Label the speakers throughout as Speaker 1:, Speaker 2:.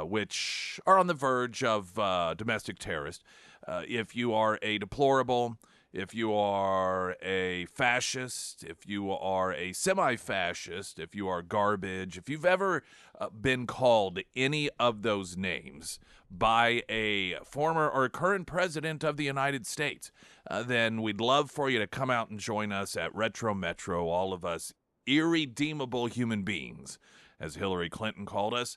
Speaker 1: which are on the verge of domestic terrorists. If you are a deplorable, if you are a fascist, if you are a semi-fascist, if you are garbage, if you've ever been called any of those names by a former or current president of the United States, then we'd love for you to come out and join us at Retro Metro, all of us irredeemable human beings, as Hillary Clinton called us,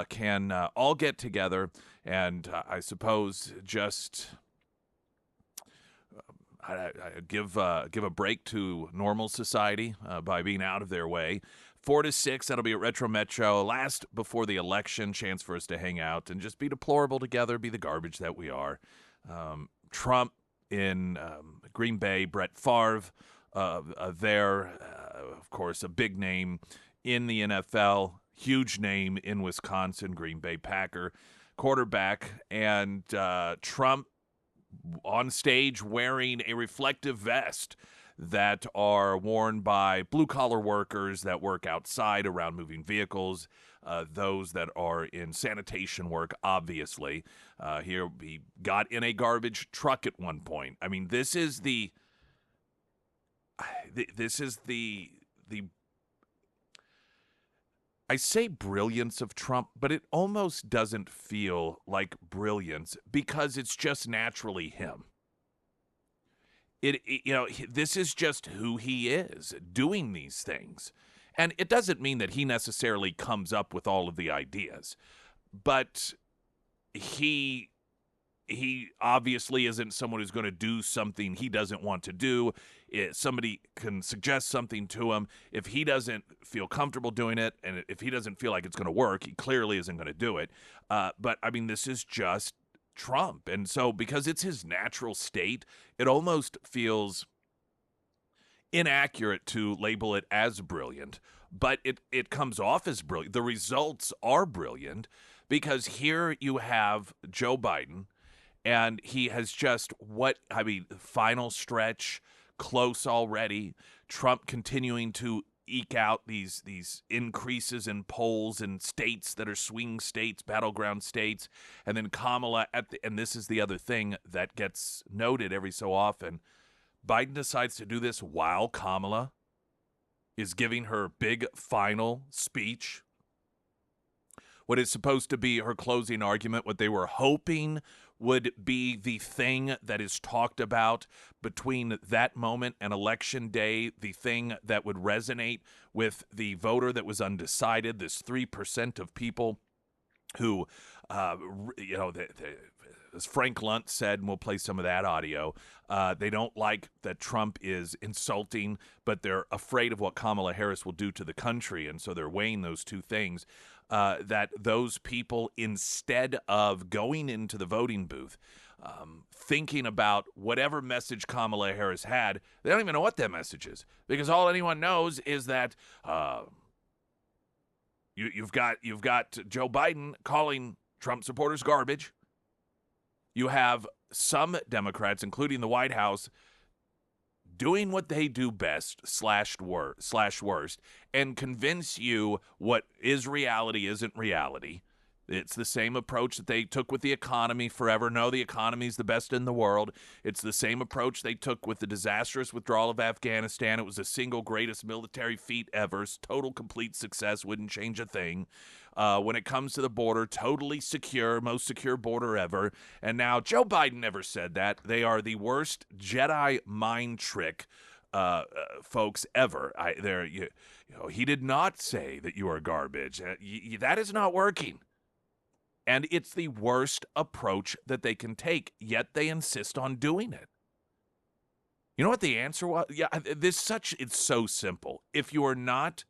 Speaker 1: can all get together and I suppose just give a break to normal society by being out of their way. 4 to 6, that'll be at Retro Metro. Last before the election, chance for us to hang out and just be deplorable together, be the garbage that we are. Trump in Green Bay, Brett Favre there, of course, a big name in the NFL, huge name in Wisconsin, Green Bay Packer quarterback, and Trump on stage wearing a reflective vest that are worn by blue-collar workers that work outside around moving vehicles, those that are in sanitation work, obviously. Here, he got in a garbage truck at one point. I mean, this is the I say brilliance of Trump, but it almost doesn't feel like brilliance because it's just naturally him. This is just who he is, doing these things. And it doesn't mean that he necessarily comes up with all of the ideas, but he obviously isn't someone who's going to do something he doesn't want to do. Somebody can suggest something to him. If he doesn't feel comfortable doing it, and if he doesn't feel like it's going to work, he clearly isn't going to do it. But, I mean, this is just Trump. And so because it's his natural state, it almost feels inaccurate to label it as brilliant. But it comes off as brilliant. The results are brilliant because here you have Joe Biden, and he has just final stretch, close already. Trump continuing to eke out these increases in polls in states that are swing states, battleground states, and then Kamala and this is the other thing that gets noted every so often. Biden decides to do this while Kamala is giving her big final speech. What is supposed to be her closing argument, what they were hoping would be the thing that is talked about between that moment and Election Day, the thing that would resonate with the voter that was undecided, this 3% of people who, as Frank Lunt said, and we'll play some of that audio, they don't like that Trump is insulting, but they're afraid of what Kamala Harris will do to the country, and so they're weighing those two things. That those people, instead of going into the voting booth, thinking about whatever message Kamala Harris had, they don't even know what that message is, because all anyone knows is that you've got Joe Biden calling Trump supporters garbage. You have some Democrats, including the White House, doing what they do best / worst, and convince you what is reality isn't reality. It's the same approach that they took with the economy forever. No, the economy is the best in the world. It's the same approach they took with the disastrous withdrawal of Afghanistan. It was the single greatest military feat ever. Total, complete success. Wouldn't change a thing. When it comes to the border, totally secure, most secure border ever. And now Joe Biden never said that. They are the worst Jedi mind trick folks ever. He did not say that you are garbage. That is not working. And it's the worst approach that they can take, yet they insist on doing it. You know what the answer was? Yeah, it's so simple. If you are not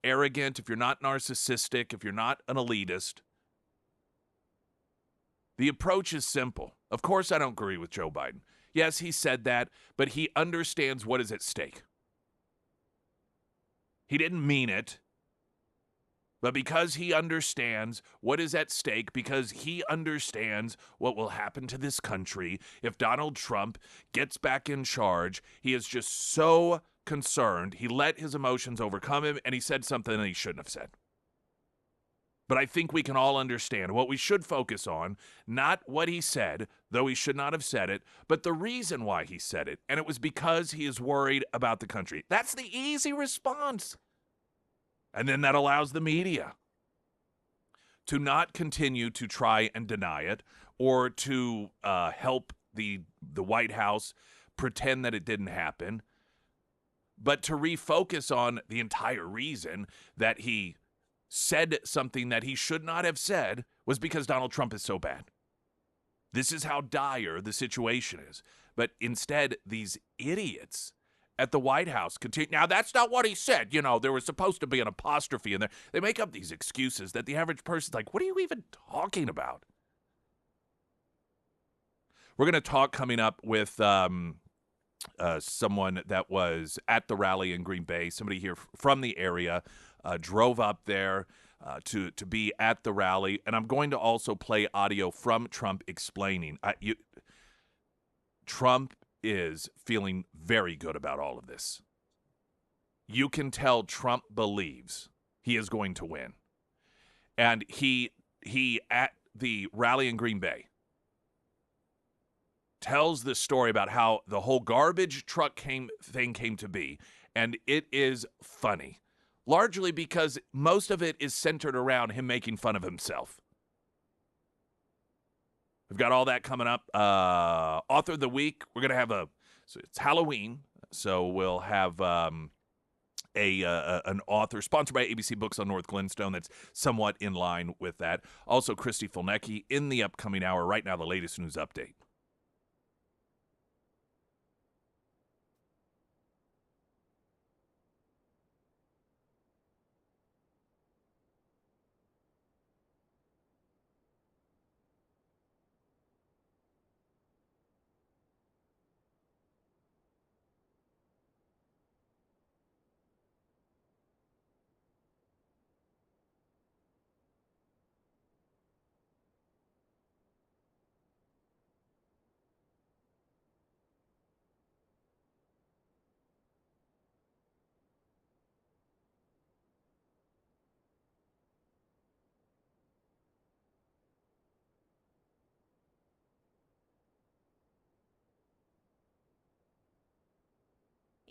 Speaker 1: arrogant, if you're not narcissistic, if you're not an elitist, the approach is simple. Of course, I don't agree with Joe Biden. Yes, he said that, but he understands what is at stake. He didn't mean it. But because he understands what is at stake, because he understands what will happen to this country if Donald Trump gets back in charge, he is just so concerned. He let his emotions overcome him, and he said something that he shouldn't have said. But I think we can all understand what we should focus on, not what he said, though he should not have said it, but the reason why he said it. And it was because he is worried about the country. That's the easy response. And then that allows the media to not continue to try and deny it or to help the White House pretend that it didn't happen, but to refocus on the entire reason that he said something that he should not have said was because Donald Trump is so bad. This is how dire the situation is. But instead, these idiots at the White House continue. Now, that's not what he said. You know, there was supposed to be an apostrophe in there. They make up these excuses that the average person's like, what are you even talking about? We're going to talk coming up with someone that was at the rally in Green Bay, somebody here from the area, drove up there to be at the rally. And I'm going to also play audio from Trump explaining. Trump is feeling very good about all of this. You can tell Trump believes he is going to win. And he at the rally in Green Bay tells the story about how the whole garbage truck thing came to be. And it is funny, largely because most of it is centered around him making fun of himself. We've got all that coming up. Author of the week, we're going to have so it's Halloween, so we'll have an author sponsored by ABC Books on North Glenstone that's somewhat in line with that. Also, Christy Fulnecki in the upcoming hour. Right now, the latest news update.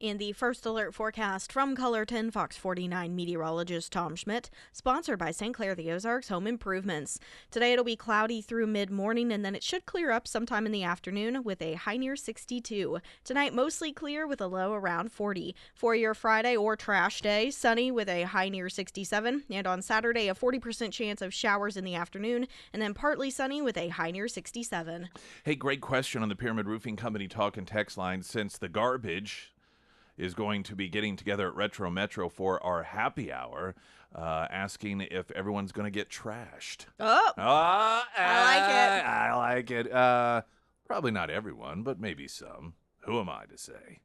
Speaker 2: In the first alert forecast from Colorton, Fox 49 meteorologist Tom Schmidt, sponsored by St. Clair the Ozarks Home Improvements. Today it'll be cloudy through mid-morning, and then it should clear up sometime in the afternoon with a high near 62. Tonight mostly clear with a low around 40. For your Friday or trash day, sunny with a high near 67. And on Saturday, a 40% chance of showers in the afternoon, and then partly sunny with a high near 67.
Speaker 1: Hey, great question on the Pyramid Roofing Company talk and text line. Since the garbage is going to be getting together at Retro Metro for our happy hour, asking if everyone's going to get trashed.
Speaker 2: Oh, I like it.
Speaker 1: I like it. Probably not everyone, but maybe some. Who am I to say?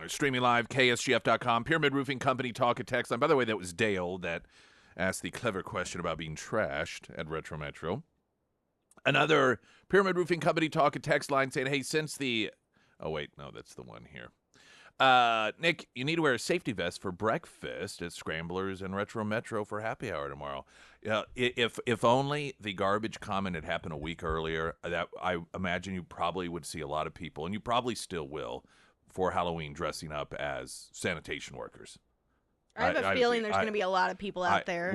Speaker 1: streaming live, KSGF.com, Pyramid Roofing Company Talk and Text line. By the way, that was Dale that asked the clever question about being trashed at Retro Metro. Another Pyramid Roofing Company Talk and Text line saying, hey, since the... Oh, wait, no, that's the one here. Nick, you need to wear a safety vest for breakfast at Scramblers and Retro Metro for happy hour tomorrow. If only the garbage comment had happened a week earlier, that I imagine you probably would see a lot of people, and you probably still will, for Halloween dressing up as sanitation workers.
Speaker 2: I have a feeling there's going to be a lot of people out there.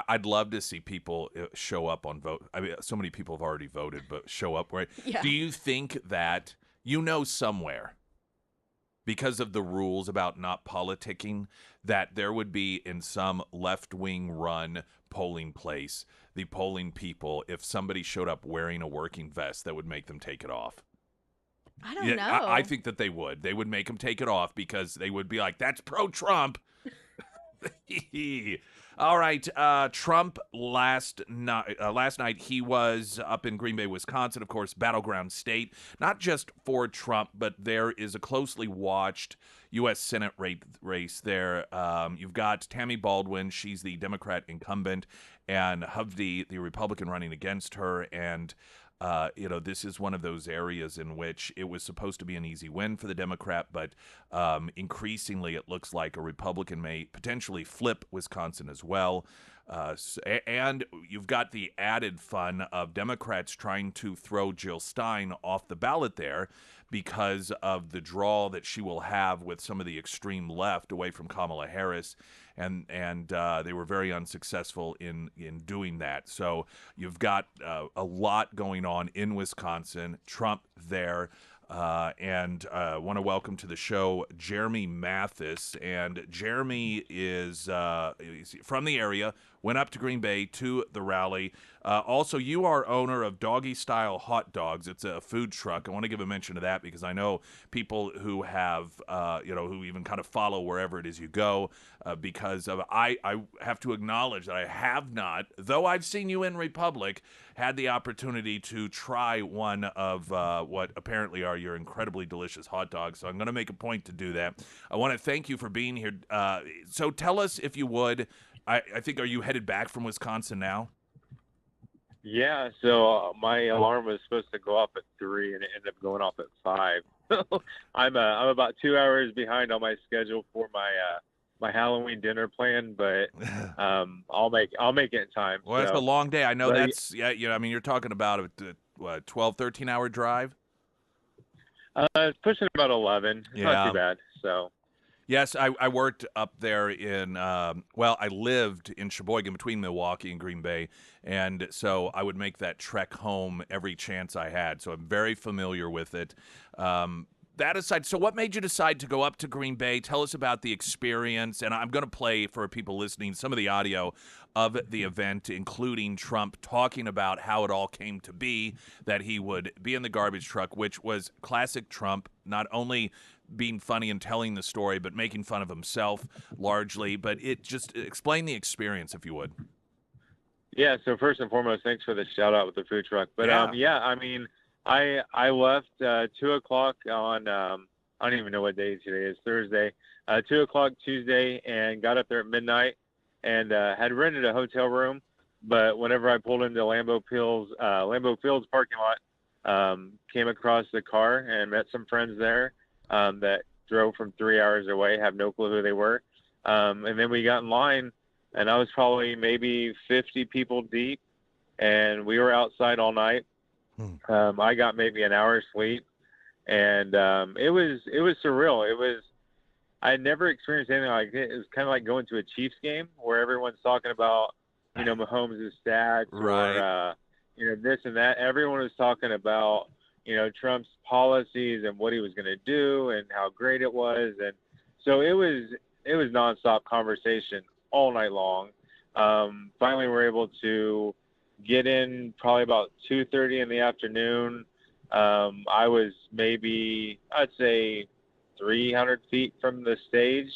Speaker 1: I'd love to see people show up on vote. I mean, so many people have already voted, but show up. Right?
Speaker 2: Yeah.
Speaker 1: Do you think that somewhere, because of the rules about not politicking, that there would be in some left-wing run polling place, the polling people, if somebody showed up wearing a working vest, that would make them take it off?
Speaker 2: I don't know.
Speaker 1: I think that they would. They would make them take it off because they would be like, that's pro-Trump. All right, Trump last night, he was up in Green Bay, Wisconsin, of course, battleground state, not just for Trump, but there is a closely watched U.S. Senate race there. You've got Tammy Baldwin, she's the Democrat incumbent, and Hovde, the Republican, running against her, and this is one of those areas in which it was supposed to be an easy win for the Democrat, but increasingly it looks like a Republican may potentially flip Wisconsin as well. And you've got the added fun of Democrats trying to throw Jill Stein off the ballot there because of the draw that she will have with some of the extreme left away from Kamala Harris. And they were very unsuccessful in doing that. So you've got a lot going on in Wisconsin. Trump there. And I want to welcome to the show Jeremy Mathis. And Jeremy is from the area, went up to Green Bay to the rally. Also, you are owner of Doggy Style Hot Dogs. It's a food truck. I want to give a mention to that because I know people who have, who even kind of follow wherever it is you go because of, I have to acknowledge that I have not, though I've seen you in Republic, had the opportunity to try one of what apparently are your incredibly delicious hot dogs. So I'm going to make a point to do that. I want to thank you for being here. So tell us, if you would, I think, are you headed back from Wisconsin now?
Speaker 3: Yeah, so my alarm was supposed to go off at 3, and it ended up going off at 5. So I'm about 2 hours behind on my schedule for my Halloween dinner plan, but I'll make it in time.
Speaker 1: Well, that's a long day. I know that's I mean, you're talking about a 12, 13-hour drive.
Speaker 3: It's pushing about 11. It's not too bad. So.
Speaker 1: Yes, I worked up there in, I lived in Sheboygan between Milwaukee and Green Bay, and so I would make that trek home every chance I had, so I'm very familiar with it. That aside, so what made you decide to go up to Green Bay? Tell us about the experience, and I'm going to play for people listening some of the audio of the event, including Trump talking about how it all came to be, that he would be in the garbage truck, which was classic Trump, not only being funny and telling the story, but making fun of himself largely. But it just explain the experience, if you would.
Speaker 3: Yeah. So first and foremost, thanks for the shout out with the food truck. But I mean, I left 2:00 on I don't even know what day today is, Thursday, 2:00 Tuesday, and got up there at midnight and had rented a hotel room. But whenever I pulled into Lambeau Fields parking lot, came across the car and met some friends there. That drove from 3 hours away, have no clue who they were. And then we got in line, and I was probably maybe 50 people deep, and we were outside all night. I got maybe an hour's sleep, and it was surreal. I had never experienced anything like it. It was kind of like going to a Chiefs game where everyone's talking about, Mahomes' stats or, this and that. Everyone was talking about, Trump's policies and what he was going to do and how great it was. And so it was nonstop conversation all night long. Finally, we're able to get in probably about 2:30 in the afternoon. I was maybe, I'd say 300 feet from the stage.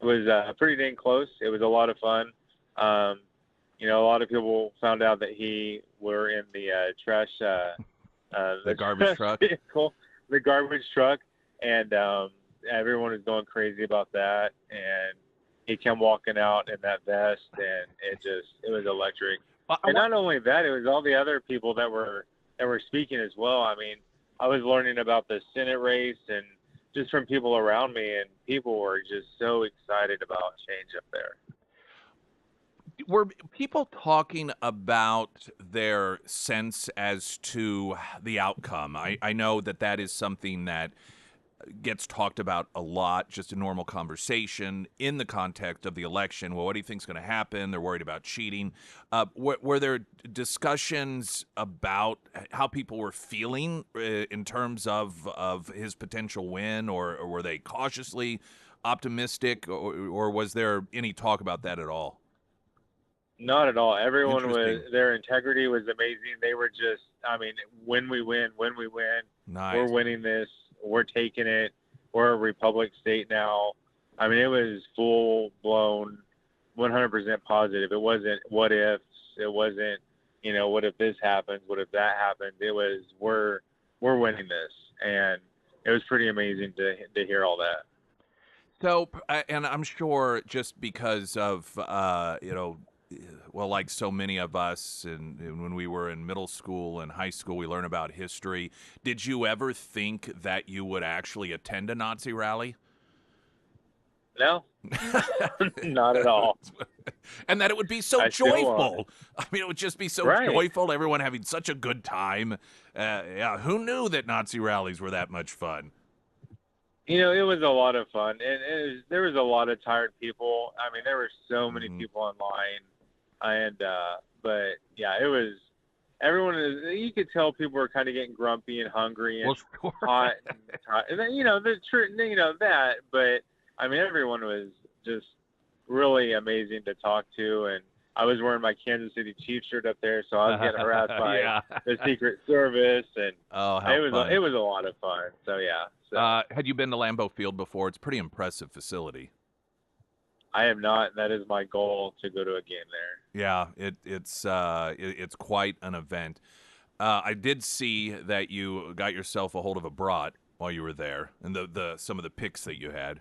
Speaker 3: It was pretty dang close. It was a lot of fun. A lot of people found out that he were in the trash,
Speaker 1: the garbage truck.
Speaker 3: Vehicle, the garbage truck, and everyone was going crazy about that, and he came walking out in that vest, and it was electric. And not only that, it was all the other people that were speaking as well. I mean, I was learning about the Senate race and just from people around me, and people were just so excited about change up there.
Speaker 1: Were people talking about their sense as to the outcome? I know that is something that gets talked about a lot, just a normal conversation in the context of the election. Well, what do you think's going to happen? They're worried about cheating. Were there discussions about how people were feeling in terms of his potential win, or were they cautiously optimistic, or was there any talk about that at all?
Speaker 3: Not at all. Everyone their integrity was amazing. They were just, I mean, when we win,
Speaker 1: nice.
Speaker 3: We're winning this. We're taking it. We're a republic state now. I mean, it was full blown, 100% positive. It wasn't what ifs. It wasn't, what if this happens? What if that happens? It was, we're winning this. And it was pretty amazing to hear all that.
Speaker 1: So, and I'm sure just because of, well, like so many of us, and when we were in middle school and high school, we learn about history. Did you ever think that you would actually attend a Nazi rally?
Speaker 3: No, not at all.
Speaker 1: And that it would be so joyful. I mean, it would just be so joyful, everyone having such a good time. Yeah, who knew that Nazi rallies were that much fun?
Speaker 3: It was a lot of fun. And there was a lot of tired people. I mean, there were so many people online. And, but yeah, it was, you could tell people were kind of getting grumpy and hungry and hot and tired. And that, but I mean, everyone was just really amazing to talk to. And I was wearing my Kansas City Chiefs shirt up there, so I was getting harassed by the Secret Service, and it was a lot of fun. So yeah. So,
Speaker 1: had you been to Lambeau Field before? It's a pretty impressive facility.
Speaker 3: I have not, and that is my goal, to go to a game there.
Speaker 1: Yeah, it's quite an event. I did see that you got yourself a hold of a brat while you were there, and some of the pics that you had.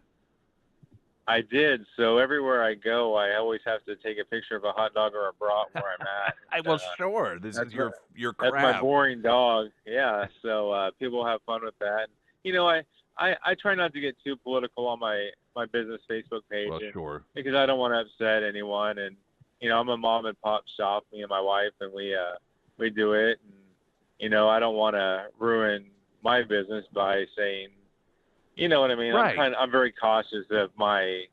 Speaker 3: I did. So everywhere I go, I always have to take a picture of a hot dog or a brat where I'm at.
Speaker 1: Well, sure. This is your crap.
Speaker 3: That's my boring dog. Yeah. So people have fun with that. I try not to get too political on my business Facebook page.
Speaker 1: Well, sure.
Speaker 3: Because I don't want to upset anyone. And, I'm a mom and pop shop, me and my wife, and we do it. And, I don't want to ruin my business by saying, you know what I mean?
Speaker 1: Right.
Speaker 3: I'm very cautious of my,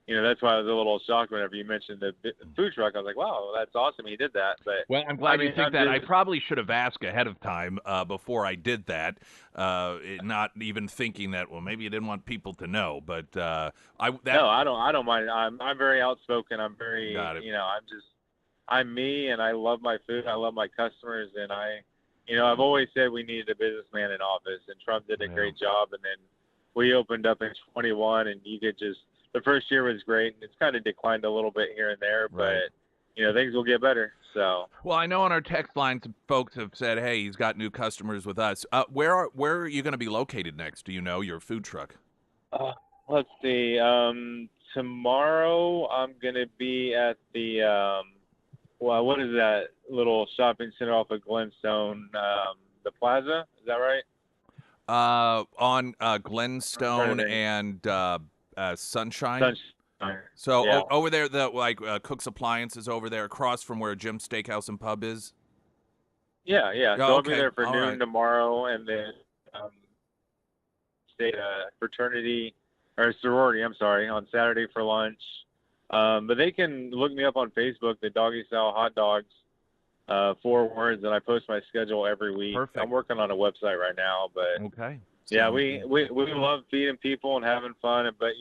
Speaker 3: that's why I was a little shocked whenever you mentioned the food truck. I was like, wow, that's awesome. He did that. But
Speaker 1: well, I'm glad you think that. I probably should have asked ahead of time before I did that, not even thinking that, well, maybe you didn't want people to know. But no,
Speaker 3: I don't mind. I'm very outspoken. I'm very, I'm me, and I love my food. I love my customers. And I've always said we needed a businessman in office, and Trump did a great job. And then we opened up in 21, and you could just, the first year was great, and it's kind of declined a little bit here and there, but things will get better. So,
Speaker 1: well, I know on our text line, some folks have said, "Hey, he's got new customers with us." Where are you going to be located next? Do you know your food truck?
Speaker 3: Let's see. Tomorrow I'm going to be at the what is that little shopping center off of Glenstone? The Plaza, is that right?
Speaker 1: On Glenstone and Sunshine. So over there, the Cook's Appliances over there, across from where Jim's Steakhouse and Pub is.
Speaker 3: Yeah. So I'll be there for noon tomorrow, and then fraternity or sorority. I'm sorry, on Saturday for lunch. But they can look me up on Facebook, the Doggy Style Hot Dogs. 4 words, and I post my schedule every week.
Speaker 1: Perfect.
Speaker 3: I'm working on a website right now, but
Speaker 1: okay.
Speaker 3: Yeah, we love feeding people and having fun, but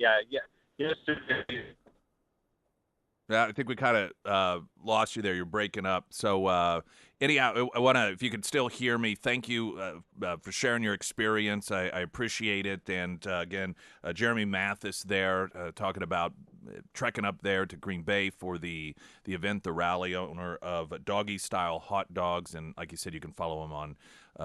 Speaker 3: yesterday.
Speaker 1: Yeah, I think we kind of lost you there. You're breaking up. So anyhow, I want to, if you can still hear me, thank you for sharing your experience. I appreciate it. And again, Jeremy Mathis there talking about trekking up there to Green Bay for the event, the rally, owner of Doggy Style Hot Dogs. And like you said, you can follow him on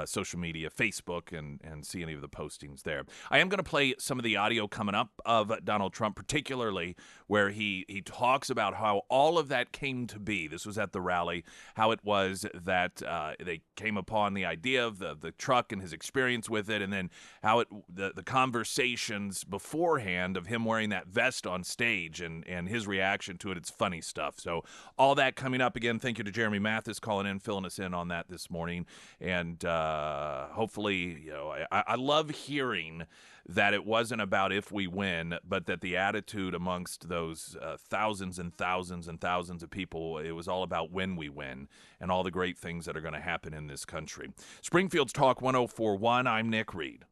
Speaker 1: social media, Facebook, and see any of the postings there. I am going to play some of the audio coming up of Donald Trump, particularly where he talks about how all of that came to be. This was at the rally, how it was that they came upon the idea of the truck and his experience with it, and then how the conversations beforehand of him wearing that vest on stage and his reaction to it. It's funny stuff. So all that coming up. Again, thank you to Jeremy Mathis calling in, filling us in on that this morning. And hopefully, I love hearing that it wasn't about if we win, but that the attitude amongst those thousands and thousands and thousands of people, it was all about when we win and all the great things that are going to happen in this country. Springfield's Talk 1041. I'm Nick Reed.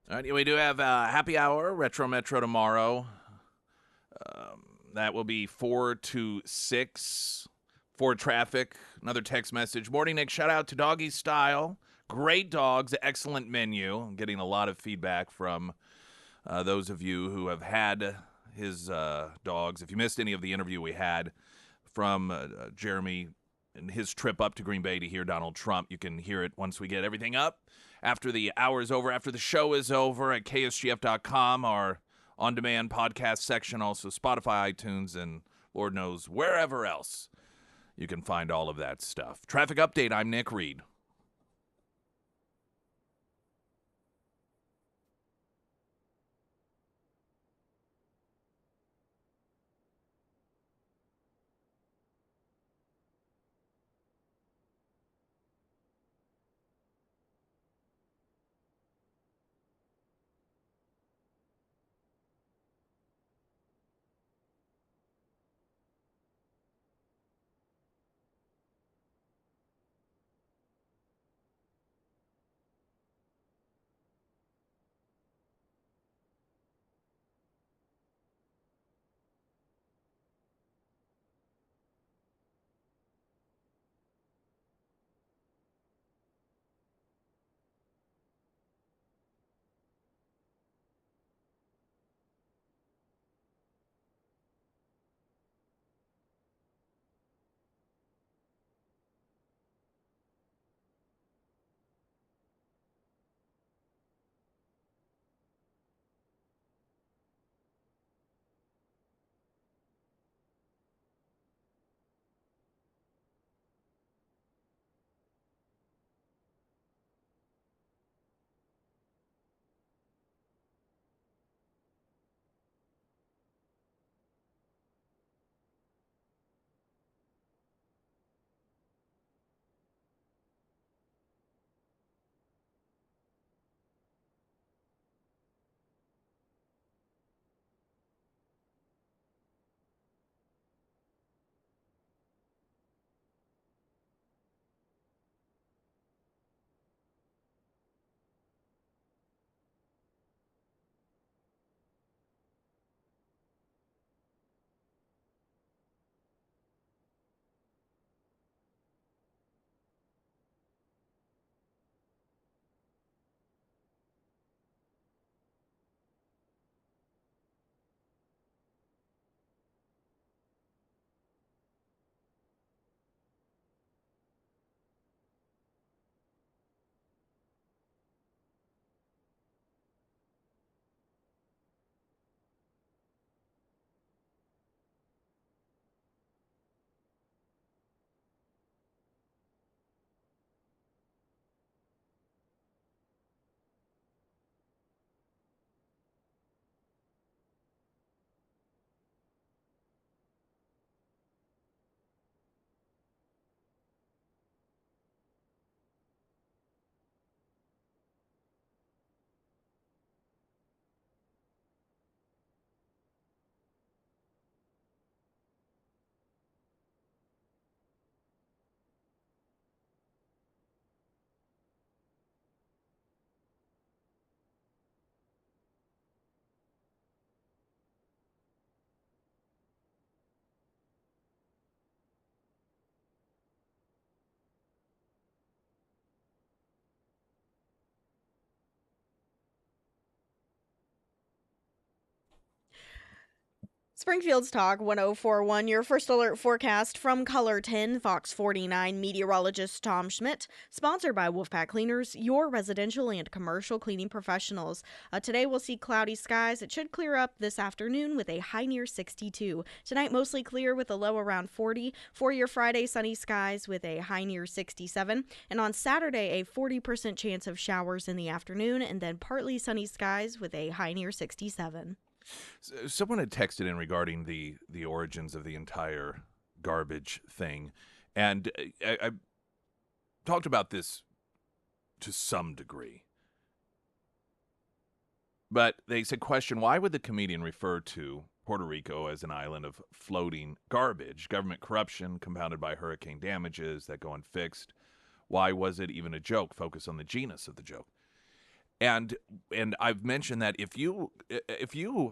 Speaker 1: All right, we do have happy hour, Retro Metro tomorrow. That will be 4 to 6. Ford traffic, another text message. Morning, Nick. Shout out to Doggy Style. Great dogs, excellent menu. I'm getting a lot of feedback from those of you who have had his dogs. If you missed any of the interview we had from Jeremy and his trip up to Green Bay to hear Donald Trump, you can hear it once we get everything up. After the hour is over, after the show is over at ksgf.com, our on-demand podcast section, also Spotify, iTunes, and Lord knows wherever else you can find all of that stuff. Traffic update, I'm Nick Reed.
Speaker 2: Springfield's Talk 1041, your first alert forecast from Color 10, Fox 49 meteorologist Tom Schmidt, sponsored by Wolfpack Cleaners, your residential and commercial cleaning professionals. Today we'll see cloudy skies. It should clear up this afternoon with a high near 62. Tonight mostly clear with a low around 40. For your Friday, sunny skies with a high near 67. And on Saturday, a 40% chance of showers in the afternoon, and then partly sunny skies with a high near 67.
Speaker 1: Someone had texted in regarding the origins of the entire garbage thing, and I talked about this to some degree. But they said, question, why would the comedian refer to Puerto Rico as an island of floating garbage, government corruption compounded by hurricane damages that go unfixed? Why was it even a joke? Focus on the genus of the joke. And I've mentioned that if you,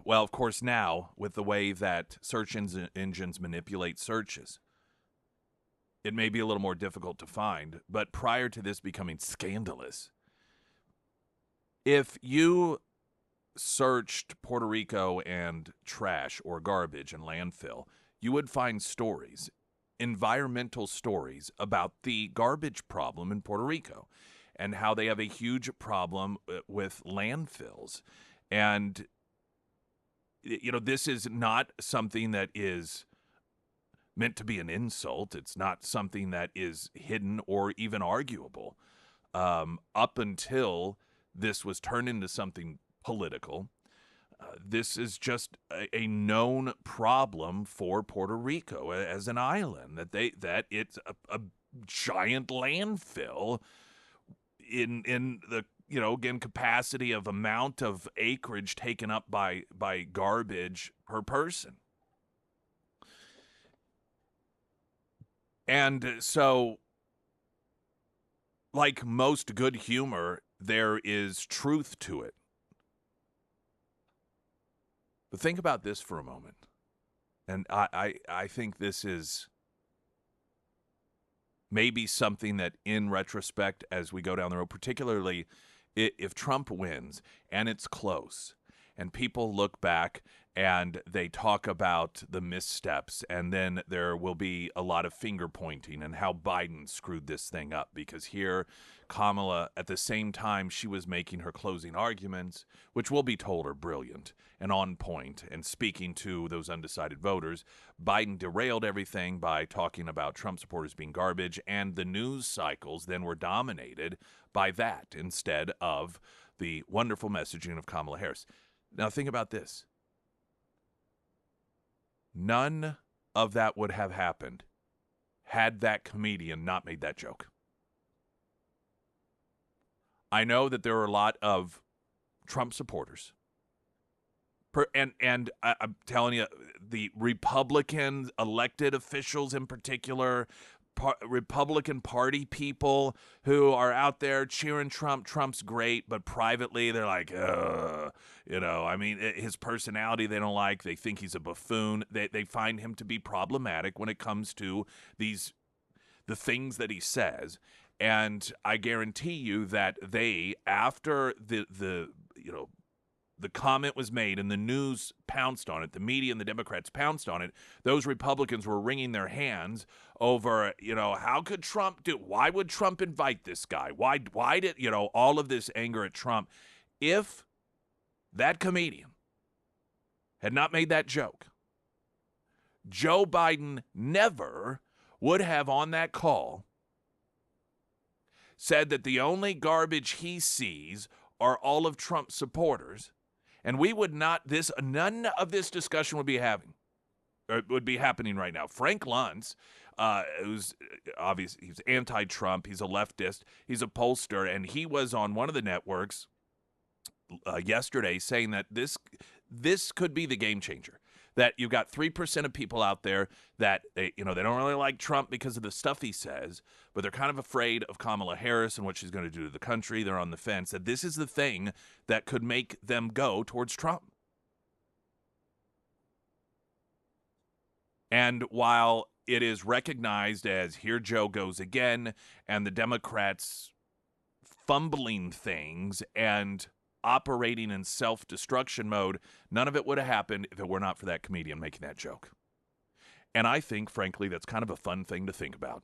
Speaker 1: well, of course now, with the way that search engines manipulate searches, it may be a little more difficult to find. But prior to this becoming scandalous, if you searched Puerto Rico and trash or garbage and landfill, you would find stories, environmental stories about the garbage problem in Puerto Rico, and how they have a huge problem with landfills. And, this is not something that is meant to be an insult. It's not something that is hidden or even arguable. Up until this was turned into something political, this is just a known problem for Puerto Rico as an island, that it's a giant landfill in the, again, capacity of amount of acreage taken up by garbage per person. And so, like most good humor, there is truth to it. But think about this for a moment. And I think this is maybe something that, in retrospect, as we go down the road, particularly if Trump wins and it's close and people look back and they talk about the missteps, and then there will be a lot of finger pointing and how Biden screwed this thing up, because here Kamala, at the same time she was making her closing arguments, which will be told are brilliant and on point and speaking to those undecided voters, Biden derailed everything by talking about Trump supporters being garbage, and the news cycles then were dominated by that instead of the wonderful messaging of Kamala Harris. Now think about this. None of that would have happened had that comedian not made that joke. I know that there are a lot of Trump supporters, and I'm telling you, the Republican elected officials in particular, Republican Party people who are out there cheering Trump. Trump's great, but privately they're like, his personality they don't like. They think he's a buffoon. They find him to be problematic when it comes to the things that he says. And I guarantee you that they, after the comment was made and the news pounced on it, the media and the Democrats pounced on it, those Republicans were wringing their hands over, how could Trump do? Why would Trump invite this guy? Why did, all of this anger at Trump? If that comedian had not made that joke, Joe Biden never would have on that call said that the only garbage he sees are all of Trump's supporters. And we would not, none of this discussion would be happening right now. Frank Luntz, who's obviously, he's anti-Trump, he's a leftist, he's a pollster, and he was on one of the networks yesterday saying that this could be the game changer. That you've got 3% of people out there that they don't really like Trump because of the stuff he says, but they're kind of afraid of Kamala Harris and what she's going to do to the country. They're on the fence. That this is the thing that could make them go towards Trump. And while it is recognized as here Joe goes again, and the Democrats fumbling things and operating in self-destruction mode. None of it would have happened if it were not for that comedian making that joke. And I think, frankly, that's kind of a fun thing to think about.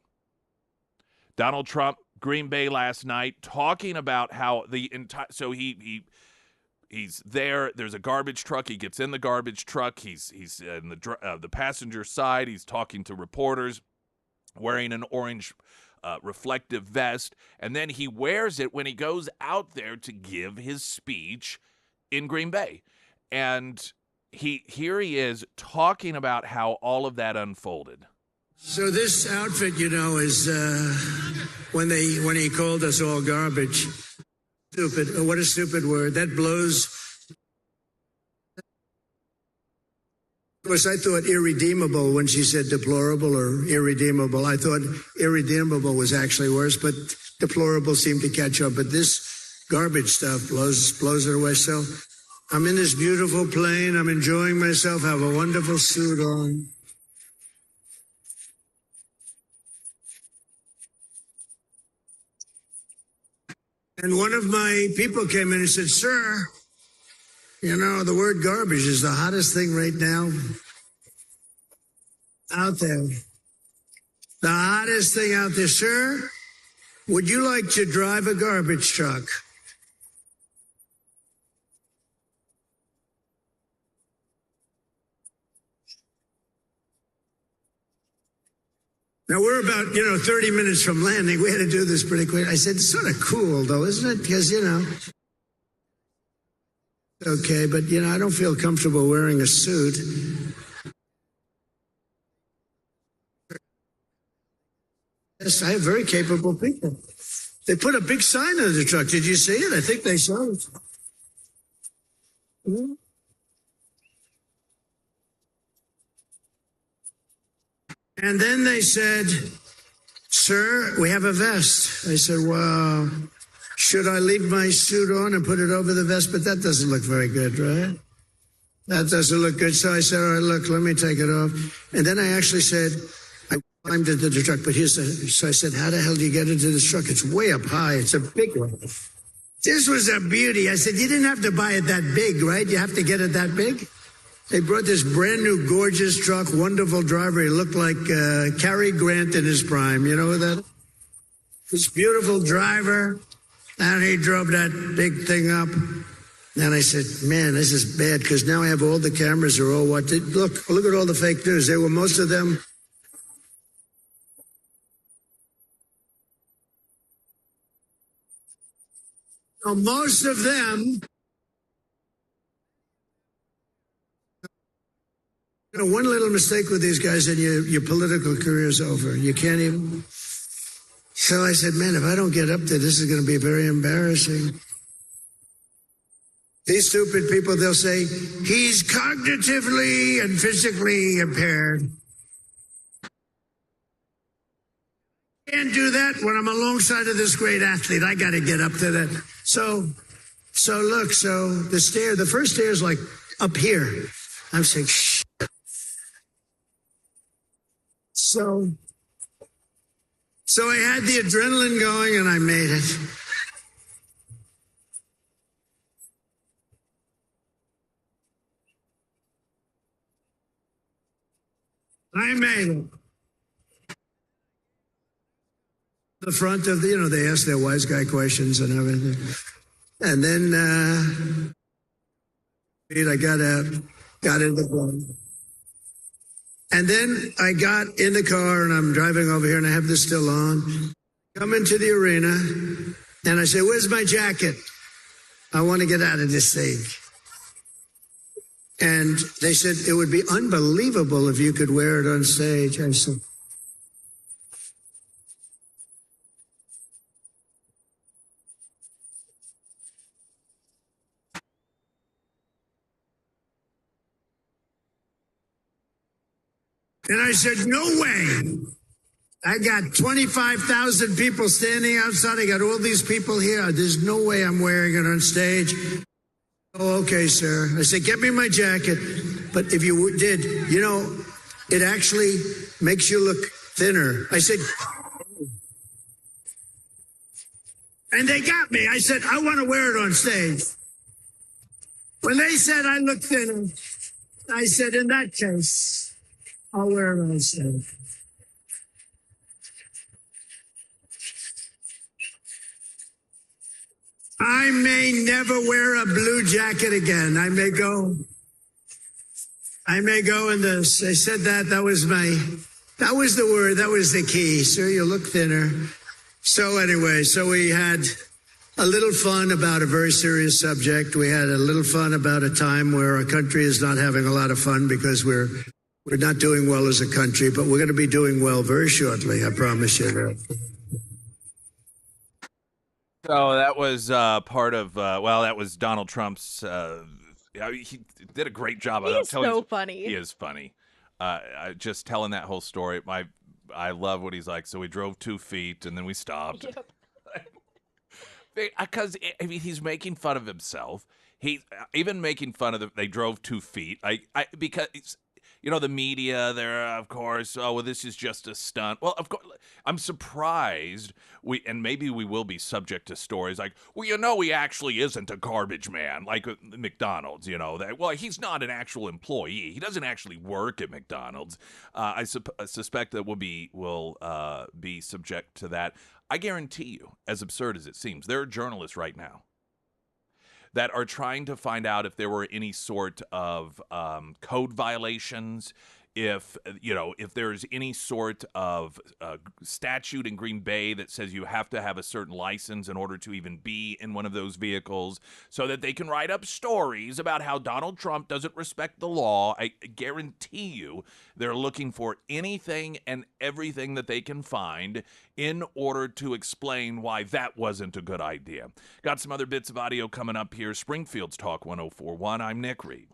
Speaker 1: Donald Trump, Green Bay last night, talking about how the entire... So he's there. There's a garbage truck. He gets in the garbage truck. He's in the passenger side. He's talking to reporters, wearing an orange reflective vest, and then he wears it when he goes out there to give his speech in Green Bay. And here he is talking about how all of that unfolded.
Speaker 4: So this outfit, is when he called us all garbage. Stupid. What a stupid word. That blows. Of course, I thought irredeemable when she said deplorable or irredeemable. I thought irredeemable was actually worse, but deplorable seemed to catch up. But this garbage stuff blows it away. So I'm in this beautiful plane. I'm enjoying myself. Have a wonderful suit on. And one of my people came in and said, "Sir, the word garbage is the hottest thing right now out there. The hottest thing out there. Sir, would you like to drive a garbage truck?" Now, we're about, 30 minutes from landing. We had to do this pretty quick. I said, it's sort of cool, though, isn't it? Because, okay, but, I don't feel comfortable wearing a suit. Yes, I have very capable people. They put a big sign on the truck. Did you see it? I think they saw it. Hmm? And then they said, "Sir, we have a vest." I said, "Well, should I leave my suit on and put it over the vest?" But that doesn't look very good, right? That doesn't look good. So I said, "All right, look, let me take it off." And then I actually said, I climbed into the truck, but so I said, "How the hell do you get into this truck? It's way up high. It's a big one." This was a beauty. I said, "You didn't have to buy it that big, right? You have to get it that big?" They brought this brand new, gorgeous truck, wonderful driver. He looked like Cary Grant in his prime. You know who that is? This beautiful driver. And he drove that big thing up. And I said, man, this is bad because now I have all the cameras are all what? Look at all the fake news. They were most of them. Well, most of them. One little mistake with these guys and your political career is over. You can't even. So I said, man, if I don't get up there, this is going to be very embarrassing. These stupid people, they'll say, he's cognitively and physically impaired. Can't do that when I'm alongside of this great athlete. I got to get up to that. So the first stair is like up here. I'm saying, shh. So I had the adrenaline going and I made it. I made it. The front of they ask their wise guy questions and everything. And then I got in the plane. And then I got in the car and I'm driving over here and I have this still on. Come into the arena and I say, where's my jacket? I want to get out of this thing. And they said, it would be unbelievable if you could wear it on stage. I said, and I said, no way. I got 25,000 people standing outside. I got all these people here. There's no way I'm wearing it on stage. Oh, okay, sir. I said, get me my jacket. But if you did, it actually makes you look thinner. I said, and they got me. I said, I want to wear it on stage. When they said I looked thinner, I said, in that case, I'll wear myself. I may never wear a blue jacket again. I may go in this. I said that was the word. That was the key. Sir, you look thinner. So anyway, we had a little fun about a very serious subject. We had a little fun about a time where our country is not having a lot of fun because we're not doing well as a country, but we're going to be doing well very shortly. I promise you that.
Speaker 1: So that was part of, that was Donald Trump's, he did a great job.
Speaker 2: He's so funny.
Speaker 1: He is funny. Just telling that whole story. I love what he's like. So we drove 2 feet and then we stopped.
Speaker 2: Yep.
Speaker 1: Because he's making fun of himself. He even making fun of they drove 2 feet. Because the media, they're of course, this is just a stunt. Well, of course, I'm surprised maybe we will be subject to stories like, he actually isn't a garbage man like McDonald's. He's not an actual employee. He doesn't actually work at McDonald's. I suspect that we'll be subject to that. I guarantee you, as absurd as it seems, there are journalists right now that are trying to find out if there were any sort of code violations, if there's any sort of statute in Green Bay that says you have to have a certain license in order to even be in one of those vehicles, so that they can write up stories about how Donald Trump doesn't respect the law. I guarantee you they're looking for anything and everything that they can find in order to explain why that wasn't a good idea. Got some other bits of audio coming up here. Springfield's Talk 1041. I'm Nick Reed.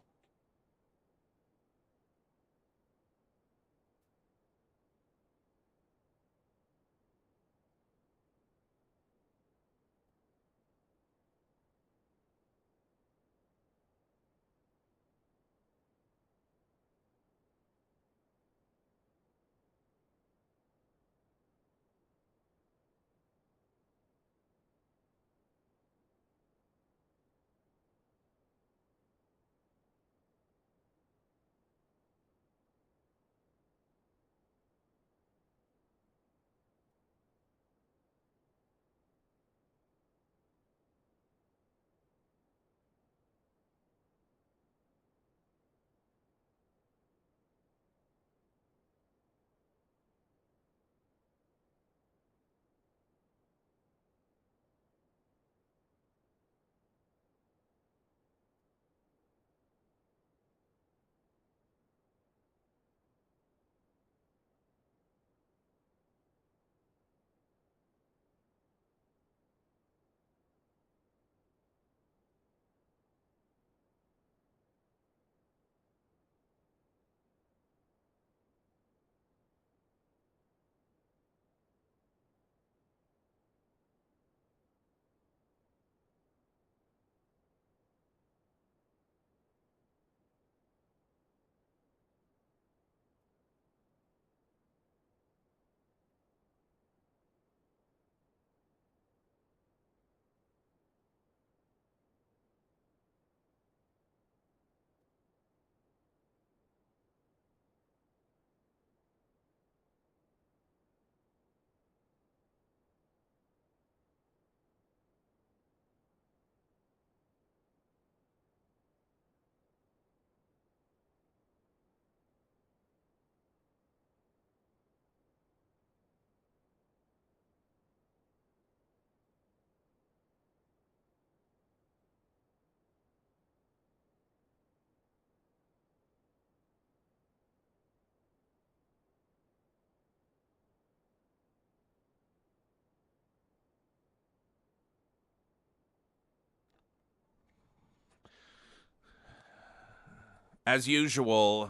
Speaker 1: As usual,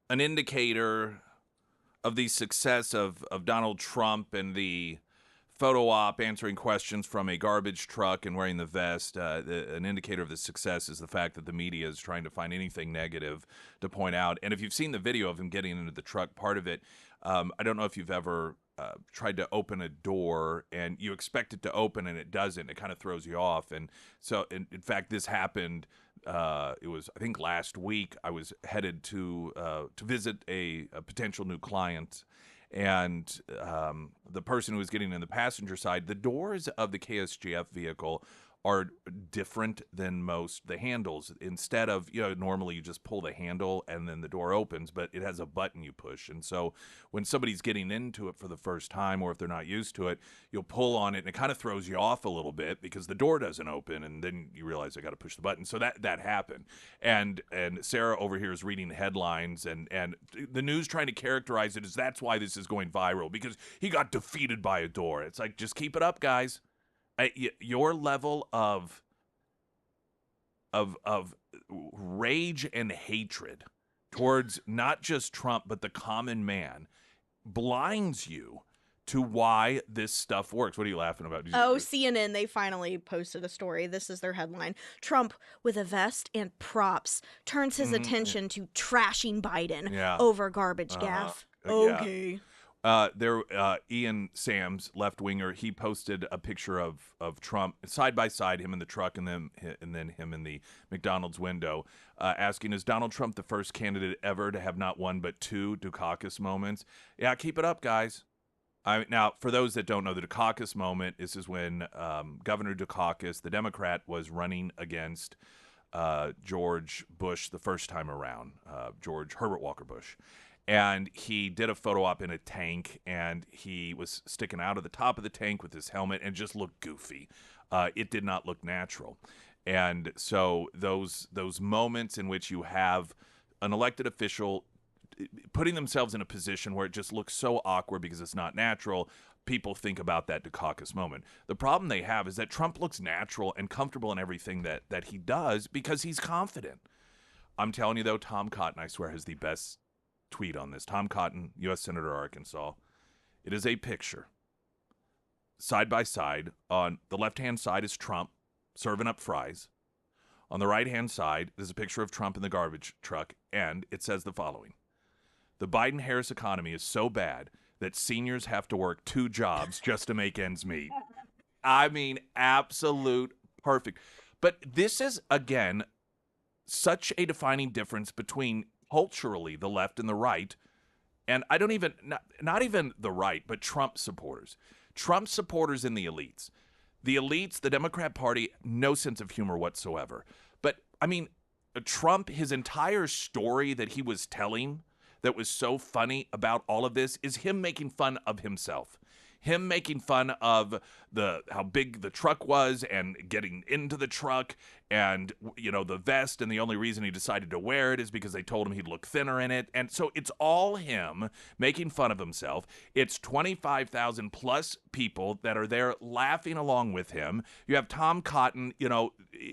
Speaker 1: an indicator of the success of Donald Trump and the photo op answering questions from a garbage truck and wearing the vest, an indicator of the success is the fact that the media is trying to find anything negative to point out. And if you've seen the video of him getting into the truck, part of it, I don't know if you've ever tried to open a door, and you expect it to open and it doesn't. It kind of throws you off. And so, in fact, this happened. It was, I think, last week. I was headed to visit a potential new client, and the person who was getting in the passenger side, the doors of the KSGF vehicle are different than most. The handles, instead of, normally you just pull the handle and then the door opens, but it has a button you push. And so when somebody's getting into it for the first time, or if they're not used to it, you'll pull on it and it kind of throws you off a little bit because the door doesn't open, and then you realize I got to push the button. So that happened. And Sarah over here is reading the headlines, and the news trying to characterize it as that's why this is going viral, because he got defeated by a door. It's like, just keep it up, guys. Your level of rage and hatred towards not just Trump but the common man blinds you to why this stuff works. What are you laughing about?
Speaker 2: CNN, they finally posted a story. This is their headline. Trump, with a vest and props, turns his attention to trashing Biden over garbage gaff. Okay.
Speaker 1: Ian Sams, left winger, he posted a picture of Trump side by side, him in the truck and then him in the McDonald's window, asking, is Donald Trump the first candidate ever to have not one but two Dukakis moments? Yeah, keep it up, guys. Now, for those that don't know, the Dukakis moment, this is when Governor Dukakis, the Democrat, was running against George Bush the first time around, George Herbert Walker Bush. And he did a photo op in a tank, and he was sticking out of the top of the tank with his helmet and just looked goofy. It did not look natural. And so those moments in which you have an elected official putting themselves in a position where it just looks so awkward because it's not natural, people think about that Dukakis moment. The problem they have is that Trump looks natural and comfortable in everything that he does because he's confident. I'm telling you, though, Tom Cotton, I swear, has the best tweet on this. Tom Cotton, U.S. Senator, Arkansas. It is a picture, side by side. On the left-hand side is Trump serving up fries. On the right-hand side, there's a picture of Trump in the garbage truck, and it says the following: the Biden-Harris economy is so bad that seniors have to work 2 jobs just to make ends meet. I mean, absolute perfect. But this is, again, such a defining difference between culturally the left and the right, and I don't even, not even the right, but Trump supporters. Trump supporters in the elites. The elites, the Democrat Party, no sense of humor whatsoever. But, I mean, Trump, his entire story that he was telling that was so funny about all of this is him making fun of himself. Him making fun of how big the truck was and getting into the truck and, the vest, and the only reason he decided to wear it is because they told him he'd look thinner in it. And so it's all him making fun of himself. It's 25,000 plus people that are there laughing along with him. You have Tom Cotton,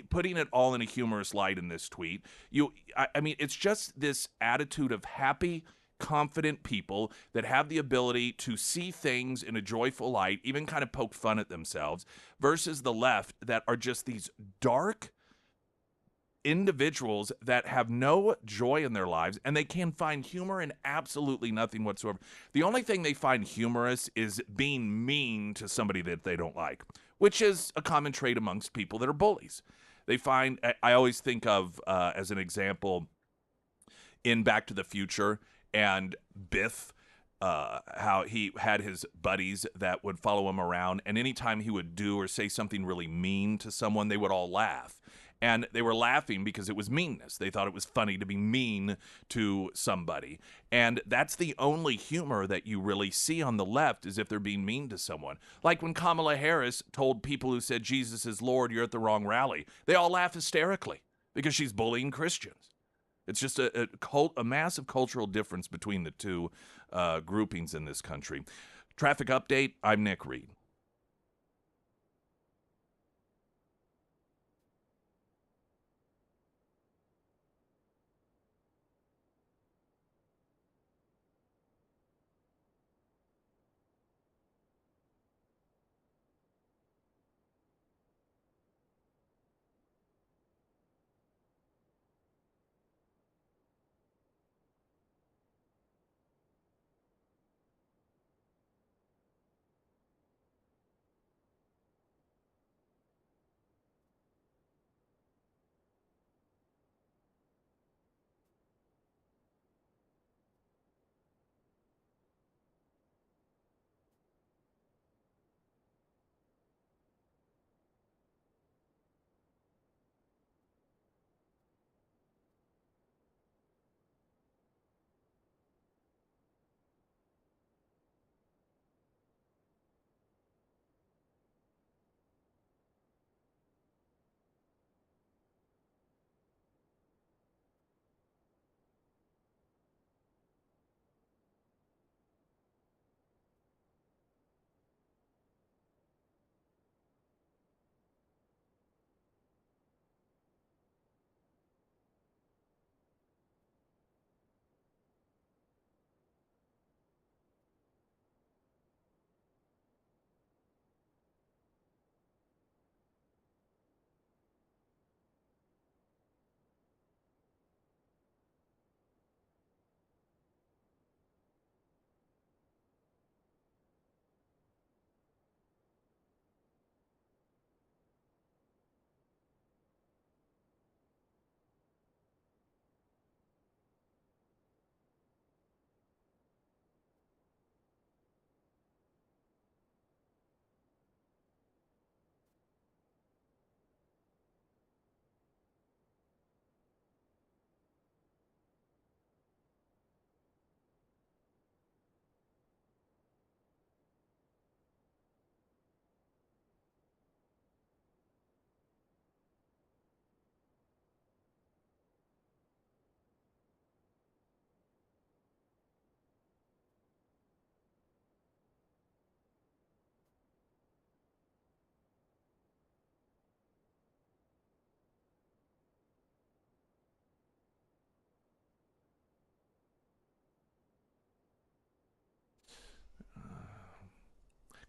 Speaker 1: putting it all in a humorous light in this tweet. I mean, it's just this attitude of happy, confident people that have the ability to see things in a joyful light, even kind of poke fun at themselves, versus the left that are just these dark individuals that have no joy in their lives, and they can find humor in absolutely nothing whatsoever. The only thing they find humorous is being mean to somebody that they don't like, which is a common trait amongst people that are bullies. They find, I always think of, as an example, in Back to the Future, and Biff, how he had his buddies that would follow him around, and anytime he would do or say something really mean to someone, they would all laugh. And they were laughing because it was meanness. They thought it was funny to be mean to somebody. And that's the only humor that you really see on the left, is if they're being mean to someone. Like when Kamala Harris told people who said Jesus is Lord, you're at the wrong rally. They all laugh hysterically because she's bullying Christians. It's just a massive cultural difference between the two groupings in this country. Traffic update, I'm Nick Reed.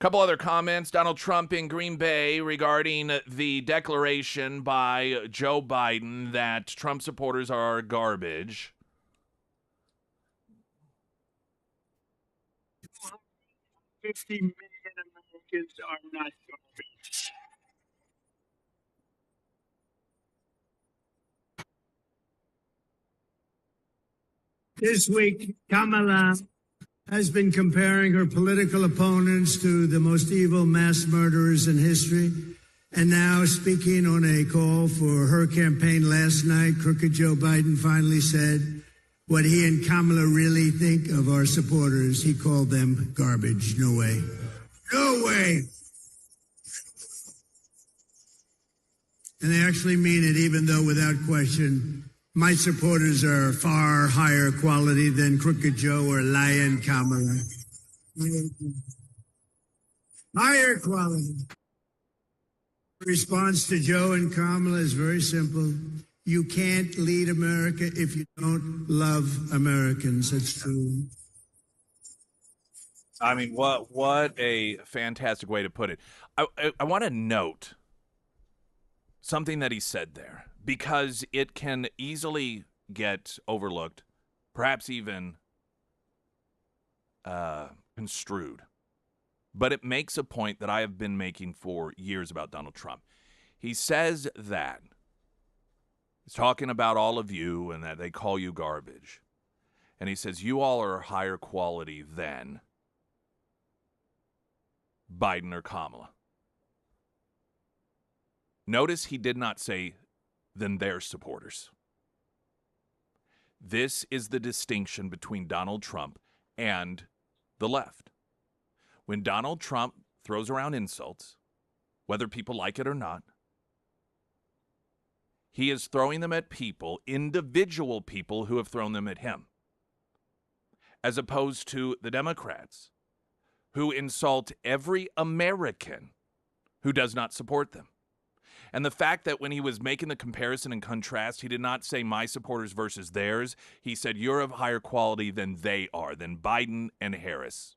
Speaker 1: Couple other comments. Donald Trump in Green Bay regarding the declaration by Joe Biden that Trump supporters are garbage.
Speaker 4: 50 million Americans are not garbage. This week, Kamala has been comparing her political opponents to the most evil mass murderers in history. And now, speaking on a call for her campaign last night, crooked Joe Biden finally said what he and Kamala really think of our supporters. He called them garbage. No way. No way. And they actually mean it, even though, without question, my supporters are far higher quality than Crooked Joe or Lion Kamala. Higher quality. The response to Joe and Kamala is very simple. You can't lead America if you don't love Americans. That's true.
Speaker 1: I mean, what a fantastic way to put it. I want to note something that he said there, because it can easily get overlooked, perhaps even construed. But it makes a point that I have been making for years about Donald Trump. He says that he's talking about all of you and that they call you garbage. And he says you all are higher quality than Biden or Kamala. Notice he did not say than their supporters. This is the distinction between Donald Trump and the left. When Donald Trump throws around insults, whether people like it or not, he is throwing them at people, individual people who have thrown them at him, as opposed to the Democrats, who insult every American who does not support them. And the fact that when he was making the comparison and contrast, he did not say my supporters versus theirs. He said you're of higher quality than they are, than Biden and Harris.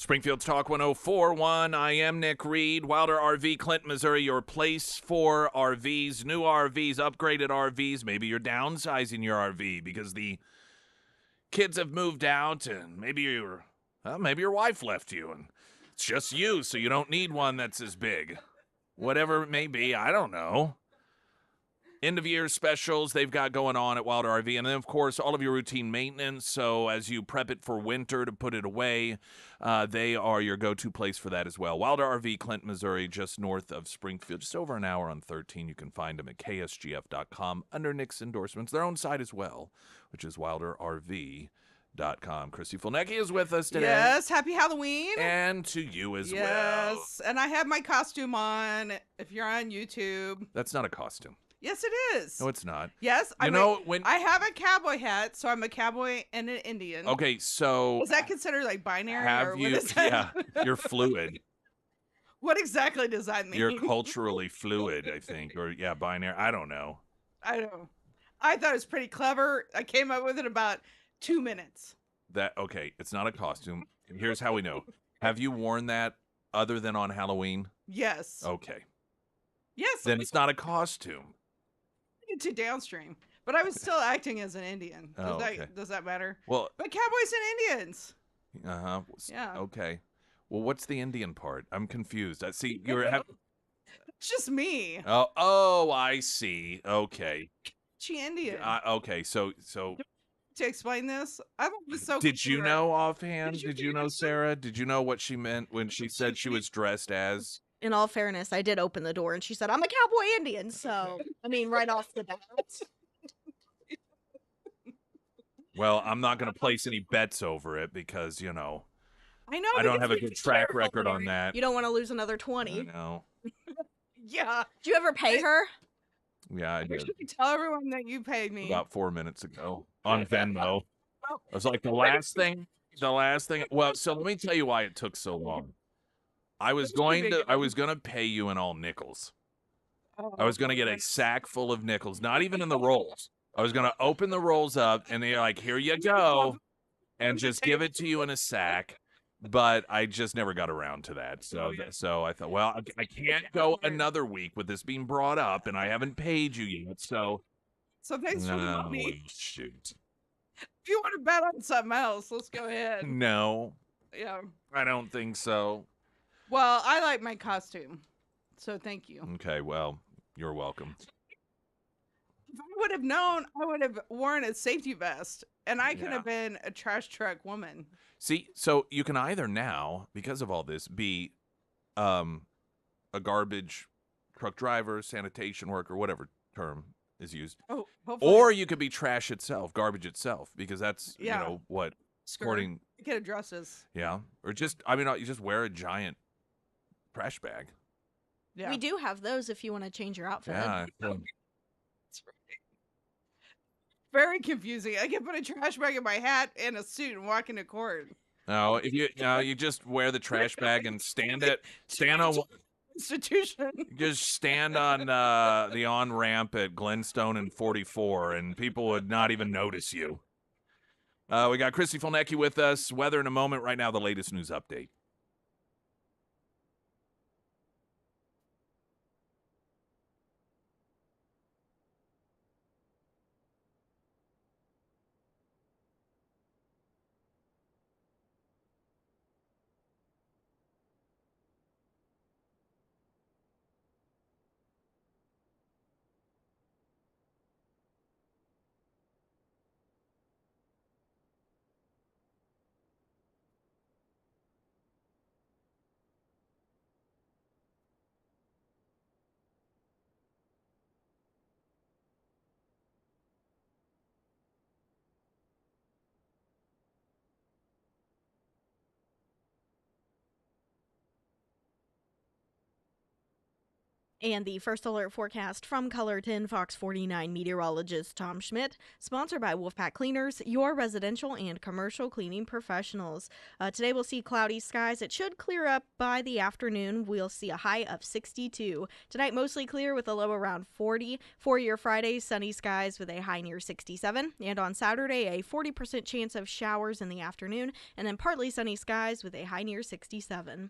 Speaker 1: Springfield's Talk 104.1. I am Nick Reed. Wilder RV, Clinton, Missouri, your place for RVs, new RVs, upgraded RVs. Maybe you're downsizing your RV because the kids have moved out and maybe your wife left you and it's just you, so you don't need one that's as big. Whatever it may be, I don't know. End of year specials they've got going on at Wilder RV. And then, of course, all of your routine maintenance. So as you prep it for winter to put it away, they are your go-to place for that as well. Wilder RV, Clinton, Missouri, just north of Springfield, just over an hour on 13. You can find them at ksgf.com under Nick's endorsements. Their own site as well, which is wilderrv.com. Christy Fulnecki is with us today.
Speaker 5: Yes, happy Halloween.
Speaker 1: And to you as well.
Speaker 5: Yes, and I have my costume on if you're on YouTube.
Speaker 1: That's not a costume.
Speaker 5: Yes, it is.
Speaker 1: No, it's not.
Speaker 5: Yes,
Speaker 1: when
Speaker 5: I have a cowboy hat, so I'm a cowboy and an Indian.
Speaker 1: Okay, so
Speaker 5: is that considered like binary?
Speaker 1: Have you? Yeah, you're fluid.
Speaker 5: What exactly does that mean?
Speaker 1: You're culturally fluid, I think, or binary. I don't know.
Speaker 5: I don't know. I thought it was pretty clever. I came up with it in about 2 minutes.
Speaker 1: Okay, it's not a costume. And here's how we know. Have you worn that other than on Halloween?
Speaker 5: Yes.
Speaker 1: Okay.
Speaker 5: Yes.
Speaker 1: Then it's not a costume.
Speaker 5: Too downstream, but I was still acting as an Indian. Does that matter?
Speaker 1: Well,
Speaker 5: but cowboys and Indians.
Speaker 1: Yeah. Okay. Well, what's the Indian part? I'm confused. I see
Speaker 5: It's just me.
Speaker 1: Oh, I see. Okay.
Speaker 5: She Indian.
Speaker 1: Okay. So
Speaker 5: to explain this, I thought it was so.
Speaker 1: Did you know offhand? Did you know, Sarah? Did you know what she meant when she said she was dressed as?
Speaker 2: In all fairness, I did open the door and she said, I'm a cowboy Indian. So, I mean, right off the bat.
Speaker 1: Well, I'm not going to place any bets over it because,
Speaker 5: I know.
Speaker 1: I don't have a good track record on that.
Speaker 2: You don't want to lose another 20.
Speaker 1: I know.
Speaker 5: Yeah.
Speaker 2: Did you ever pay her?
Speaker 1: Yeah, I did.
Speaker 5: You should tell everyone that you paid me.
Speaker 1: About 4 minutes ago on Venmo. It was like the last thing. Well, so let me tell you why it took so long. I was going to pay you in all nickels. I was going to get a sack full of nickels, not even in the rolls. I was going to open the rolls up and they're like, here you go, and just give it to you in a sack. But I just never got around to that. So I thought, well, I can't go another week with this being brought up and I haven't paid you yet. So
Speaker 5: thanks for the money.
Speaker 1: Shoot.
Speaker 5: If you want to bet on something else, let's go ahead.
Speaker 1: No.
Speaker 5: Yeah.
Speaker 1: I don't think so.
Speaker 5: Well, I like my costume, so thank you.
Speaker 1: Okay, well, you're welcome.
Speaker 5: If I would have known, I would have worn a safety vest, and I could have been a trash truck woman.
Speaker 1: See, so you can either now, because of all this, be a garbage truck driver, sanitation worker, whatever term is used.
Speaker 5: Oh, hopefully.
Speaker 1: Or you could be trash itself, garbage itself, because that's, what,
Speaker 5: according... You get addresses.
Speaker 1: Yeah, or just, you just wear a giant trash bag.
Speaker 2: Yeah. We do have those if you want to change your outfit.
Speaker 1: Yeah.
Speaker 5: That's right. Very confusing. I can put a trash bag in my hat and a suit and walk into court.
Speaker 1: No, you just wear the trash bag and stand on
Speaker 5: institution.
Speaker 1: Just stand on the on-ramp at Glenstone and 44 and people would not even notice you. We got Christy Fulnecki with us. Weather in a moment. Right now, the latest news update.
Speaker 2: And the first alert forecast from Colorton Fox 49 meteorologist Tom Schmidt, sponsored by Wolfpack Cleaners, your residential and commercial cleaning professionals. Today we'll see cloudy skies. It should clear up by the afternoon. We'll see a high of 62. Tonight mostly clear with a low around 40. For your Friday, sunny skies with a high near 67. And on Saturday, a 40% chance of showers in the afternoon, and then partly sunny skies with a high near 67.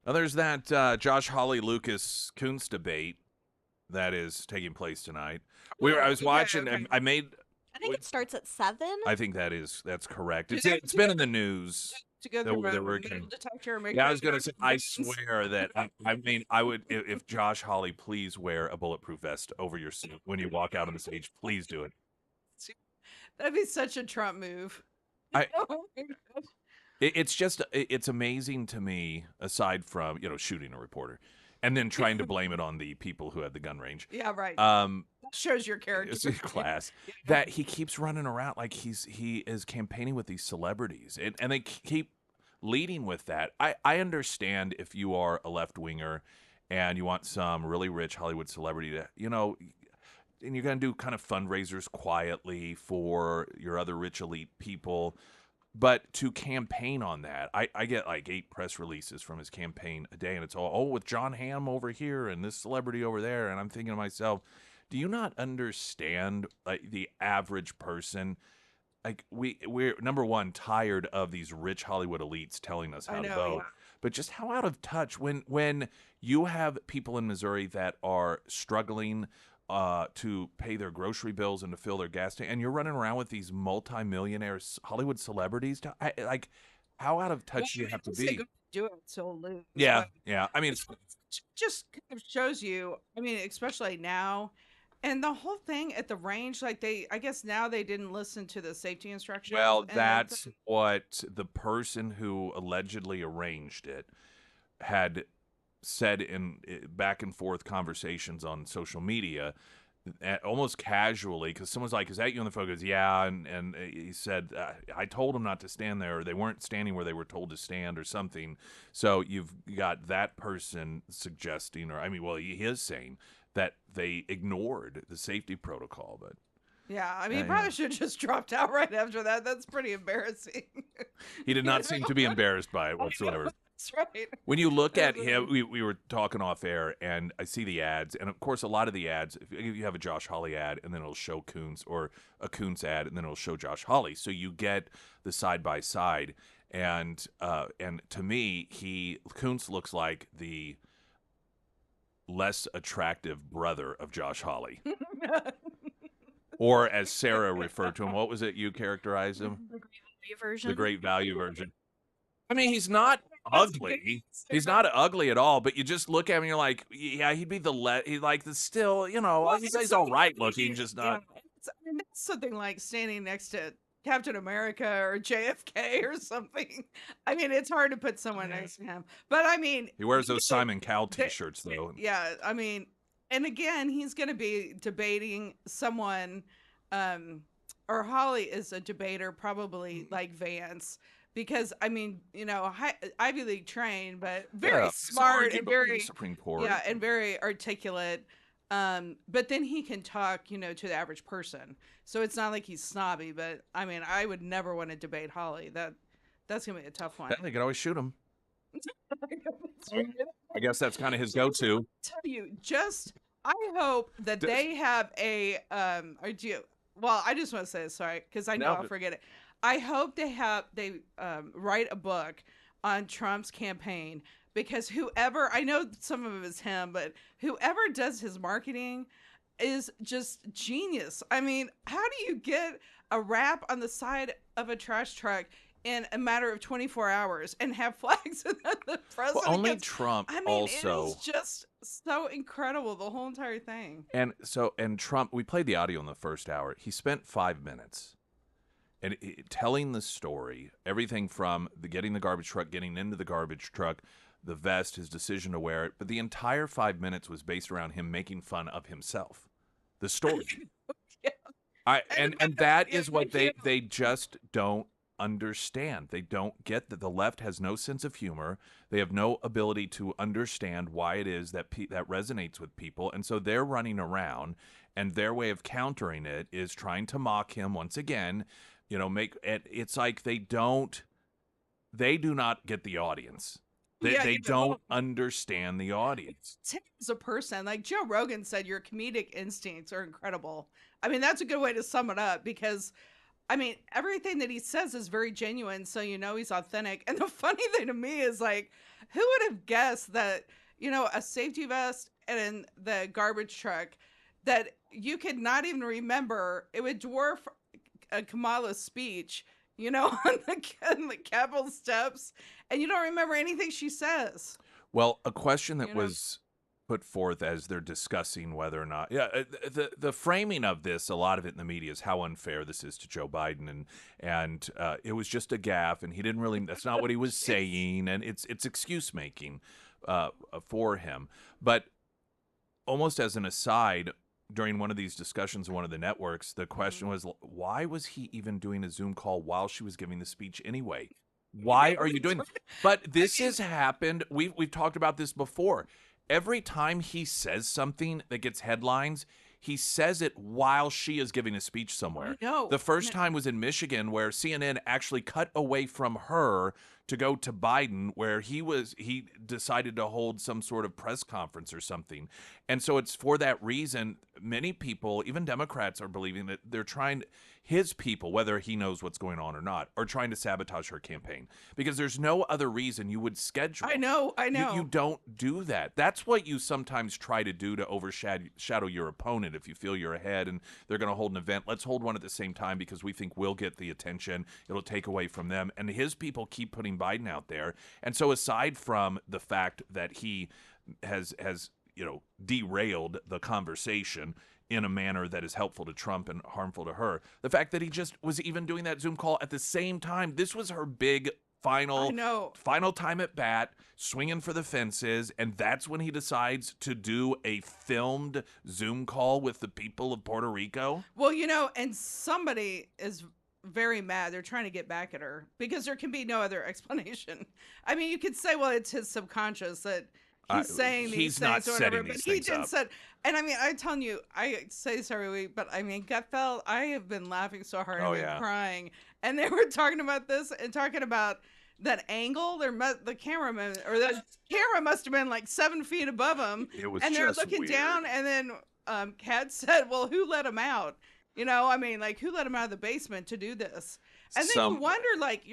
Speaker 1: Well, there's that Josh Hawley Lucas Coons debate that is taking place tonight. I was watching.
Speaker 5: Okay.
Speaker 1: I made.
Speaker 2: I think it starts at 7.
Speaker 1: I think that's correct. It's been in the news.
Speaker 5: To go through
Speaker 1: that
Speaker 5: a
Speaker 1: we're
Speaker 5: metal
Speaker 1: gonna-
Speaker 5: detector and make
Speaker 1: Yeah, I was
Speaker 5: sure
Speaker 1: going to say, I swear that, I mean, I would, if Josh Hawley, please wear a bulletproof vest over your suit when you walk out on the stage. Please do it.
Speaker 5: that'd be such a Trump move.
Speaker 1: I-
Speaker 5: Oh my God.
Speaker 1: It's amazing to me, aside from, shooting a reporter and then trying to blame it on the people who had the gun range.
Speaker 5: Yeah, right.
Speaker 1: That
Speaker 5: shows your character.
Speaker 1: It's a class.
Speaker 5: Yeah.
Speaker 1: That he keeps running around like he is campaigning with these celebrities, and they keep leading with that. I understand if you are a left winger and you want some really rich Hollywood celebrity to, and you're going to do kind of fundraisers quietly for your other rich elite people. But to campaign on that, I get like 8 press releases from his campaign a day, and it's all, with John Hamm over here and this celebrity over there. And I'm thinking to myself, do you not understand, like, the average person? Like, we're number one, tired of these rich Hollywood elites telling us how to vote.
Speaker 5: Yeah.
Speaker 1: But just how out of touch when you have people in Missouri that are struggling to pay their grocery bills and to fill their gas tank, and you're running around with these multimillionaire Hollywood celebrities. Like, how out of touch do you have to be?
Speaker 5: Do it so lose.
Speaker 1: Yeah. I mean, it's
Speaker 5: just kind of shows you. I mean, especially now, and the whole thing at the range, like I guess now they didn't listen to the safety instructions.
Speaker 1: well, that's what the person who allegedly arranged it had said in back and forth conversations on social media, almost casually, because someone's like, "Is that you on the phone?" He goes, "Yeah," and he said, "I told them not to stand there, or they weren't standing where they were told to stand, or something." So you've got that person suggesting, or I mean, well, he is saying that they ignored the safety protocol, but.
Speaker 5: Yeah, I mean, he
Speaker 1: Yeah.
Speaker 5: probably should have just dropped out right after that. That's pretty embarrassing.
Speaker 1: He did not seem to be embarrassed by it whatsoever.
Speaker 5: That's right.
Speaker 1: When you look at him, we were talking off air, and I see the ads, and of course, a lot of the ads, if you have a Josh Hawley ad, and then it'll show Coons, or a Coons ad, and then it'll show Josh Hawley, so you get the side by side, and to me, Coons looks like the less attractive brother of Josh Hawley. Or as Sarah referred to him, what was it you characterized him?
Speaker 2: The great value version.
Speaker 1: The great value version. I mean, he's not ugly. He's not ugly at all, but you just look at him and you're like, yeah, he'd be still,
Speaker 5: Well,
Speaker 1: he's all right looking, just not.
Speaker 5: Yeah, I mean, that's something like standing next to Captain America or JFK or something. I mean, it's hard to put someone next to him. But I mean,
Speaker 1: He wears those Simon Cowell t-shirts, though.
Speaker 5: yeah, I mean, and again, he's going to be debating someone, or Holly is a debater, probably like Vance, because I mean, Ivy League trained, but very smart and very
Speaker 1: Supreme Court.
Speaker 5: Yeah, and very articulate. But then he can talk, to the average person. So it's not like he's snobby, but I mean, I would never want to debate Holly. That's gonna be a tough one.
Speaker 1: They could always shoot him. I guess that's kind of his go-to.
Speaker 5: Tell you, I hope that they have a well, I just want to say this, sorry, because I know I'll forget it. I hope they write a book on Trump's campaign, because whoever, I know some of it is him, but whoever does his marketing is just genius. I mean, how do you get a wrap on the side of a trash truck in a matter of 24 hours and have flags and then the president
Speaker 1: only Trump also.
Speaker 5: It is just so incredible, the whole entire thing.
Speaker 1: And Trump, we played the audio in the first hour. He spent 5 minutes and telling the story, everything from getting the garbage truck, getting into the garbage truck, the vest, his decision to wear it. But the entire 5 minutes was based around him making fun of himself. The story.
Speaker 5: Yeah.
Speaker 1: And that is what they just don't understand. They don't get that the left has no sense of humor. They have no ability to understand why it is that that resonates with people. And so they're running around, and their way of countering it is trying to mock him once again. Make it. It's like they do not get the audience. They don't understand the audience.
Speaker 5: Tim as a person, like Joe Rogan said, your comedic instincts are incredible. I mean, that's a good way to sum it up, because I mean, everything that he says is very genuine, so he's authentic. And the funny thing to me is, like, who would have guessed that, a safety vest and the garbage truck, that you could not even remember, it would dwarf Kamala's speech, on the Capitol steps, and you don't remember anything she says.
Speaker 1: Well, a question that was put forth as they're discussing whether or not, the framing of this, a lot of it in the media, is how unfair this is to Joe Biden, and it was just a gaffe, and he didn't really, that's not what he was saying, and it's excuse making for him. But almost as an aside, during one of these discussions on one of the networks, the question was, why was he even doing a Zoom call while she was giving the speech anyway? Why are you doing this? But this has happened. We've talked about this before. Every time he says something that gets headlines, he says it while she is giving a speech somewhere.
Speaker 5: No.
Speaker 1: The first time was in Michigan, where CNN actually cut away from her to go to Biden, where he decided to hold some sort of press conference or something. And so it's for that reason, many people, even Democrats, are believing that they're trying, his people, whether he knows what's going on or not, are trying to sabotage her campaign, because there's no other reason you would schedule.
Speaker 5: I know.
Speaker 1: You don't do that. That's what you sometimes try to do, to overshadow your opponent. If you feel you're ahead and they're going to hold an event, let's hold one at the same time because we think we'll get the attention. It'll take away from them. And his people keep putting Biden out there. And so aside from the fact that he has derailed the conversation in a manner that is helpful to Trump and harmful to her, the fact that he just was even doing that Zoom call at the same time, this was her big final time at bat, swinging for the fences, and that's when he decides to do a filmed Zoom call with the people of Puerto Rico.
Speaker 5: Well, and somebody is very mad. They're trying to get back at her because there can be no other explanation. I mean, you could say, well, it's his subconscious that he's saying these
Speaker 1: he's
Speaker 5: things
Speaker 1: not
Speaker 5: or whatever,
Speaker 1: setting
Speaker 5: but
Speaker 1: these
Speaker 5: he
Speaker 1: things
Speaker 5: didn't
Speaker 1: up.
Speaker 5: set. And I mean, I'm telling you, I say this every week, but I mean, Gutfeld, I have been laughing so hard, I've been crying, and they were talking about this and talking about that angle. The cameraman or the camera must have been like 7 feet above him,
Speaker 1: It was
Speaker 5: and they're
Speaker 1: just
Speaker 5: looking
Speaker 1: weird.
Speaker 5: down, and then Kat said, "Well, who let him out?" I mean, like, who let him out of the basement to do this? And then you wonder, like,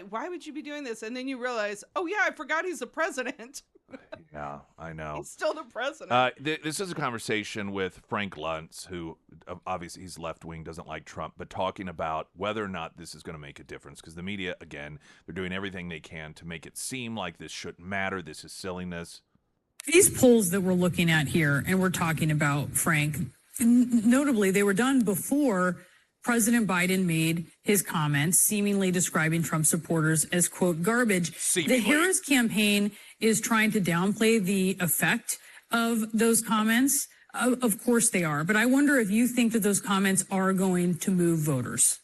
Speaker 5: why would you be doing this? And then you realize, oh yeah, I forgot he's the president.
Speaker 1: Yeah, I know.
Speaker 5: He's still the president.
Speaker 1: This is a conversation with Frank Luntz, who obviously he's left-wing, doesn't like Trump, but talking about whether or not this is going to make a difference. Because the media, again, they're doing everything they can to make it seem like this shouldn't matter. This is silliness.
Speaker 6: These polls that we're looking at here and we're talking about, Frank, notably, they were done before President Biden made his comments seemingly describing Trump supporters as, quote, garbage.
Speaker 1: Seemingly.
Speaker 6: The Harris campaign is trying to downplay the effect of those comments. Of course they are. But I wonder if you think that those comments are going to move voters.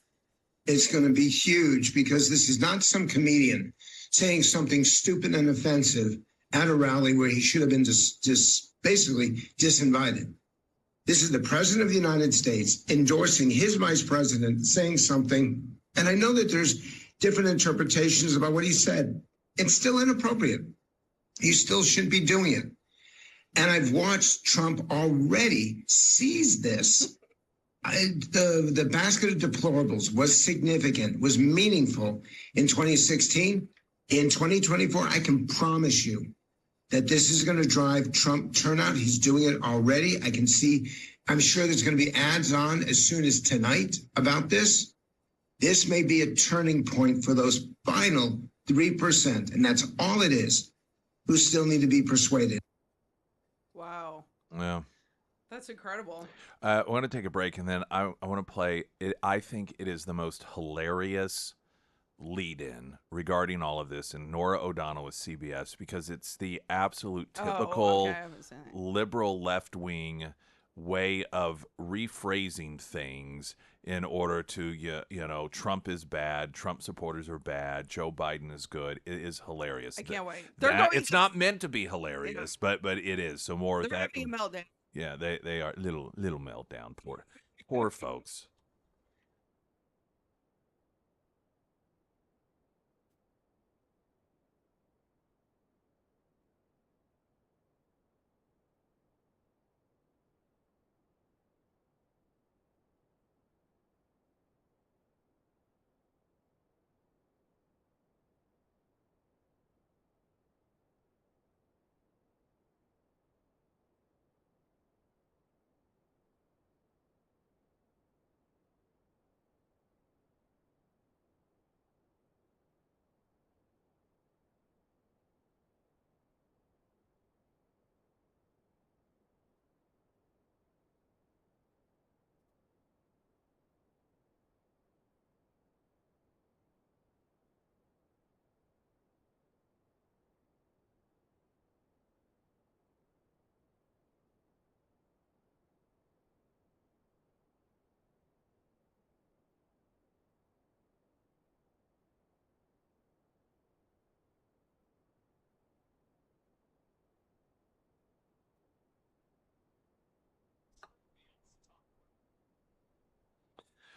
Speaker 4: It's going to be huge because this is not some comedian saying something stupid and offensive at a rally where he should have been just basically disinvited. This is the president of the United States endorsing his vice president saying something. And I know that there's different interpretations about what he said. It's still inappropriate. He still shouldn't be doing it. And I've watched Trump already seize this. The basket of deplorables was significant, was meaningful in 2016. In 2024, I can promise you that this is going to drive Trump turnout. He's doing it already. I can see, I'm sure there's going to be ads on as soon as tonight about this. This may be a turning point for those final 3%, and that's all it is, who still need to be persuaded.
Speaker 5: Wow.
Speaker 1: Yeah.
Speaker 5: That's incredible.
Speaker 1: I want to take a break, and then I want to play it. I think it is the most hilarious lead-in regarding all of this, and Nora O'Donnell with CBS, because it's the absolute typical liberal left-wing way of rephrasing things in order to, Trump is bad, Trump supporters are bad, Joe Biden is good. It is hilarious.
Speaker 5: I can't wait.
Speaker 1: It's not meant to be hilarious, but it is. So more of that.
Speaker 5: They're going to be meltdown.
Speaker 1: Yeah, they are little meltdown. Poor folks.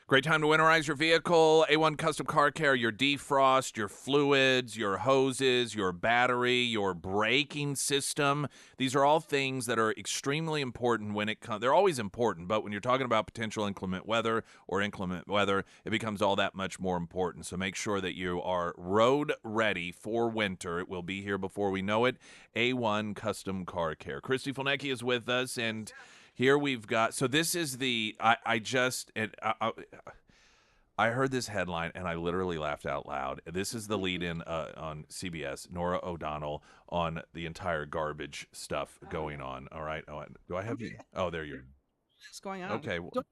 Speaker 1: Great time to winterize your vehicle. A1 Custom Car Care, your defrost, your fluids, your hoses, your battery, your braking system. These are all things that are extremely important when it comes. They're always important, but when you're talking about potential inclement weather, it becomes all that much more important. So make sure that you are road ready for winter. It will be here before we know it. A1 Custom Car Care. Christy Fulnecki is with us, and here we've got, so this is the, I heard this headline and I literally laughed out loud. This is the lead-in on CBS, Nora O'Donnell on the entire garbage stuff going on. All right. Oh, do I have you? Oh, there you are.
Speaker 5: What's going on?
Speaker 1: Okay.
Speaker 5: Don't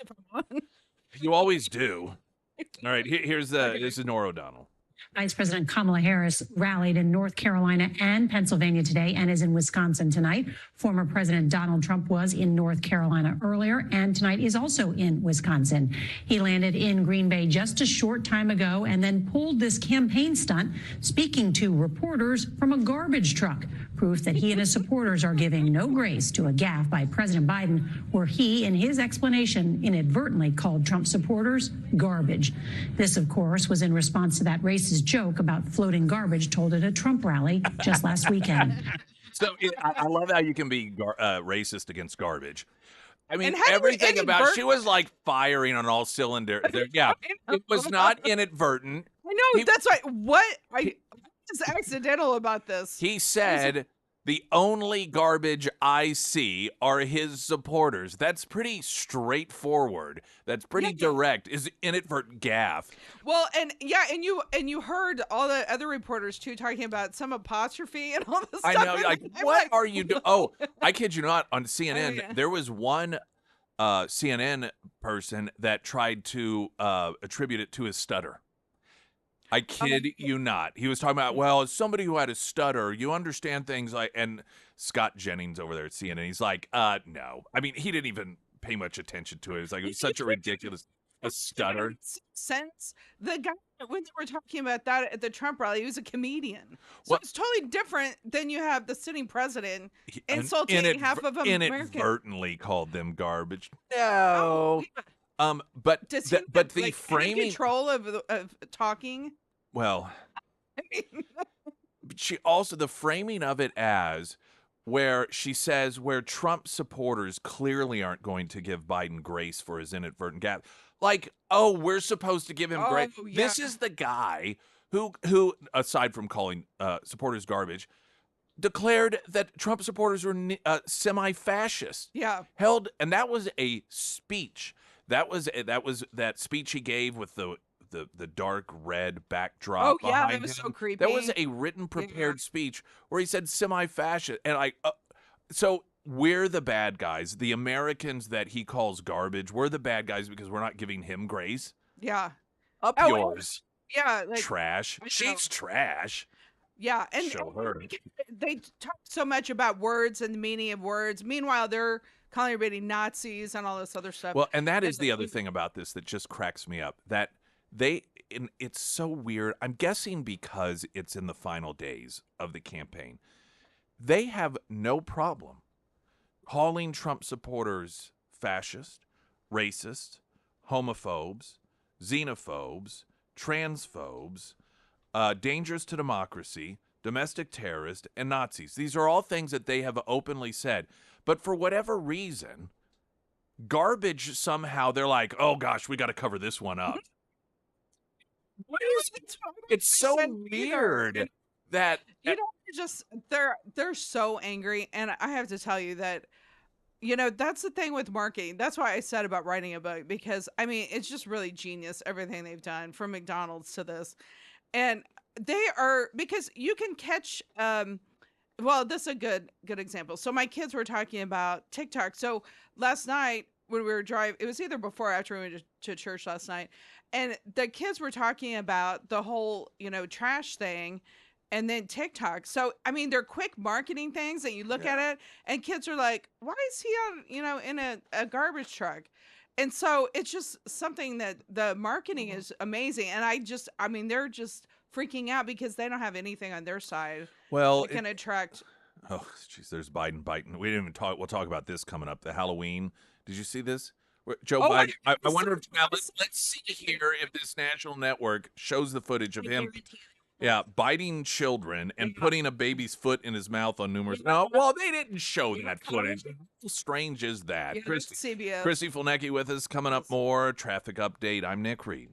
Speaker 5: if I'm on.
Speaker 1: You always do. All right. This is Nora O'Donnell.
Speaker 7: Vice President Kamala Harris rallied in North Carolina and Pennsylvania today and is in Wisconsin tonight. Former President Donald Trump was in North Carolina earlier and tonight is also in Wisconsin. He landed in Green Bay just a short time ago and then pulled this campaign stunt, speaking to reporters from a garbage truck. Proof that he and his supporters are giving no grace to a gaffe by President Biden, where he, in his explanation, inadvertently called Trump supporters garbage. This, of course, was in response to that racist joke about floating garbage told at a Trump rally just last weekend.
Speaker 1: So I love how you can be racist against garbage. I mean,
Speaker 5: And how do
Speaker 1: everything about
Speaker 5: inadvert-
Speaker 1: she was like firing on all cylinders. Yeah, it was not inadvertent.
Speaker 5: I know,
Speaker 1: He-
Speaker 5: that's right. What is accidental about this?
Speaker 1: He said, the only garbage I see are his supporters. That's pretty straightforward. That's pretty direct. Is inadvertent gaffe.
Speaker 5: Well, and you heard all the other reporters too talking about some apostrophe and all this stuff.
Speaker 1: I know. Like, what are you doing? Oh, I kid you not. On CNN,
Speaker 5: yeah.
Speaker 1: there was one CNN person that tried to attribute it to his stutter. I kid you not. He was talking about, well, as somebody who had a stutter, you understand things like, and Scott Jennings over there at CNN, he's like, no. I mean, he didn't even pay much attention to it. It's like, it was such a ridiculous stutter.
Speaker 5: Sense. The guy, when they were talking about that at the Trump rally, he was a comedian. So
Speaker 1: Well-
Speaker 5: it's totally different than you have the sitting president insulting half of America.
Speaker 1: Inadvertently called them garbage.
Speaker 5: Oh,
Speaker 1: No.
Speaker 5: yeah.
Speaker 1: But
Speaker 5: Does
Speaker 1: the,
Speaker 5: he
Speaker 1: but
Speaker 5: have,
Speaker 1: the
Speaker 5: like, any
Speaker 1: framing,
Speaker 5: control of talking?
Speaker 1: well,
Speaker 5: I mean,
Speaker 1: but she also, the framing of it as where she says where Trump supporters clearly aren't going to give Biden grace for his inadvertent gaffe. Like, oh, we're supposed to give him grace.
Speaker 5: Oh, yeah.
Speaker 1: This is the guy who, aside from calling supporters garbage, declared that Trump supporters were semi-fascist.
Speaker 5: yeah.
Speaker 1: Held, and that was a speech. That was that speech he gave with the dark red backdrop.
Speaker 5: Oh, yeah,
Speaker 1: behind
Speaker 5: that was
Speaker 1: him.
Speaker 5: so creepy.
Speaker 1: That was a written, prepared speech where he said semi-fascist, and so we're the bad guys. The Americans that he calls garbage, we're the bad guys because we're not giving him grace.
Speaker 5: Yeah.
Speaker 1: Up
Speaker 5: Oh,
Speaker 1: yours,
Speaker 5: Yeah. Like,
Speaker 1: trash.
Speaker 5: I know.
Speaker 1: She's trash.
Speaker 5: yeah. And
Speaker 1: Show her.
Speaker 5: they talk so much about words and the meaning of words. Meanwhile, they're calling everybody Nazis and all this other stuff.
Speaker 1: Well, and that is the other thing about this that just cracks me up. That it's so weird. I'm guessing because it's in the final days of the campaign. They have no problem calling Trump supporters fascist, racist, homophobes, xenophobes, transphobes, dangerous to democracy, domestic terrorists, and Nazis. These are all things that they have openly said. But for whatever reason, garbage somehow, they're like, oh gosh, we got to cover this one up. What is it? It's so weird that
Speaker 5: you know, they're so angry, and I have to tell you that, that's the thing with marketing. That's why I said about writing a book, because I mean, it's just really genius everything they've done from McDonald's to this, and they are, because you can catch. Well, this is a good example. So my kids were talking about TikTok. So last night when we were driving, it was either before or after we went to church last night, and the kids were talking about the whole, trash thing, and then TikTok. So, I mean, they're quick marketing things, and you look at it, and kids are like, why is he on, in a garbage truck? And so it's just something that the marketing is amazing. And I mean, they're just freaking out because they don't have anything on their side that can attract.
Speaker 1: Oh, jeez, there's Biden biting. We didn't even talk. We'll talk about this coming up. The Halloween. Did you see this? Joe Biden. I wonder if now let's see here if this national network shows the footage of him. Yeah, biting children and putting a baby's foot in his mouth on numerous. No, well, they didn't show that footage. How strange is that?
Speaker 5: CBS.
Speaker 1: Chrissy Fulnecki with us. Coming up more traffic update. I'm Nick Reed.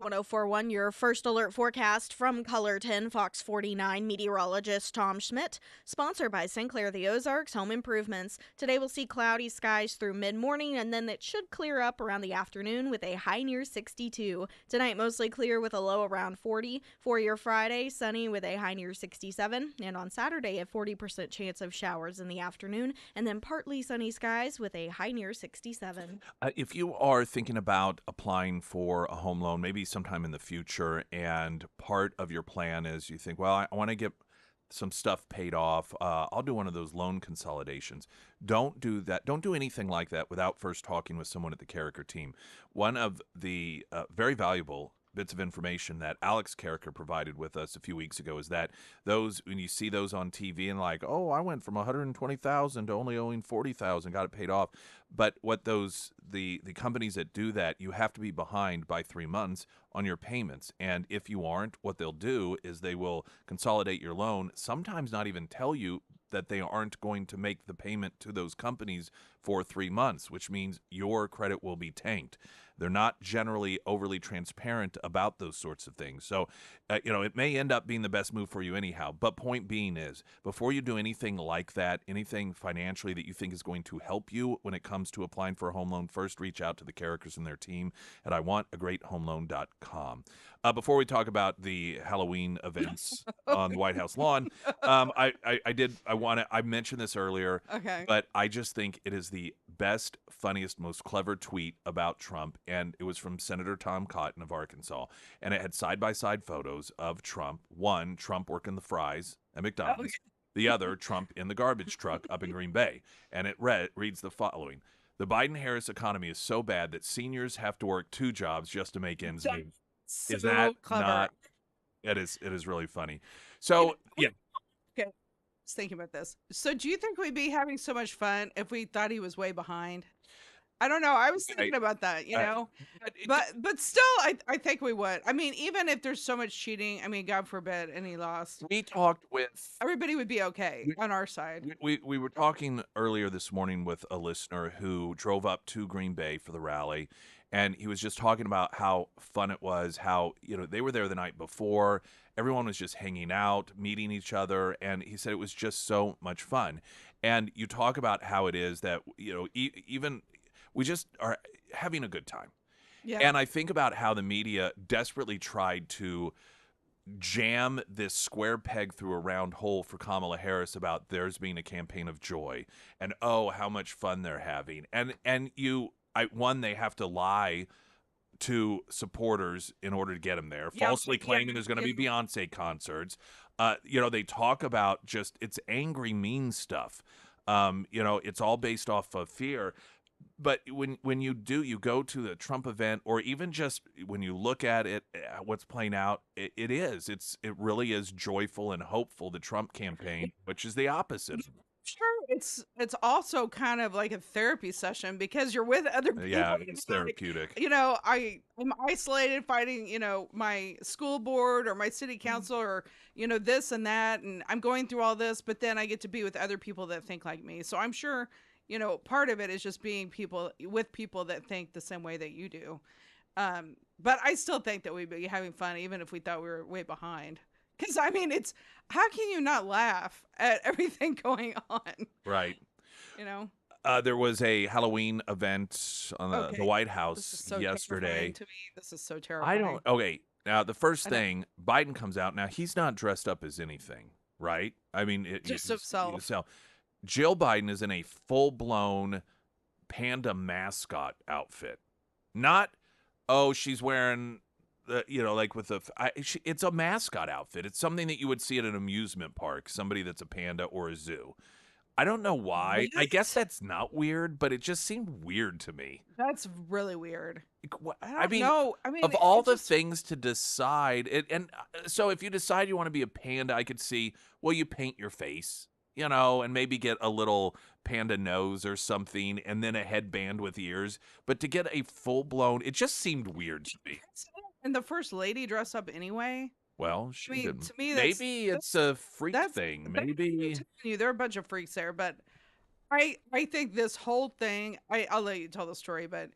Speaker 2: 1041, your first alert forecast from Color 10, Fox 49 meteorologist Tom Schmidt, sponsored by St. Clair the Ozarks Home Improvements. Today we'll see cloudy skies through mid-morning, and then it should clear up around the afternoon with a high near 62. Tonight mostly clear with a low around 40. For your Friday, sunny with a high near 67. And on Saturday, a 40% chance of showers in the afternoon, and then partly sunny skies with a high near 67.
Speaker 1: If you are thinking about applying for a home loan, maybe sometime in the future, and part of your plan is you think, well, I want to get some stuff paid off. I'll do one of those loan consolidations. Don't do that. Don't do anything like that without first talking with someone at the Carricker team. One of the very valuable bits of information that Alex Carricker provided with us a few weeks ago is that those, when you see those on TV and like, oh, I went from 120,000 to only owing 40,000, got it paid off. But what those the companies that do that, you have to be behind by 3 months on your payments. And if you aren't, what they'll do is they will consolidate your loan, sometimes not even tell you that they aren't going to make the payment to those companies for 3 months, which means your credit will be tanked. They're not generally overly transparent about those sorts of things. So, it may end up being the best move for you anyhow. But point being is, before you do anything like that, anything financially that you think is going to help you when it comes to applying for a home loan, first reach out to the Carrickers and their team at iwantagreathomeloan.com. Before we talk about the Halloween events on the White House lawn, I mentioned this earlier,
Speaker 5: Okay.
Speaker 1: but I just think it is the best, funniest, most clever tweet about Trump, and it was from Senator Tom Cotton of Arkansas, and it had side-by-side photos of Trump. One, Trump working the fries at McDonald's. The other, Trump in the garbage truck up in Green Bay, and it reads the following: "The Biden-Harris economy is so bad that seniors have to work 2 jobs just to make ends meet."
Speaker 5: So
Speaker 1: Is that
Speaker 5: clever.
Speaker 1: not? It is really funny. So yeah,
Speaker 5: Okay. I was thinking about this. So do you think we'd be having so much fun if we thought he was way behind? I don't know. I was thinking about that, but still, I think we would. I mean, even if there's so much cheating, I mean, God forbid, and he lost,
Speaker 1: we talked with
Speaker 5: everybody would be okay on our side.
Speaker 1: we were talking earlier this morning with a listener who drove up to Green Bay for the rally, and he was just talking about how fun it was, how they were there the night before, everyone was just hanging out, meeting each other, and he said it was just so much fun. And you talk about how it is that even we just are having a good time.
Speaker 5: Yeah.
Speaker 1: And I think about how the media desperately tried to jam this square peg through a round hole for Kamala Harris about theirs being a campaign of joy and how much fun they're having. And they have to lie to supporters in order to get them there, falsely claiming there's going to be Beyonce concerts. They talk about just it's angry, mean stuff. It's all based off of fear. But when you go to the Trump event, or even just when you look at it, what's playing out, it really is joyful and hopeful, the Trump campaign, which is the opposite.
Speaker 5: Sure, it's also kind of like a therapy session because you're with other people.
Speaker 1: Yeah, it's therapeutic.
Speaker 5: I'm isolated fighting, my school board or my city council or, this and that. And I'm going through all this, but then I get to be with other people that think like me. So I'm sure, part of it is just being with people that think the same way that you do. But I still think that we'd be having fun, even if we thought we were way behind. Because, I mean, how can you not laugh at everything going on?
Speaker 1: Right. There was a Halloween event on the White House yesterday.
Speaker 5: To me, this is so terrifying.
Speaker 1: Okay. Now, the first thing, Biden comes out. Now, he's not dressed up as anything, right? I mean,
Speaker 5: just himself.
Speaker 1: Jill Biden is in a full-blown panda mascot outfit. Not, she's wearing... it's a mascot outfit. It's something that you would see at an amusement park, somebody that's a panda or a zoo. I don't know why.
Speaker 5: What?
Speaker 1: I guess that's not weird, but it just seemed weird to me.
Speaker 5: That's really weird.
Speaker 1: I mean, of all the things to decide, so if you decide you want to be a panda, I could see, well, you paint your face, and maybe get a little panda nose or something, and then a headband with ears. But to get a full-blown, it just seemed weird to me.
Speaker 5: And the first lady dress up anyway?
Speaker 1: Well, she didn't.
Speaker 5: To me,
Speaker 1: maybe it's a freak thing. Maybe
Speaker 5: there are a bunch of freaks there, but I think this whole thing. I'll let you tell the story, but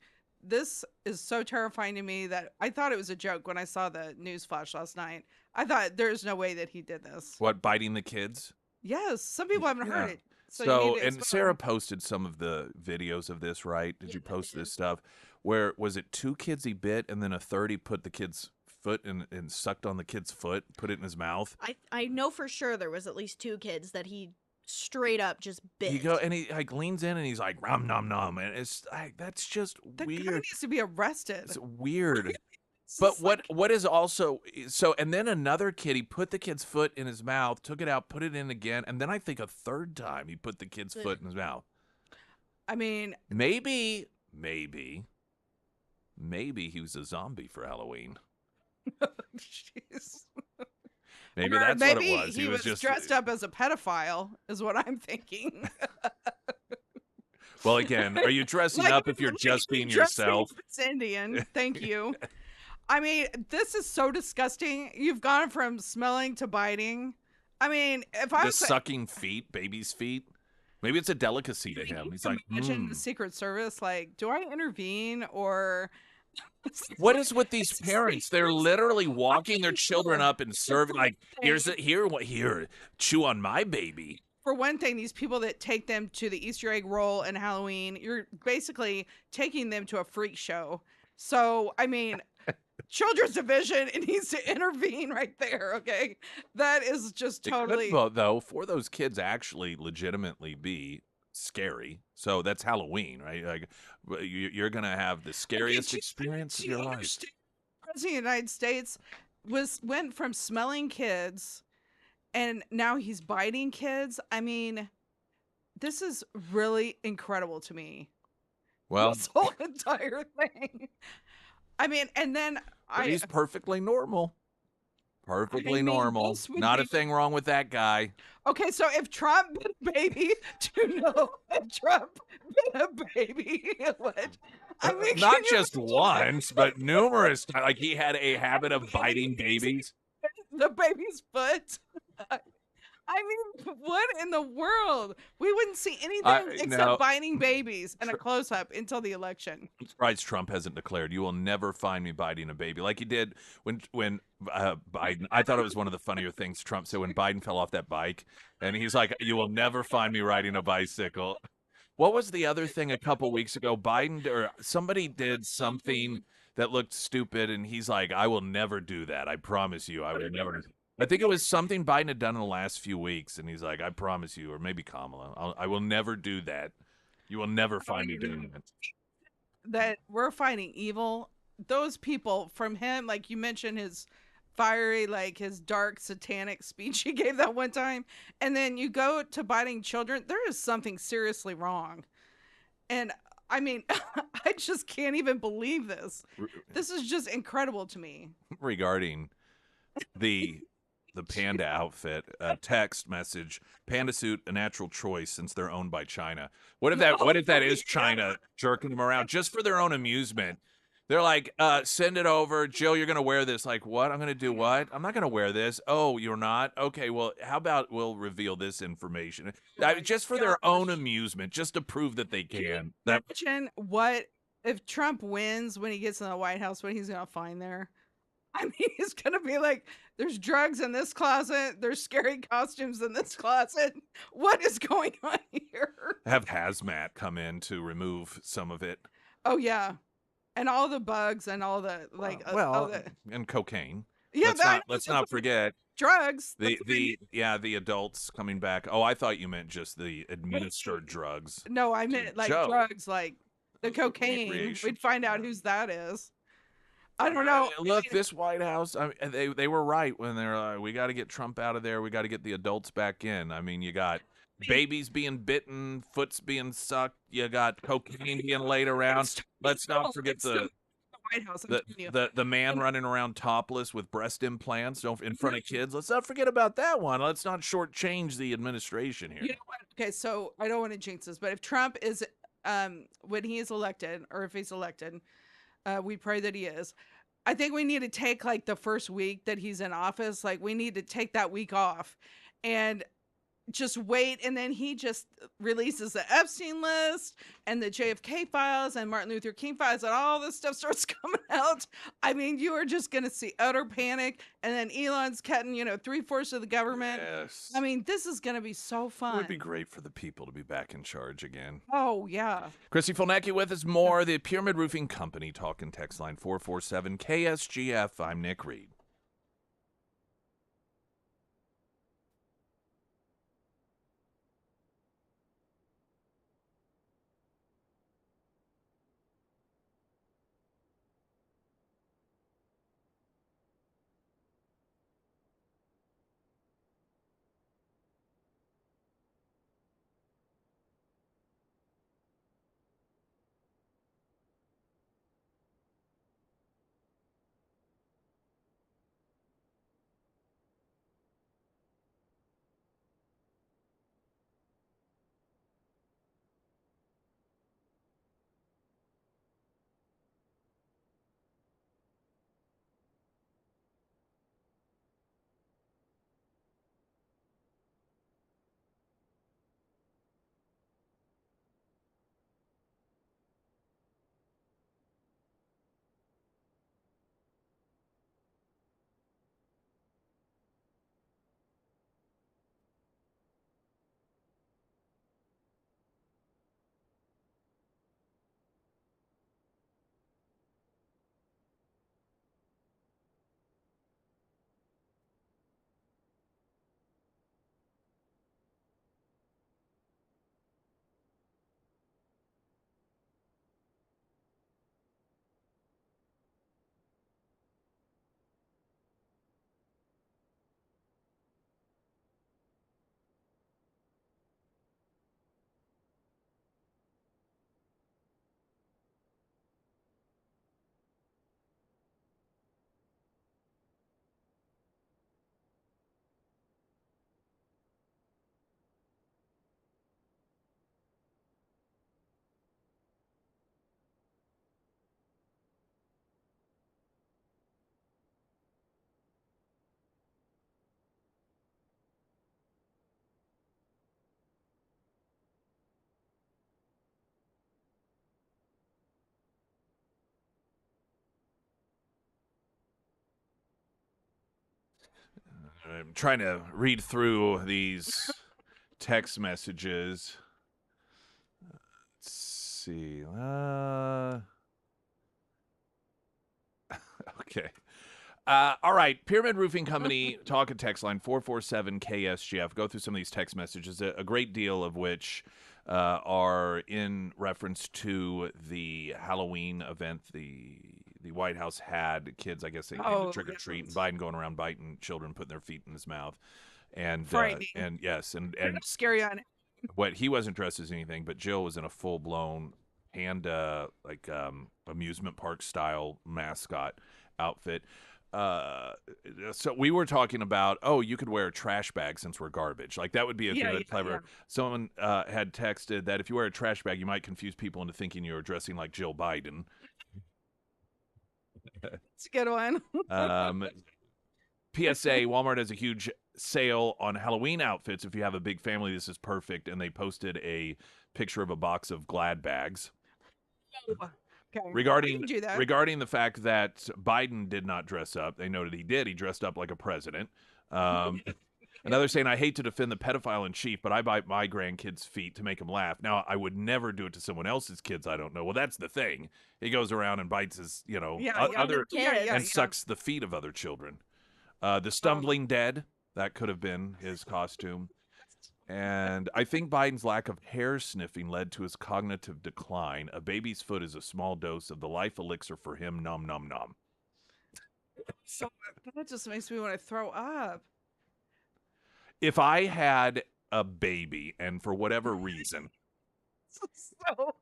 Speaker 5: this is so terrifying to me that I thought it was a joke when I saw the news flash last night. I thought there's no way that he did this.
Speaker 1: What, biting the kids?
Speaker 5: Yes, some people haven't heard it. So,
Speaker 1: So and Sarah posted some of the videos of this, right? Did you post this stuff? Where was it 2 kids he bit, and then a third he put the kid's foot and sucked on the kid's foot, put it in his mouth?
Speaker 2: I know for sure there was at least 2 kids that he straight up just bit.
Speaker 1: He like leans in and he's like rom nom nom, and it's like, that's just
Speaker 5: the
Speaker 1: weird.
Speaker 5: guy needs to be arrested.
Speaker 1: It's weird. But what is also so, and then another kid, he put the kid's foot in his mouth, took it out, put it in again, and then I think a third time he put the kid's foot in his mouth.
Speaker 5: I mean,
Speaker 1: maybe he was a zombie for Halloween.
Speaker 5: Jeez.
Speaker 1: Maybe that's what it was.
Speaker 5: He was just dressed up as a pedophile, is what I'm thinking.
Speaker 1: Well, again, are you dressing up if you're just being yourself?
Speaker 5: It's Indian. Thank you. I mean, this is so disgusting. You've gone from smelling to biting. I mean, if I was
Speaker 1: sucking feet, baby's feet. Maybe it's a delicacy to him. He's like,
Speaker 5: imagine the Secret Service. Like, do I intervene or?
Speaker 1: What is with these parents? They're literally walking their children up and serving. Like, here, chew on my baby.
Speaker 5: For one thing, these people that take them to the Easter egg roll and Halloween, you're basically taking them to a freak show. So, I mean, Children's Division, it needs to intervene right there, okay? That is just totally...
Speaker 1: It could, though, for those kids actually legitimately be scary. So that's Halloween, right? Like, you're going to have the scariest experience of your life.
Speaker 5: The President of the United States went from smelling kids, and now he's biting kids. I mean, this is really incredible to me.
Speaker 1: Well,
Speaker 5: this whole entire thing. I mean, and then
Speaker 1: he's perfectly normal. Perfectly normal. Not a thing wrong with that guy.
Speaker 5: Okay, so if Trump bit a baby, if Trump bit a baby, what? I mean,
Speaker 1: not just once, but numerous times. Like, he had a habit of biting babies.
Speaker 5: The baby's foot. I mean, what in the world? We wouldn't see anything except biting babies and a close-up until the election.
Speaker 1: I'm surprised Trump hasn't declared, "You will never find me biting a baby," like he did when Biden. I thought it was one of the funnier things Trump said when Biden fell off that bike, and he's like, "You will never find me riding a bicycle." What was the other thing a couple weeks ago? Biden or somebody did something that looked stupid, and he's like, "I will never do that. I promise you, I will never." I think it was something Biden had done in the last few weeks, and he's like, "I promise you," or maybe Kamala, I will never do that. You will never find me doing that.
Speaker 5: That we're fighting evil. Those people from him, like you mentioned, his fiery, like his dark satanic speech he gave that one time, and then you go to biting children, there is something seriously wrong. And I mean, I just can't even believe this. This is just incredible to me.
Speaker 1: Regarding the panda outfit, text message, panda suit, a natural choice since they're owned by China. What if that is China jerking them around just for their own amusement? They're like, send it over. Jill, you're going to wear this. Like, what? I'm going to do what? I'm not going to wear this. Oh, you're not? Okay, well, how about we'll reveal this information? Just for their own amusement, just to prove that they can.
Speaker 5: Imagine what if Trump wins when he gets in the White House, what he's going to find there. I mean, he's going to be like, there's drugs in this closet. There's scary costumes in this closet. What is going on here?
Speaker 1: Have hazmat come in to remove some of it.
Speaker 5: Oh, yeah. And all the bugs and all the, like,
Speaker 1: and cocaine.
Speaker 5: Yeah,
Speaker 1: let's not forget.
Speaker 5: Drugs.
Speaker 1: The adults coming back. Oh, I thought you meant just the administered drugs.
Speaker 5: No, I meant like drugs, like the cocaine. We'd find out whose that is. I don't know.
Speaker 1: Look, this White House, I mean, they were right when they were like, we got to get Trump out of there. We got to get the adults back in. I mean, you got babies being bitten, foots being sucked. You got cocaine being laid around. Let's not forget the
Speaker 5: White House.
Speaker 1: The man running around topless with breast implants in front of kids. Let's not forget about that one. Let's not shortchange the administration here.
Speaker 5: You know what? Okay, so I don't want to jinx this, but if Trump is, when he is elected, or if he's elected, we pray that he is. I think we need to take like the first week that he's in office. Like we need to take that week off and just wait, and then he just releases the Epstein list and the JFK files and Martin Luther King files, and all this stuff starts coming out. I mean, you are just going to see utter panic, and then Elon's cutting, 3/4 of the government.
Speaker 1: Yes.
Speaker 5: I mean, this is going to be so fun.
Speaker 1: It would be great for the people to be back in charge again.
Speaker 5: Oh, yeah.
Speaker 1: Chrissy Fulnecki with us more. The Pyramid Roofing Company talking text line 447 KSGF. I'm Nick Reed. I'm trying to read through these text messages. Let's see. Okay. All right. Pyramid Roofing Company, talk and text line 447 KSGF. Go through some of these text messages, a great deal of which are in reference to the Halloween event the White House had. Kids, I guess they came to trick or treat, and Biden going around biting children, putting their feet in his mouth. And yes, and
Speaker 5: scary on it.
Speaker 1: What he wasn't dressed as anything, but Jill was in a full blown panda amusement park style mascot outfit. So we were talking about, you could wear a trash bag since we're garbage. Like that would be a good, clever. Yeah. Someone had texted that if you wear a trash bag, you might confuse people into thinking you're dressing like Jill Biden.
Speaker 5: It's a good one.
Speaker 1: PSA, Walmart has a huge sale on Halloween outfits. If you have a big family, this is perfect. And they posted a picture of a box of Glad bags.
Speaker 5: Okay.
Speaker 1: Regarding the fact that Biden did not dress up, they noted he did. He dressed up like a president. Another saying, I hate to defend the pedophile in chief, but I bite my grandkids' feet to make them laugh. Now, I would never do it to someone else's kids I don't know. Well, that's the thing. He goes around and bites his, other
Speaker 2: kids.
Speaker 1: and sucks the feet of other children. The stumbling dead, that could have been his costume. And I think Biden's lack of hair sniffing led to his cognitive decline. A baby's foot is a small dose of the life elixir for him. Nom, nom, nom.
Speaker 5: So that just makes me want to throw up.
Speaker 1: If I had a baby and for whatever reason.
Speaker 5: So,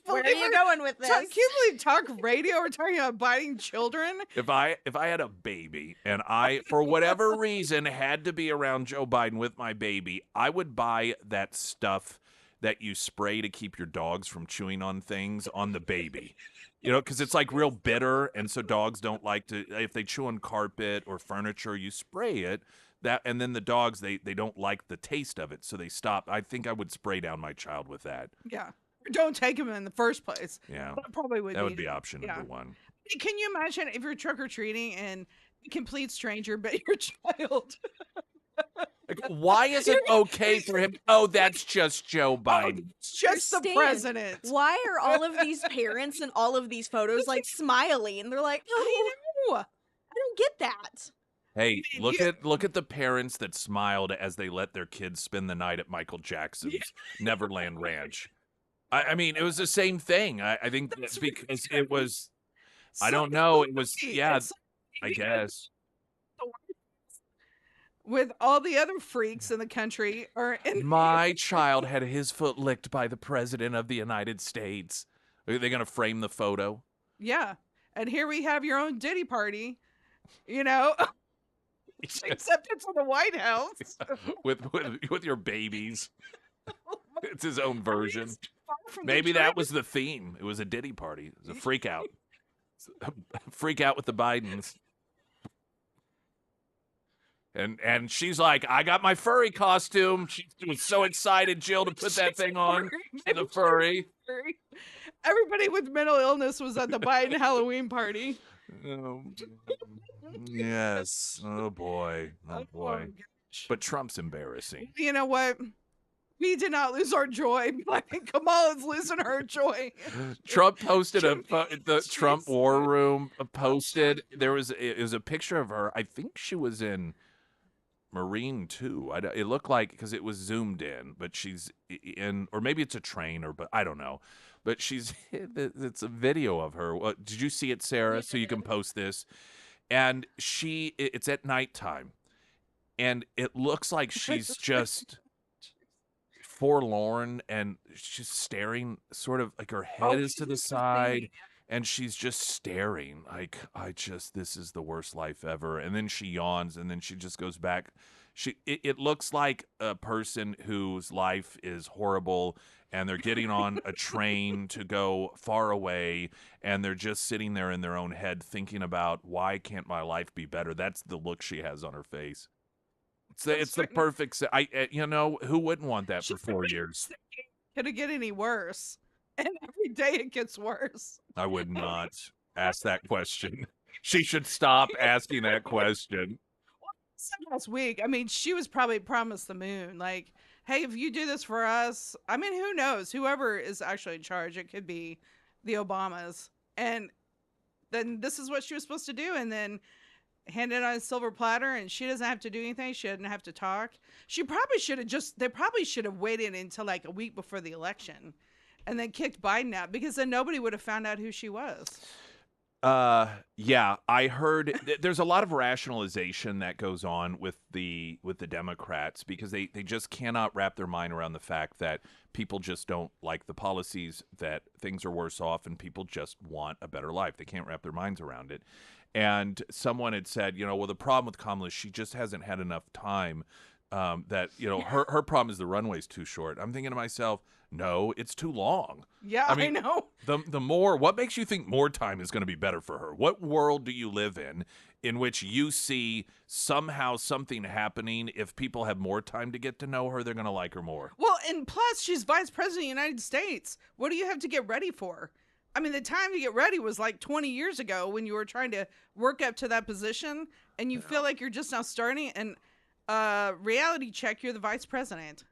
Speaker 2: where are you going with this?
Speaker 5: Can you believe talk radio? We're talking about biting children.
Speaker 1: If I had a baby and I, for whatever reason, had to be around Joe Biden with my baby, I would buy that stuff that you spray to keep your dogs from chewing on things on the baby. Because it's like real bitter, and so dogs don't like to, if they chew on carpet or furniture, you spray it That, and then the dogs, they don't like the taste of it, so they stop. I think I would spray down my child with that.
Speaker 5: Yeah. Or don't take them in the first place.
Speaker 1: Yeah.
Speaker 5: That probably would
Speaker 1: That
Speaker 5: be
Speaker 1: would be option
Speaker 5: yeah.
Speaker 1: number one.
Speaker 5: Can you imagine if you're trick or treating and a complete stranger, but your child?
Speaker 1: Like, why is it okay for him? Oh, that's just Joe Biden.
Speaker 5: It's just the
Speaker 2: Understand.
Speaker 5: president.
Speaker 2: Why are all of these parents and all of these photos like smiling? They're like, oh,
Speaker 5: I know.
Speaker 2: I don't get that.
Speaker 1: Hey,
Speaker 5: mean,
Speaker 1: look at the parents that smiled as they let their kids spend the night at Michael Jackson's Neverland Ranch. I mean, it was the same thing. I think that's because it was. I don't know. It was I guess.
Speaker 5: With all the other freaks in the country are in
Speaker 1: My child had his foot licked by the president of the United States. Are they going to frame the photo?
Speaker 5: Yeah. And here we have your own Diddy party, you know, except it's in the White House.
Speaker 1: with your babies. It's his own version.
Speaker 5: Far from the
Speaker 1: Maybe that
Speaker 5: truth.
Speaker 1: was the theme. It was a Diddy party. It was a freak out. Freak out with the Bidens. And she's like, I got my furry costume. She was so excited, Jill, to put that thing on. The furry.
Speaker 5: Everybody with mental illness was at the Biden Halloween party.
Speaker 1: Oh, yes. Oh, boy. Oh, boy.
Speaker 5: Gosh.
Speaker 1: But Trump's embarrassing.
Speaker 5: You know what? We did not lose our joy. Like, Kamala's losing her joy.
Speaker 1: Trump posted the Trump War Room posted. It was a picture of her. I think she was in Marine too. It looked like, because it was zoomed in, but she's in, or maybe it's a train, but I don't know. But it's a video of her. Did you see it, Sarah? So you can post this. And it's at nighttime, and it looks like she's just forlorn, and she's staring, sort of like her head is to the side, and she's just staring like, this is the worst life ever. And then she yawns, and then she just goes back. It looks like a person whose life is horrible, and they're getting on a train to go far away, and they're just sitting there in their own head thinking about, why can't my life be better? That's the look she has on her face. It's the perfect. Who wouldn't want that for 4 years?
Speaker 5: Could it get any worse? And every day it gets worse.
Speaker 1: I would not ask that question. She should stop asking that question.
Speaker 5: Last week, I mean, she was probably promised the moon. Like, hey, if you do this for us, I mean, who knows? Whoever is actually in charge, it could be the Obamas. And then this is what she was supposed to do. And then hand it on a silver platter, and she doesn't have to do anything. She doesn't have to talk. They probably should have waited until like a week before the election and then kicked Biden out, because then nobody would have found out who she was.
Speaker 1: Yeah, I heard there's a lot of rationalization that goes on with the Democrats, because they just cannot wrap their mind around the fact that people just don't like the policies, that things are worse off, and people just want a better life. They can't wrap their minds around it. And someone had said, well, the problem with Kamala is she just hasn't had enough time. Her problem is the runway's too short. I'm thinking to myself, no, it's too long.
Speaker 5: Yeah, I know.
Speaker 1: What makes you think more time is going to be better for her? What world do you live in which you see somehow something happening? If people have more time to get to know her, they're going to like her more.
Speaker 5: Well, and plus she's vice president of the United States. What do you have to get ready for? I mean, the time to get ready was like 20 years ago when you were trying to work up to that position, and you feel like you're just now starting. And reality check, you're the vice president.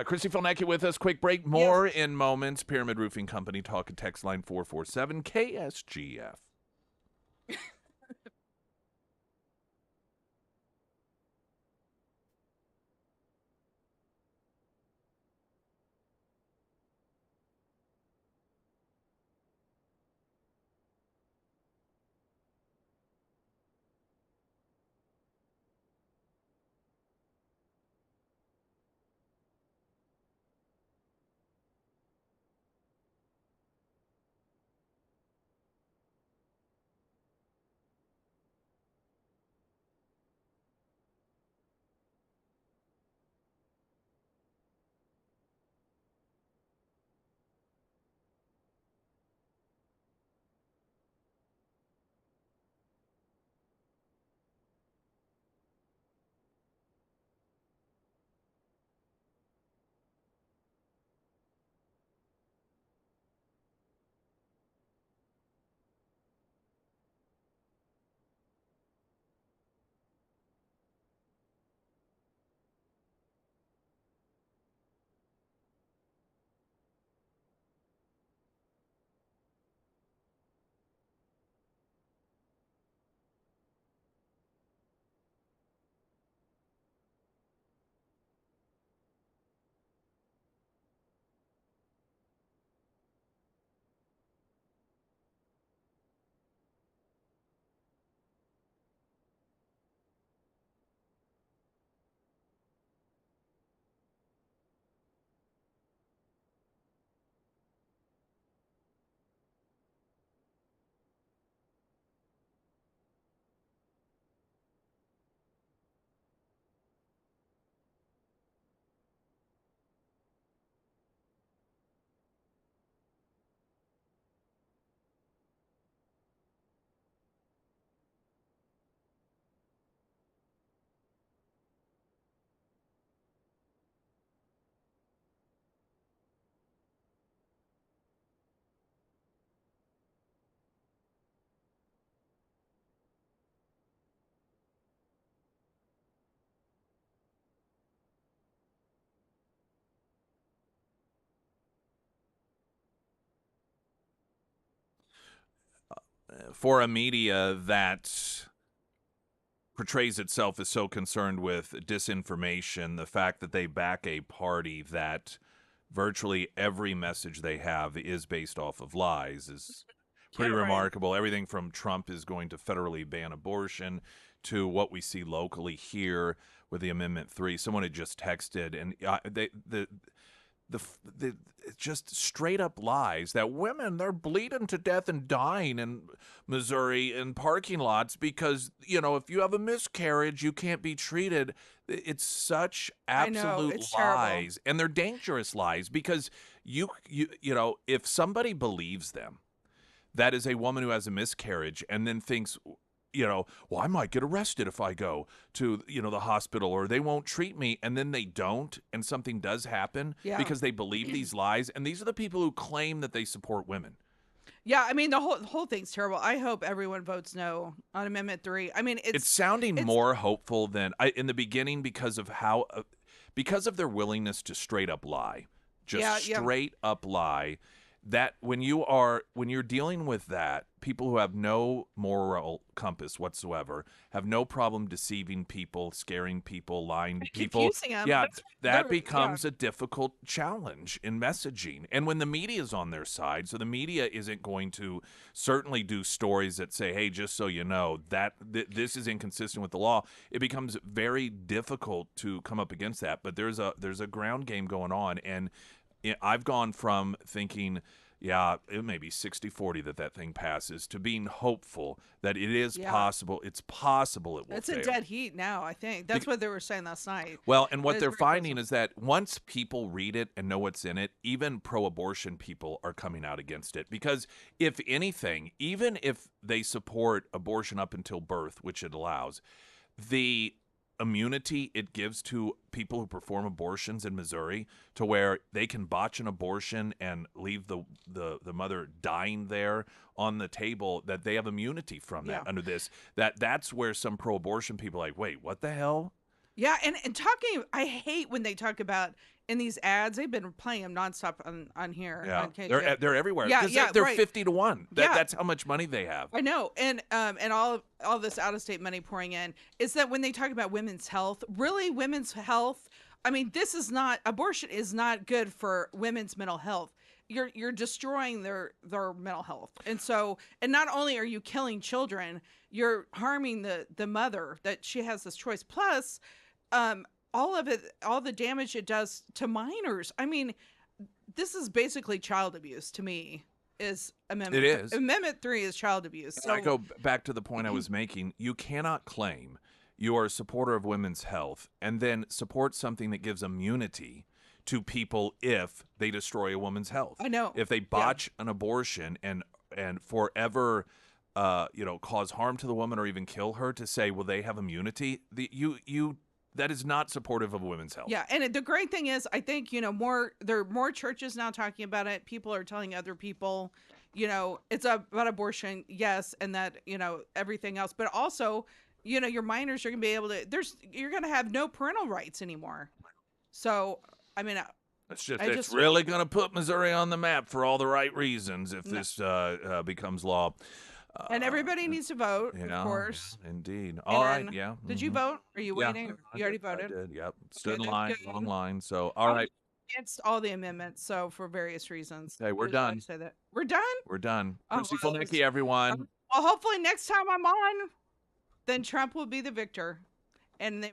Speaker 1: Christy Felnecki with us. Quick break. More in moments. Pyramid Roofing Company. Talk and text line 447 KSGF. for a media that portrays itself as so concerned with disinformation, the fact that they back a party that virtually every message they have is based off of lies is pretty remarkable. Everything from Trump is going to federally ban abortion to what we see locally here with the Amendment 3. Someone had just texted, and the just straight up lies that women, they're bleeding to death and dying in Missouri in parking lots because, if you have a miscarriage, you can't be treated. It's such absolute
Speaker 5: it's
Speaker 1: lies. And they're dangerous lies because if somebody believes them, that is a woman who has a miscarriage and then thinks, well, I might get arrested if I go to, the hospital, or they won't treat me, and then they don't, and something does happen because they believe these lies. And these are the people who claim that they support women.
Speaker 5: Yeah, I mean, the whole thing's terrible. I hope everyone votes no on Amendment 3. I mean,
Speaker 1: it's sounding more hopeful than in the beginning because of because of their willingness to straight up lie, straight up lie. That when you're dealing with that, people who have no moral compass whatsoever have no problem deceiving people, scaring people, lying to people.
Speaker 5: Confusing them.
Speaker 1: Yeah, that becomes a difficult challenge in messaging. And when the media is on their side, so the media isn't going to certainly do stories that say, "Hey, just so you know that this is inconsistent with the law," it becomes very difficult to come up against that. But there's a ground game going on, and I've gone from thinking, it may be 60-40 that thing passes, to being hopeful that it is possible. It's possible it will
Speaker 5: It's
Speaker 1: fail.
Speaker 5: a dead heat now, I think. That's what they were saying last night.
Speaker 1: Well, and what they're finding is that once people read it and know what's in it, even pro-abortion people are coming out against it. Because if anything, even if they support abortion up until birth, which it allows, the immunity it gives to people who perform abortions in Missouri, to where they can botch an abortion and leave the mother dying there on the table, that they have immunity from that under this. That's where some pro-abortion people are like, wait, what the hell?
Speaker 5: Yeah, and I hate when they talk about in these ads. They've been playing them nonstop on here.
Speaker 1: Yeah,
Speaker 5: on KSGF.
Speaker 1: they're everywhere.
Speaker 5: Yeah,
Speaker 1: they're
Speaker 5: right.
Speaker 1: 50-1. That's how much money they have.
Speaker 5: I know, and all this out of state money pouring in is that when they talk about women's health, really women's health. I mean, abortion is not good for women's mental health. You're destroying their mental health, and not only are you killing children, you're harming the mother that she has this choice. Plus, all the damage it does to minors. I mean, this is basically child abuse to me. Is Amendment?
Speaker 1: It is.
Speaker 5: Amendment 3 is child abuse. So
Speaker 1: I go back to the point I was making. You cannot claim you are a supporter of women's health and then support something that gives immunity to people if they destroy a woman's health.
Speaker 5: I know.
Speaker 1: If they botch an abortion and forever cause harm to the woman or even kill her, to say, well, they have immunity, that is not supportive of women's health.
Speaker 5: Yeah, and the great thing is, I think, there are more churches now talking about it. People are telling other people, it's about abortion, yes, and that, everything else. But also, your minors are going to be able to, you're going to have no parental rights anymore. So, I mean,
Speaker 1: it's really going to put Missouri on the map for all the right reasons if this becomes law.
Speaker 5: And everybody needs to vote, of course.
Speaker 1: Indeed. All right, yeah.
Speaker 5: Did you vote? Are you waiting? You already voted?
Speaker 1: I did, yep. Stood in line, long line. So, all right.
Speaker 5: Against all the amendments, so for various reasons.
Speaker 1: Okay, we're done.
Speaker 5: Say that. We're done?
Speaker 1: We're done. Chrissy Fulnicki, everyone.
Speaker 5: Well, hopefully next time I'm on, then Trump will be the victor. And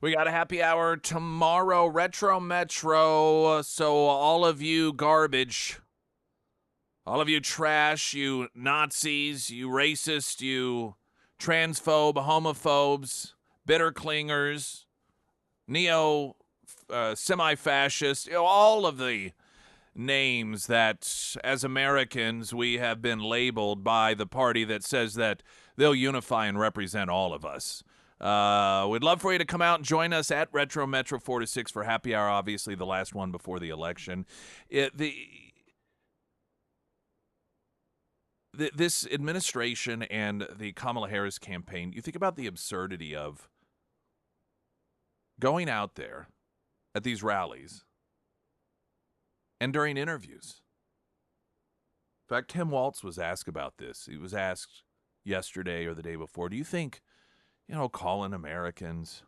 Speaker 1: We got a happy hour tomorrow, Retro Metro. So all of you garbage, all of you trash, you Nazis, you racist, you transphobe, homophobes, bitter clingers, neo semi-fascist, all of the names that as Americans we have been labeled by the party that says that they'll unify and represent all of us. We'd love for you to come out and join us at Retro Metro 4 to 6 for happy hour, obviously the last one before the election. This administration and the Kamala Harris campaign, you think about the absurdity of going out there at these rallies and during interviews. In fact, Tim Walz was asked about this. He was asked yesterday or the day before, do you think, calling Americans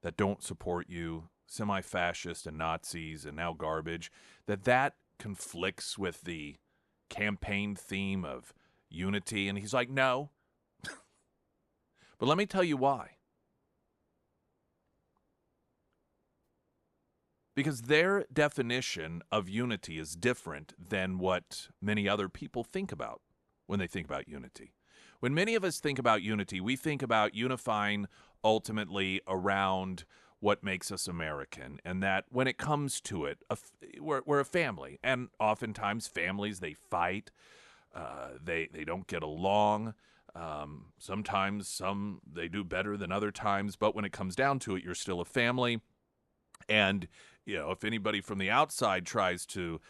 Speaker 1: that don't support you semi-fascist and Nazis and now garbage, that conflicts with the campaign theme of unity? And he's like, no. But let me tell you why. Because their definition of unity is different than what many other people think about when they think about unity. When many of us think about unity, we think about unifying ultimately around what makes us American, and that when it comes to it, we're a family, and oftentimes families, they fight, they don't get along. Sometimes they do better than other times, but when it comes down to it, you're still a family. And if anybody from the outside tries to,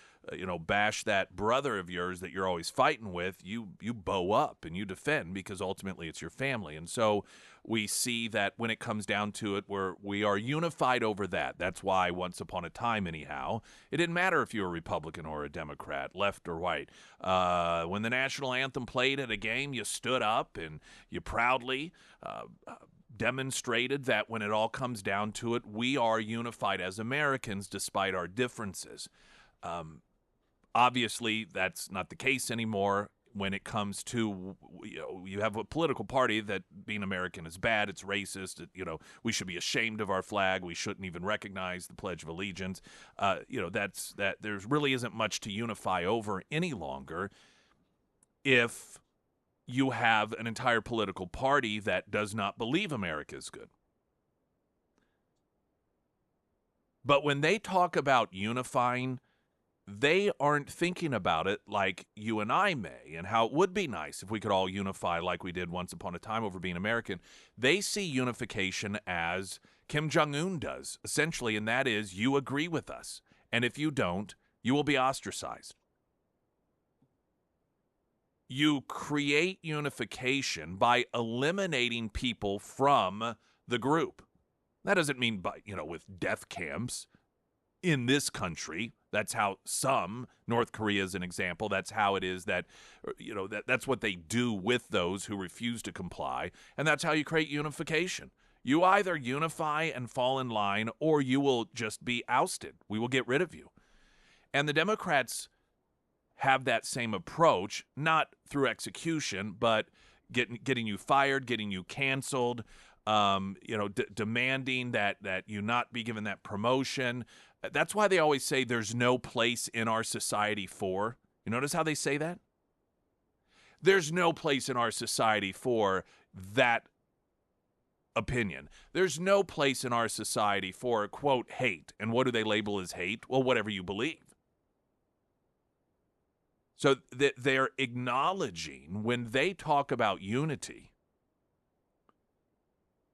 Speaker 1: bash that brother of yours that you're always fighting with, you bow up and you defend because ultimately it's your family. And so we see that when it comes down to it, we are unified over that. That's why once upon a time, anyhow, it didn't matter if you were a Republican or a Democrat, left or right. When the national anthem played at a game, you stood up and you proudly demonstrated that when it all comes down to it, we are unified as Americans despite our differences. Obviously, that's not the case anymore when it comes to, you have a political party that being American is bad, it's racist, we should be ashamed of our flag, we shouldn't even recognize the Pledge of Allegiance. There really isn't much to unify over any longer if you have an entire political party that does not believe America is good. But when they talk about unifying, they aren't thinking about it like you and I may, and how it would be nice if we could all unify like we did once upon a time over being American. They see unification as Kim Jong-un does, essentially, and that is you agree with us. And if you don't, you will be ostracized. You create unification by eliminating people from the group. That doesn't mean with death camps in this country. That's how North Korea is an example. That's how it is that, that's what they do with those who refuse to comply. And that's how you create unification. You either unify and fall in line, or you will just be ousted. We will get rid of you. And the Democrats have that same approach, not through execution, but getting you fired, getting you canceled, demanding that you not be given that promotion. That's why they always say there's no place in our society for. You notice how they say that? There's no place in our society for that opinion. There's no place in our society for, quote, hate. And what do they label as hate? Well, whatever you believe. So they're acknowledging when they talk about unity,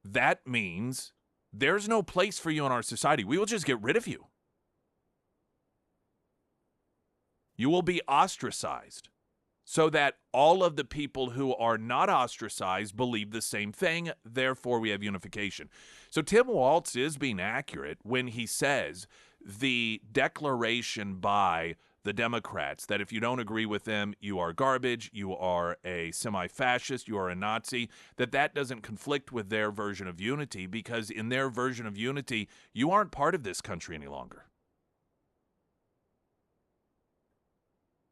Speaker 1: that means there's no place for you in our society. We will just get rid of you. You will be ostracized so that all of the people who are not ostracized believe the same thing. Therefore, we have unification. So Tim Walz is being accurate when he says the declaration by the Democrats that if you don't agree with them, you are garbage, you are a semi-fascist, you are a Nazi, that doesn't conflict with their version of unity, because in their version of unity, you aren't part of this country any longer.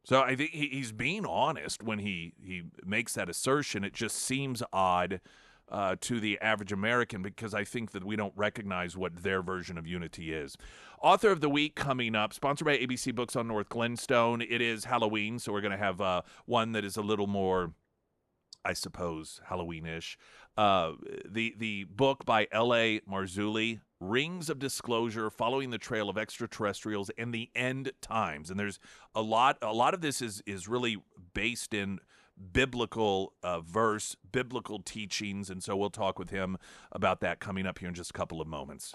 Speaker 1: So I think he's being honest when he makes that assertion. It just seems odd to the average American, because I think that we don't recognize what their version of unity is. Author of the Week coming up, sponsored by ABC Books on North Glenstone. It is Halloween, so we're going to have one that is a little more, I suppose, Halloween-ish. The book by L.A. Marzulli, Rings of Disclosure, Following the Trail of Extraterrestrials and the End Times. And there's a lot of this is really based in biblical verse, biblical teachings, and so we'll talk with him about that coming up here in just a couple of moments.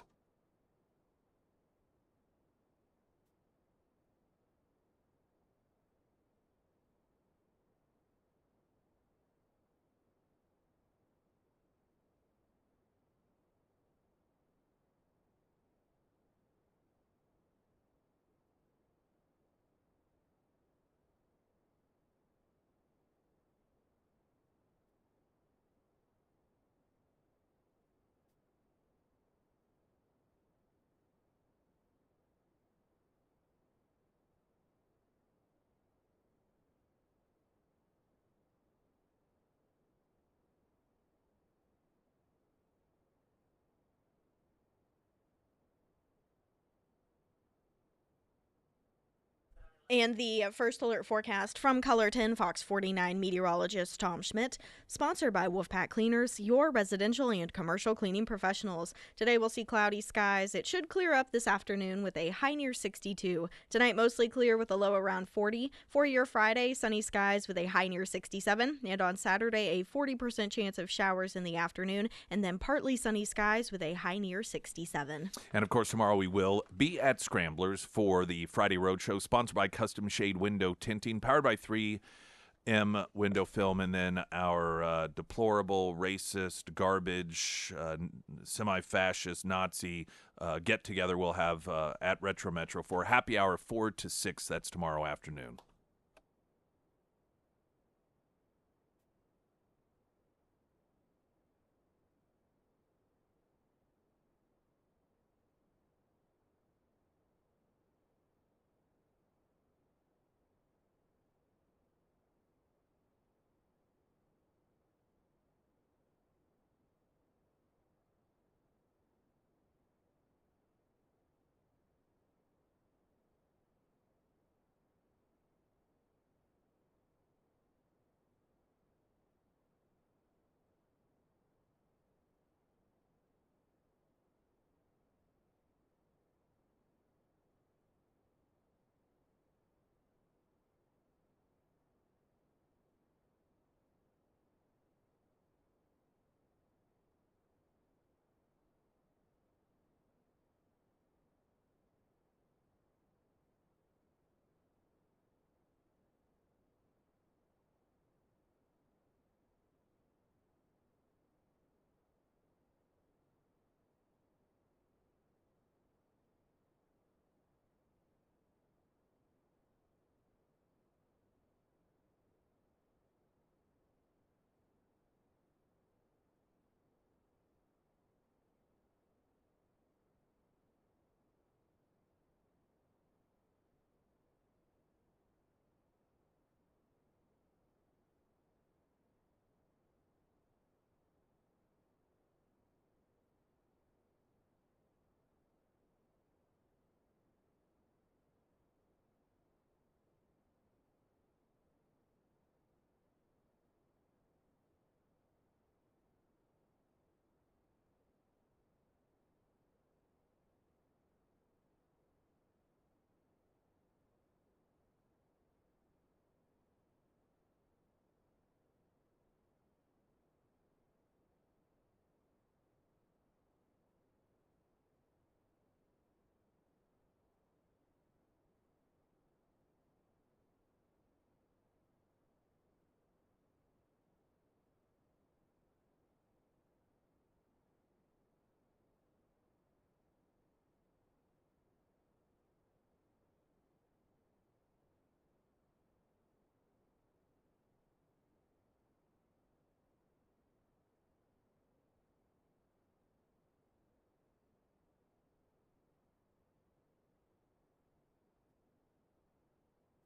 Speaker 2: And the first alert forecast from Colorton, Fox 49 meteorologist Tom Schmidt, sponsored by Wolfpack Cleaners, your residential and commercial cleaning professionals. Today we'll see cloudy skies. It should clear up this afternoon with a high near 62. Tonight mostly clear with a low around 40. For your Friday, sunny skies with a high near 67. And on Saturday, a 40% chance of showers in the afternoon, and then partly sunny skies with a high near 67.
Speaker 1: And of course, tomorrow we will be at Scramblers for the Friday Roadshow, sponsored by Custom Shade Window Tinting, powered by 3M Window Film, and then our deplorable, racist, garbage, semi-fascist, Nazi get-together we'll have at Retro Metro for happy hour 4 to 6. That's tomorrow afternoon.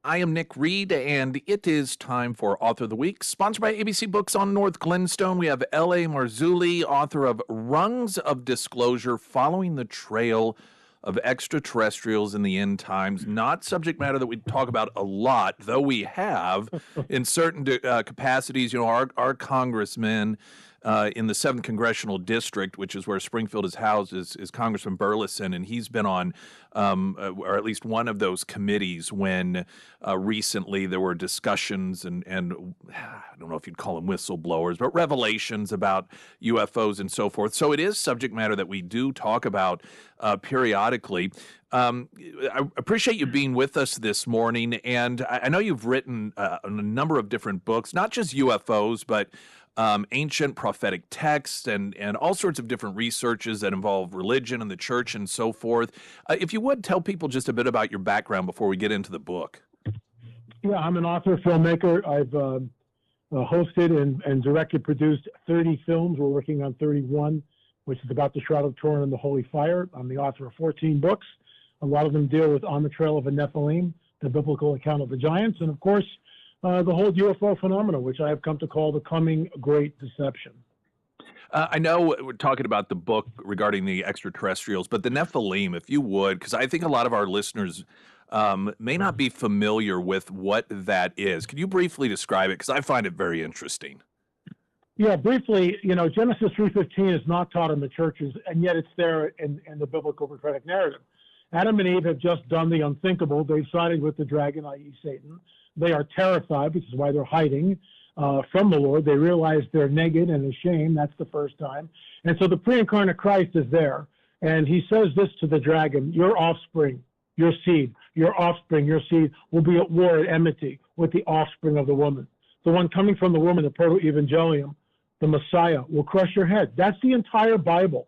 Speaker 1: I am Nick Reed, and it is time for Author of the Week. Sponsored by ABC Books on North Glenstone, we have L.A. Marzulli, author of Rungs of Disclosure, Following the Trail of Extraterrestrials in the End Times. Not subject matter that we talk about a lot, though we have in certain capacities. You know, our congressmen in the 7th Congressional District, which is where Springfield is housed, is Congressman Burleson, and he's been on, or at least one of those committees when recently there were discussions and I don't know if you'd call them whistleblowers, but revelations about UFOs and so forth. So it is subject matter that we do talk about periodically. I appreciate you being with us this morning, and I know you've written a number of different books, not just UFOs, but ancient prophetic texts and all sorts of different researches that involve religion and the church and so forth. If you would, tell people just a bit about your background before we get into the book.
Speaker 8: Yeah, I'm an author, filmmaker. I've hosted and directed, produced 30 films. We're working on 31, which is about the Shroud of Turin and the Holy Fire. I'm the author of 14 books. A lot of them deal with On the Trail of a Nephilim, the biblical account of the giants, and of course, the whole UFO phenomenon, which I have come to call the coming great deception.
Speaker 1: I know we're talking about the book regarding the extraterrestrials, but the Nephilim, if you would, because I think a lot of our listeners may not be familiar with what that is. Could you briefly describe it? Because I find it very interesting.
Speaker 8: Yeah, briefly, you know, Genesis 3:15 is not taught in the churches, and yet it's there in the biblical prophetic narrative. Adam and Eve have just done the unthinkable. They've sided with the dragon, i.e. Satan. They are terrified, which is why they're hiding from the Lord. They realize they're naked and ashamed. That's the first time. And so the pre-incarnate Christ is there. And he says this to the dragon: your offspring, your seed, your offspring, your seed will be at war, at enmity with the offspring of the woman. The one coming from the woman, the proto-evangelium, the Messiah, will crush your head. That's the entire Bible.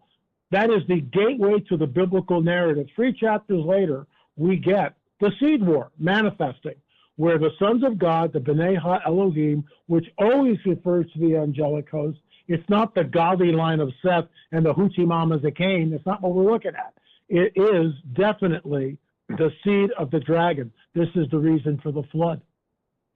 Speaker 8: That is the gateway to the biblical narrative. 3 chapters later, we get the seed war manifesting, where the sons of God, the B'nai Ha-Elohim, which always refers to the angelic host, it's not the godly line of Seth and the hoochie mamas of Cain. That's not what we're looking at. It is definitely the seed of the dragon. This is the reason for the flood.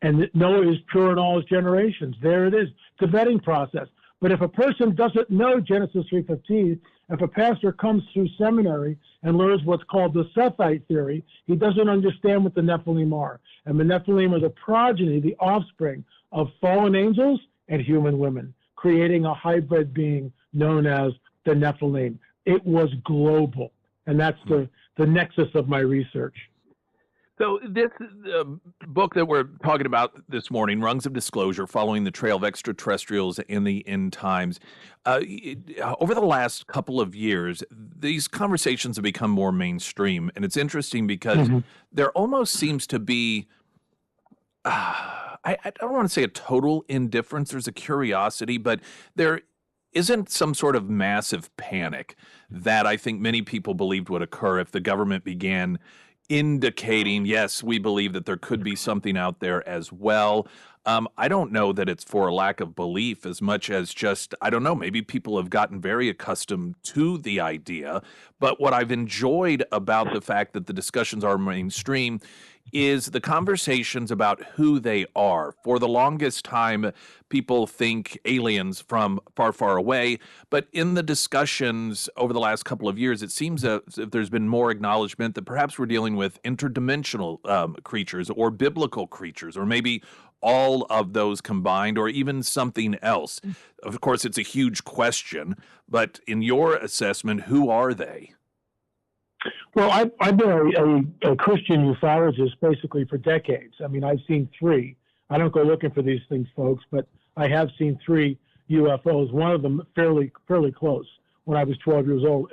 Speaker 8: And Noah is pure in all his generations. There it is. It's a vetting process. But if a person doesn't know Genesis 3:15, if a pastor comes through seminary and learns what's called the Sethite theory, he doesn't understand what the Nephilim are. And the Nephilim are the progeny, the offspring of fallen angels and human women, creating a hybrid being known as the Nephilim. It was global, and that's the nexus of my research.
Speaker 1: So this book that we're talking about this morning, Rungs of Disclosure, Following the Trail of Extraterrestrials in the End Times, over the last couple of years, these conversations have become more mainstream. And it's interesting because there almost seems to be, I don't want to say a total indifference. There's a curiosity, but there isn't some sort of massive panic that I think many people believed would occur if the government began indicating, yes, we believe that there could be something out there as well. I don't know that it's for a lack of belief as much as just, I don't know, maybe people have gotten very accustomed to the idea. But what I've enjoyed about the fact that the discussions are mainstream is the conversations about who they are. For the longest time, people think aliens from far, far away. But in the discussions over the last couple of years, it seems as if there's been more acknowledgement that perhaps we're dealing with interdimensional creatures or biblical creatures, or maybe all of those combined, or even something else. Of course, it's a huge question, but in your assessment, who are they?
Speaker 8: Well, I've been a Christian ufologist basically for decades. I mean, I've seen 3. I don't go looking for these things, folks, but I have seen 3 UFOs. One of them fairly close when I was 12 years old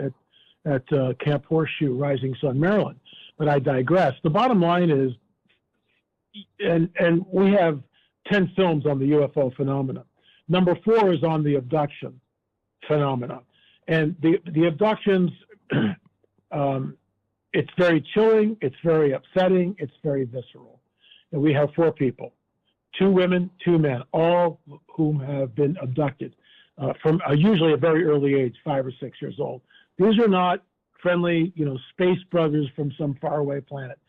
Speaker 8: at Camp Horseshoe, Rising Sun, Maryland. But I digress. The bottom line is, and we have 10 films on the UFO phenomena. Number 4 is on the abduction phenomena, and the abductions. It's very chilling, it's very upsetting, it's very visceral. And we have 4 people, 2 women, 2 men, all whom have been abducted from usually a very early age, 5 or 6 years old. These are not friendly, space brothers from some faraway planet.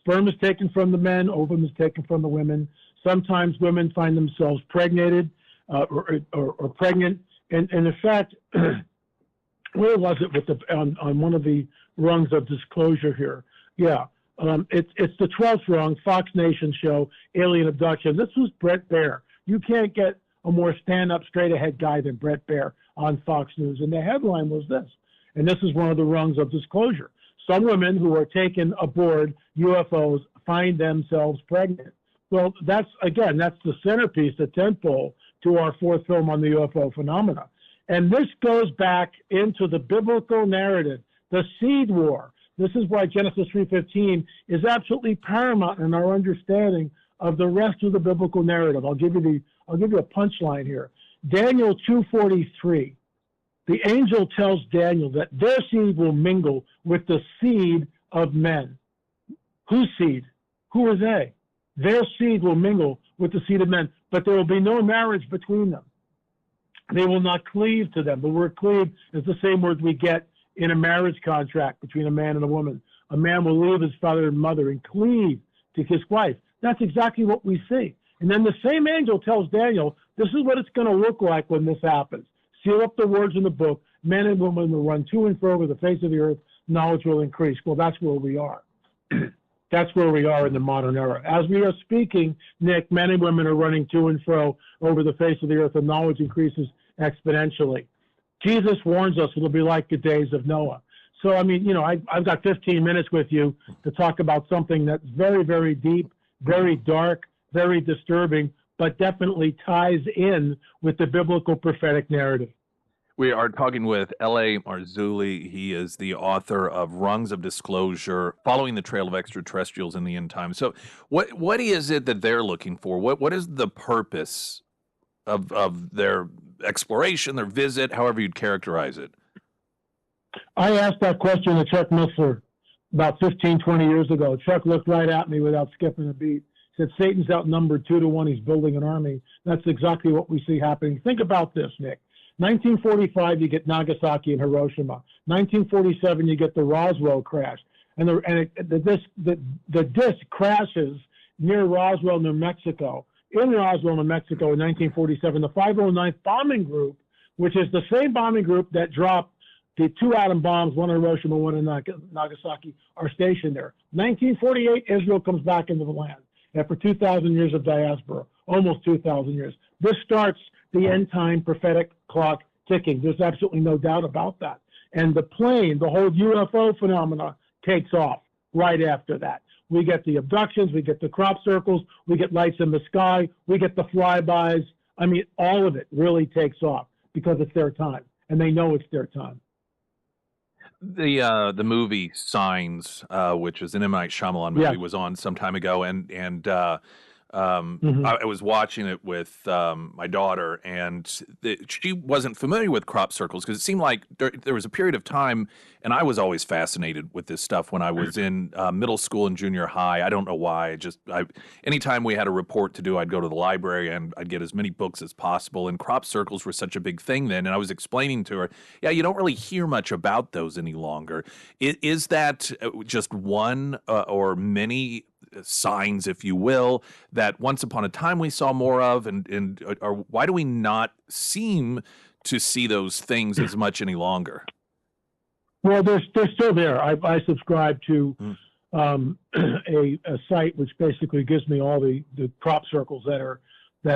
Speaker 8: Sperm is taken from the men, ovum is taken from the women. Sometimes women find themselves pregnated or pregnant. And in fact, where was it with on one of the rungs of disclosure here? Yeah, it's the 12th rung, Fox Nation show, alien abduction. This was Brett Baer. You can't get a more stand-up, straight-ahead guy than Brett Baer on Fox News. And the headline was this, and this is one of the rungs of disclosure. Some women who are taken aboard UFOs find themselves pregnant. Well, that's the centerpiece, the tentpole to our fourth film on the UFO phenomena. And this goes back into the biblical narrative, the seed war. This is why Genesis 3:15 is absolutely paramount in our understanding of the rest of the biblical narrative. I'll give you a punchline here. Daniel 2:43. The angel tells Daniel that their seed will mingle with the seed of men. Whose seed? Who are they? Their seed will mingle with the seed of men, but there will be no marriage between them. They will not cleave to them. The word cleave is the same word we get in a marriage contract between a man and a woman. A man will leave his father and mother and cleave to his wife. That's exactly what we see. And then the same angel tells Daniel, this is what it's going to look like when this happens. Seal up the words in the book. Men and women will run to and fro over the face of the earth. Knowledge will increase. Well, that's where we are. That's where we are in the modern era. As we are speaking, Nick, men and women are running to and fro over the face of the earth, and knowledge increases exponentially. Jesus warns us it'll be like the days of Noah. So, I mean, I've got 15 minutes with you to talk about something that's very, very deep, very dark, very disturbing, but definitely ties in with the biblical prophetic narrative.
Speaker 1: We are talking with L.A. Marzulli. He is the author of Rungs of Disclosure, Following the Trail of Extraterrestrials in the End Times. So what is it that they're looking for? What is the purpose of their exploration, their visit, however you'd characterize it?
Speaker 8: I asked that question to Chuck Missler about 15, 20 years ago. Chuck looked right at me without skipping a beat. Said, Satan's outnumbered 2-1. He's building an army. That's exactly what we see happening. Think about this, Nick. 1945, you get Nagasaki and Hiroshima. 1947, you get the Roswell crash. And the disc crashes near Roswell, New Mexico. In Roswell, New Mexico in 1947, the 509th Bombing Group, which is the same bombing group that dropped the 2 atom bombs, one in Hiroshima, one in Nagasaki, are stationed there. 1948, Israel comes back into the land after 2,000 years of diaspora, almost 2,000 years. This starts the end time prophetic clock ticking. There's absolutely no doubt about that. And the plane, the whole UFO phenomena takes off right after that. We get the abductions, we get the crop circles, we get lights in the sky, we get the flybys. I mean, all of it really takes off because it's their time, and they know it's their time.
Speaker 1: The movie Signs, which is an M. Night Shyamalan movie, was on some time ago, and I was watching it with my daughter, and she wasn't familiar with crop circles because it seemed like there was a period of time, and I was always fascinated with this stuff when I was in middle school and junior high. I don't know why. Anytime we had a report to do, I'd go to the library and I'd get as many books as possible. And crop circles were such a big thing then. And I was explaining to her, yeah, you don't really hear much about those any longer. Is that just one or many signs, if you will, that once upon a time we saw more of, or why do we not seem to see those things as much any longer?
Speaker 8: Well, they're still there. I subscribe to a site which basically gives me all the crop circles that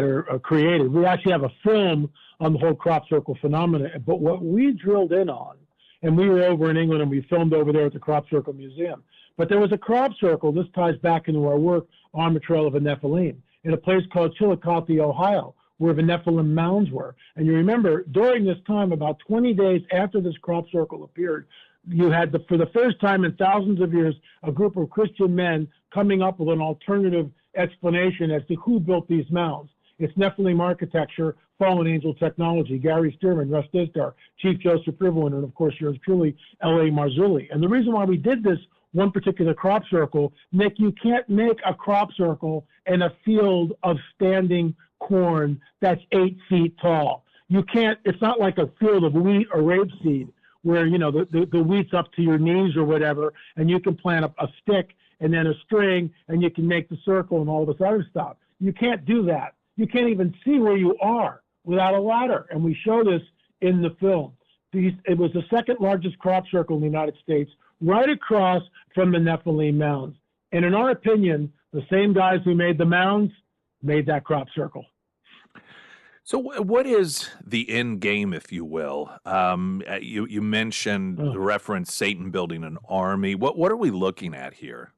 Speaker 8: are created. We actually have a film on the whole crop circle phenomena. But what we drilled in on, and we were over in England and we filmed over there at the Crop Circle Museum. But there was a crop circle. This ties back into our work on the trail of a Nephilim in a place called Chillicothe, Ohio, where the Nephilim mounds were. And you remember, during this time, about 20 days after this crop circle appeared, you had, for the first time in thousands of years, a group of Christian men coming up with an alternative explanation as to who built these mounds. It's Nephilim architecture, fallen angel technology, Gary Stearman, Russ Dizdar, Chief Joseph Riverwind, and of course yours truly, L.A. Marzulli. And the reason why we did this one particular crop circle, Nick, you can't make a crop circle in a field of standing corn that's 8 feet tall. You can't, it's not like a field of wheat or rapeseed where, the wheat's up to your knees or whatever, and you can plant a stick and then a string, and you can make the circle and all this other stuff. You can't do that. You can't even see where you are without a ladder. And we show this in the film. It was the second largest crop circle in the United States, right across from the Nephilim mounds. And in our opinion, the same guys who made the mounds made that crop circle.
Speaker 1: So what is the end game, if you will? You mentioned the reference Satan building an army. What are we looking at here?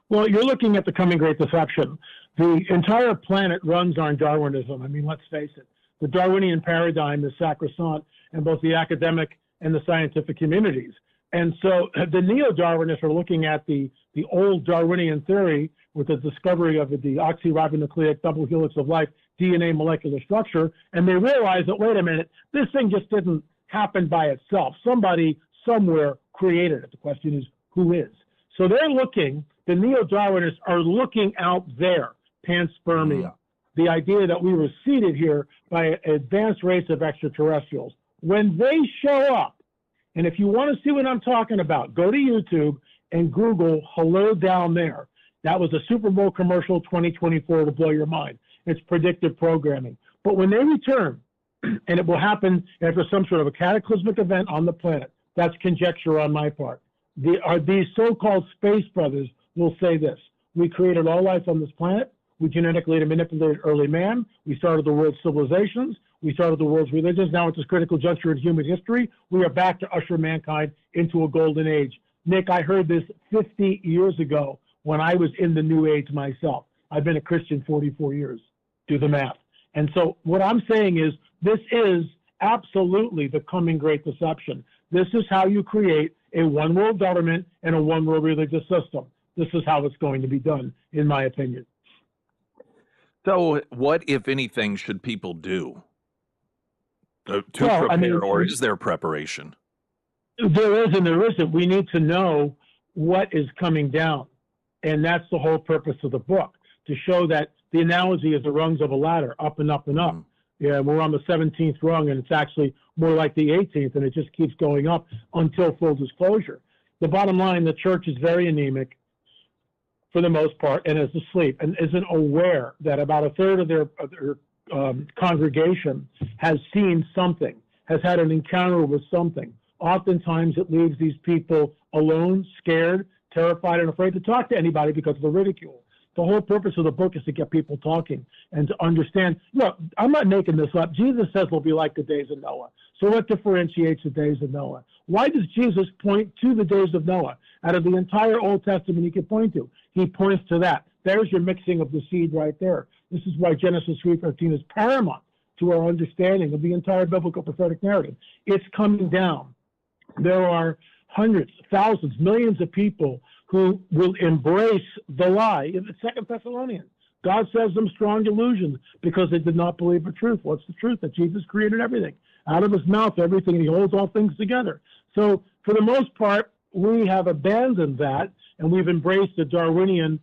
Speaker 8: Well, you're looking at the coming great deception. The entire planet runs on Darwinism. I mean, let's face it. The Darwinian paradigm is sacrosanct in both the academic and the scientific communities. And so the neo-Darwinists are looking at the old Darwinian theory with the discovery of the deoxyribonucleic double helix of life, DNA molecular structure, and they realize that, wait a minute, this thing just didn't happen by itself. Somebody somewhere created it. The question is, who is? So they're looking, the neo-Darwinists are looking out there, panspermia, the idea that we were seeded here by an advanced race of extraterrestrials. When they show up, and if you want to see what I'm talking about, go to YouTube and Google Hello Down There. That was a Super Bowl commercial 2024 to blow your mind. It's predictive programming. But when they return, and it will happen after some sort of a cataclysmic event on the planet, that's conjecture on my part. These so-called space brothers will say this: we created all life on this planet. We genetically manipulated early man. We started the world's civilizations. We started the world's religions. Now at this critical juncture in human history, we are back to usher mankind into a golden age. Nick, I heard this 50 years ago when I was in the New Age myself. I've been a Christian 44 years. Do the math. And so what I'm saying is this is absolutely the coming great deception. This is how you create a one world government and a one world religious system. This is how it's going to be done, in my opinion.
Speaker 1: So what, if anything, should people do to prepare, or is there preparation?
Speaker 8: There is and there isn't. We need to know what is coming down. And that's the whole purpose of the book, to show that the analogy is the rungs of a ladder, up and up and up. Yeah, we're on the 17th rung, and it's actually more like the 18th, and it just keeps going up until full disclosure. The bottom line, the church is very anemic for the most part, and is asleep, and isn't aware that about a third of their congregation has seen something, has had an encounter with something. Oftentimes it leaves these people alone, scared, terrified, and afraid to talk to anybody because of the ridicule. The whole purpose of the book is to get people talking and to understand. Look, I'm not making this up. Jesus says we'll be like the days of Noah. So what differentiates the days of Noah? Why does Jesus point to the days of Noah? Out of the entire Old Testament he could point to, he points to that. There's your mixing of the seed right there. This is why Genesis 3:15 is paramount to our understanding of the entire biblical prophetic narrative. It's coming down. There are hundreds, thousands, millions of people who will embrace the lie. In the 2 Thessalonians, God says them strong delusions because they did not believe the truth. What's the truth? That Jesus created everything. Out of his mouth, everything, and he holds all things together. So for the most part, we have abandoned that, and we've embraced the Darwinian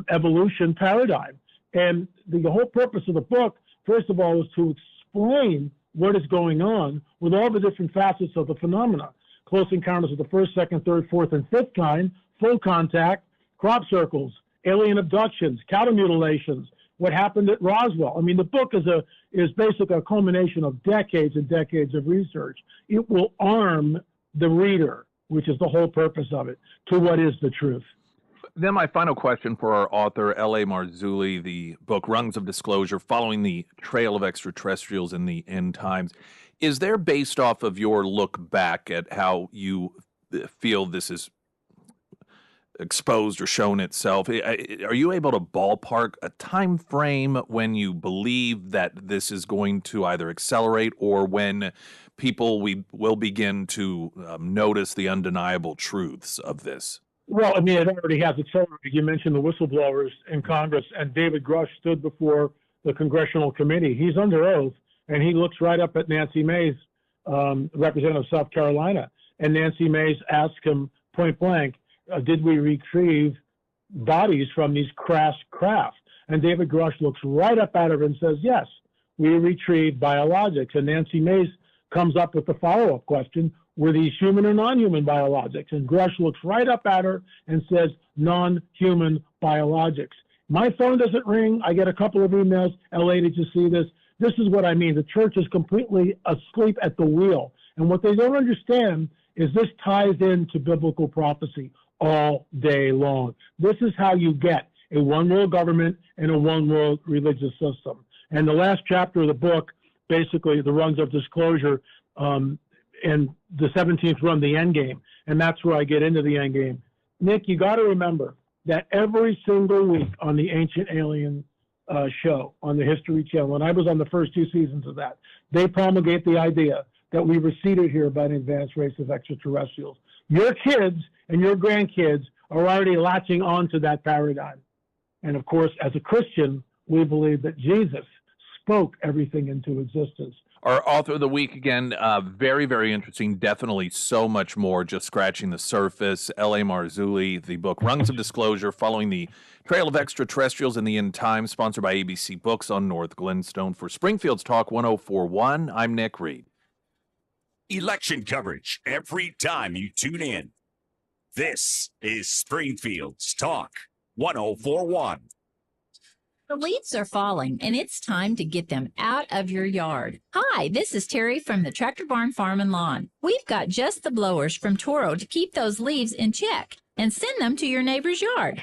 Speaker 8: evolution paradigm. And the whole purpose of the book, first of all, is to explain what is going on with all the different facets of the phenomena. Close encounters of the first, second, third, fourth, and fifth kind, full contact, crop circles, alien abductions, cattle mutilations, what happened at Roswell. I mean, the book is basically a culmination of decades and decades of research. It will arm the reader, which is the whole purpose of it, to what is the truth.
Speaker 1: Then my final question for our author, L.A. Marzulli, the book Rungs of Disclosure, Following the Trail of Extraterrestrials in the End Times. Is there, based off of your look back at how you feel this is exposed or shown itself, are you able to ballpark a time frame when you believe that this is going to either accelerate, or when people will begin to notice the undeniable truths of this?
Speaker 8: Well, I mean, it already has accelerated. You mentioned the whistleblowers in Congress, and David Grush stood before the congressional committee. He's under oath, and he looks right up at Nancy Mace, representative of South Carolina, and Nancy Mace asked him point blank, did we retrieve bodies from these crashed craft? And David Grush looks right up at her and says, yes, we retrieved biologics. And Nancy Mace comes up with the follow-up question, were these human or non-human biologics? And Grush looks right up at her and says, non-human biologics. My phone doesn't ring. I get a couple of emails. LA, did you see this? This is what I mean. The church is completely asleep at the wheel. And what they don't understand is this ties into biblical prophecy all day long. This is how you get a one-world government and a one-world religious system. And the last chapter of the book, basically the rungs of disclosure, and the 17th run, the end game. And that's where I get into the end game. Nick, you got to remember that every single week on the Ancient Alien show on the History Channel, and I was on the first 2 seasons of that, they promulgate the idea that we were seeded here by an advanced race of extraterrestrials. Your kids and your grandkids are already latching on to that paradigm. And of course, as a Christian, we believe that Jesus spoke everything into existence.
Speaker 1: Our author of the week, again, very, very interesting. Definitely so much more, just scratching the surface. L.A. Marzulli, the book Rungs of Disclosure, Following the Trail of Extraterrestrials in the End Times, sponsored by ABC Books on North Glenstone. For Springfield's Talk 1041, I'm Nick Reed.
Speaker 9: Election coverage every time you tune in. This is Springfield's Talk 1041.
Speaker 10: The leaves are falling, and it's time to get them out of your yard. Hi, this is Terry from the Tractor Barn Farm and Lawn. We've got just the blowers from Toro to keep those leaves in check and send them to your neighbor's yard.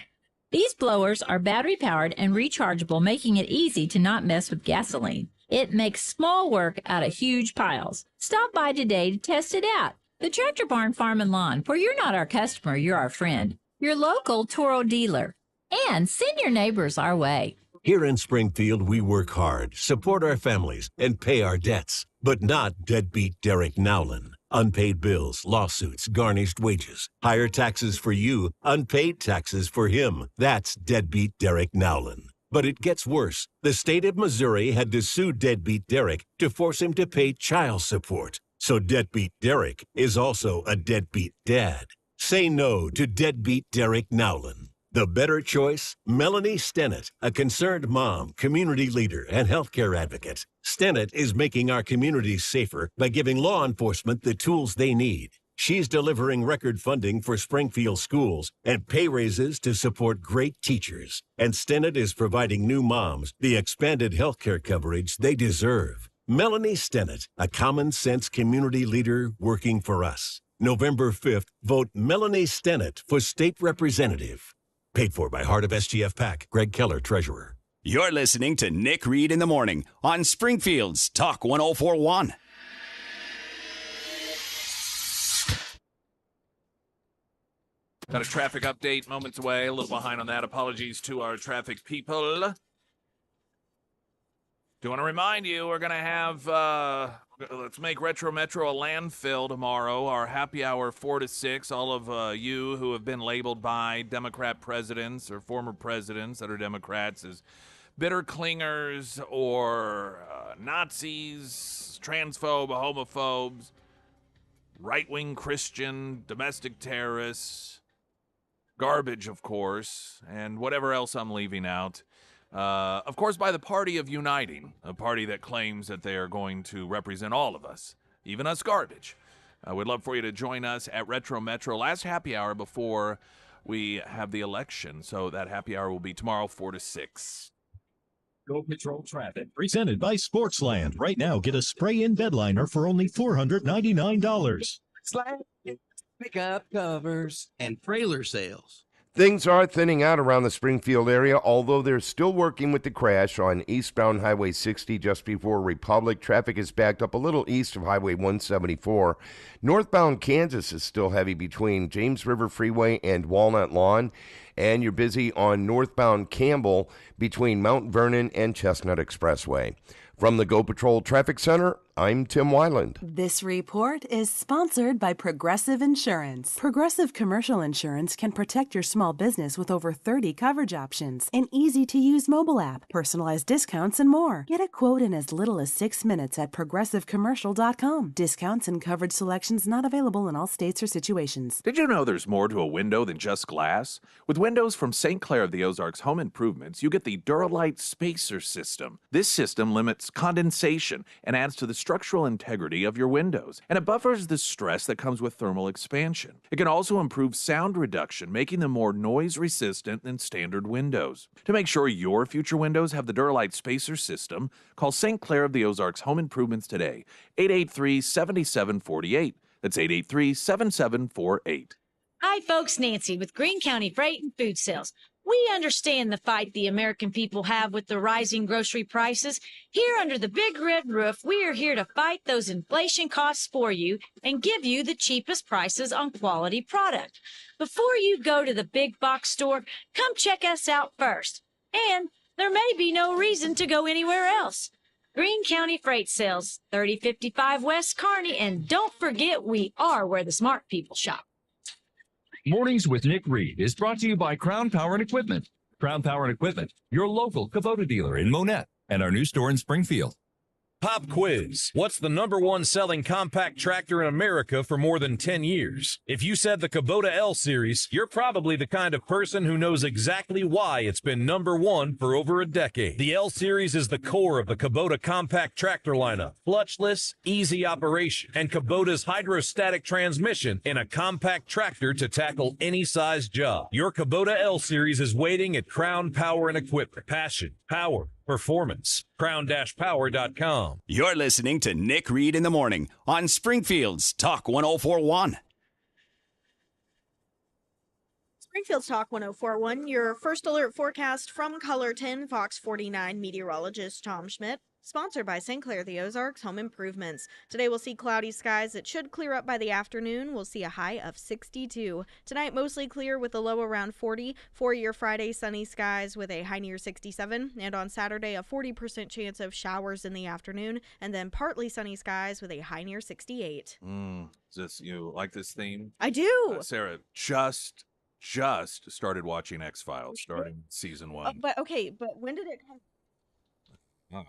Speaker 10: These blowers are battery-powered and rechargeable, making it easy to not mess with gasoline. It makes small work out of huge piles. Stop by today to test it out. The Tractor Barn Farm and Lawn, where you're not our customer, you're our friend. Your local Toro dealer. And send your neighbors our way.
Speaker 11: Here in Springfield, we work hard, support our families, and pay our debts. But not deadbeat Derek Nowlin. Unpaid bills, lawsuits, garnished wages, higher taxes for you, unpaid taxes for him. That's deadbeat Derek Nowlin. But it gets worse. The state of Missouri had to sue deadbeat Derek to force him to pay child support. So deadbeat Derek is also a deadbeat dad. Say no to deadbeat Derek Nowlin. The better choice? Melanie Stennett, a concerned mom, community leader, and healthcare advocate. Stennett is making our communities safer by giving law enforcement the tools they need. She's delivering record funding for Springfield schools and pay raises to support great teachers. And Stennett is providing new moms the expanded healthcare coverage they deserve. Melanie Stennett, a common-sense community leader working for us. November 5th, vote Melanie Stennett for state representative. Paid for by Heart of SGF PAC, Greg Keller, Treasurer.
Speaker 9: You're listening to Nick Reed in the Morning on Springfield's Talk 1041.
Speaker 1: Got a traffic update moments away, a little behind on that. Apologies to our traffic people. Do want to remind you, we're going to have, let's make Retro Metro a landfill tomorrow. Our happy hour 4 to 6. All of you who have been labeled by Democrat presidents or former presidents that are Democrats as bitter clingers or Nazis, transphobe, homophobes, right-wing Christian, domestic terrorists, garbage, of course, and whatever else I'm leaving out. Of course, by the party of uniting, a party that claims that they are going to represent all of us, even us garbage. We'd love for you to join us at Retro Metro, last happy hour before we have the election. So that happy hour will be tomorrow, 4 to 6.
Speaker 12: Go Patrol Traffic, presented by Sportsland. Right now, get a spray-in bed liner for only $499.
Speaker 13: Pickup covers and trailer sales.
Speaker 14: Things are thinning out around the Springfield area, although they're still working with the crash on eastbound Highway 60 just before Republic. Traffic is backed up a little east of Highway 174. Northbound Kansas is still heavy between James River Freeway and Walnut Lawn. And you're busy on northbound Campbell between Mount Vernon and Chestnut Expressway. From the Go Patrol Traffic Center, I'm Tim Weiland.
Speaker 15: This report is sponsored by Progressive Insurance. Progressive Commercial Insurance can protect your small business with over 30 coverage options, an easy-to-use mobile app, personalized discounts, and more. Get a quote in as little as 6 minutes at progressivecommercial.com. Discounts and coverage selections not available in all states or situations.
Speaker 1: Did you know there's more to a window than just glass? With windows from St. Clair of the Ozarks Home Improvements, you get the Duralite Spacer System. This system limits condensation and adds to the structural integrity of your windows, and it buffers the stress that comes with thermal expansion. It can also improve sound reduction, making them more noise-resistant than standard windows. To make sure your future windows have the Duralite spacer system, call St. Clair of the Ozarks Home Improvements today, 883-7748. That's 883-7748.
Speaker 16: Hi, folks. Nancy with Greene County Freight and Food Sales. We understand the fight the American people have with the rising grocery prices. Here under the big red roof, we are here to fight those inflation costs for you and give you the cheapest prices on quality product. Before you go to the big box store, come check us out first. And there may be no reason to go anywhere else. Greene County Freight Sales, 3055 West Kearney, and don't forget we are where the smart people shop.
Speaker 17: Mornings with Nick Reed is brought to you by Crown Power and Equipment. Crown Power and Equipment, your local Kubota dealer in Monette and our new store in Springfield.
Speaker 18: Pop quiz. What's the #1 selling compact tractor in America for more than 10 years? If you said the Kubota L Series, you're probably the kind of person who knows exactly why it's been #1 for over a decade. The L Series is the core of the Kubota compact tractor lineup. Clutchless, easy operation, and Kubota's hydrostatic transmission in a compact tractor to tackle any size job. Your Kubota L Series is waiting at Crown Power and Equipment. Passion, power, performance. Crown-Power.com.
Speaker 9: You're listening to Nick Reed in the Morning on Springfield's Talk 1041.
Speaker 2: Springfield's Talk 1041, your first alert forecast from Colorton, Fox 49 meteorologist Tom Schmidt. Sponsored by St. Clair the Ozarks Home Improvements. Today we'll see cloudy skies that should clear up by the afternoon. We'll see a high of 62. Tonight mostly clear with a low around 40. For your Friday, sunny skies with a high near 67. And on Saturday, a 40% chance of showers in the afternoon. And then partly sunny skies with a high near 68.
Speaker 1: You like this theme?
Speaker 2: I do.
Speaker 1: Sarah just started watching X-Files, starting season 1.
Speaker 2: But when did it come?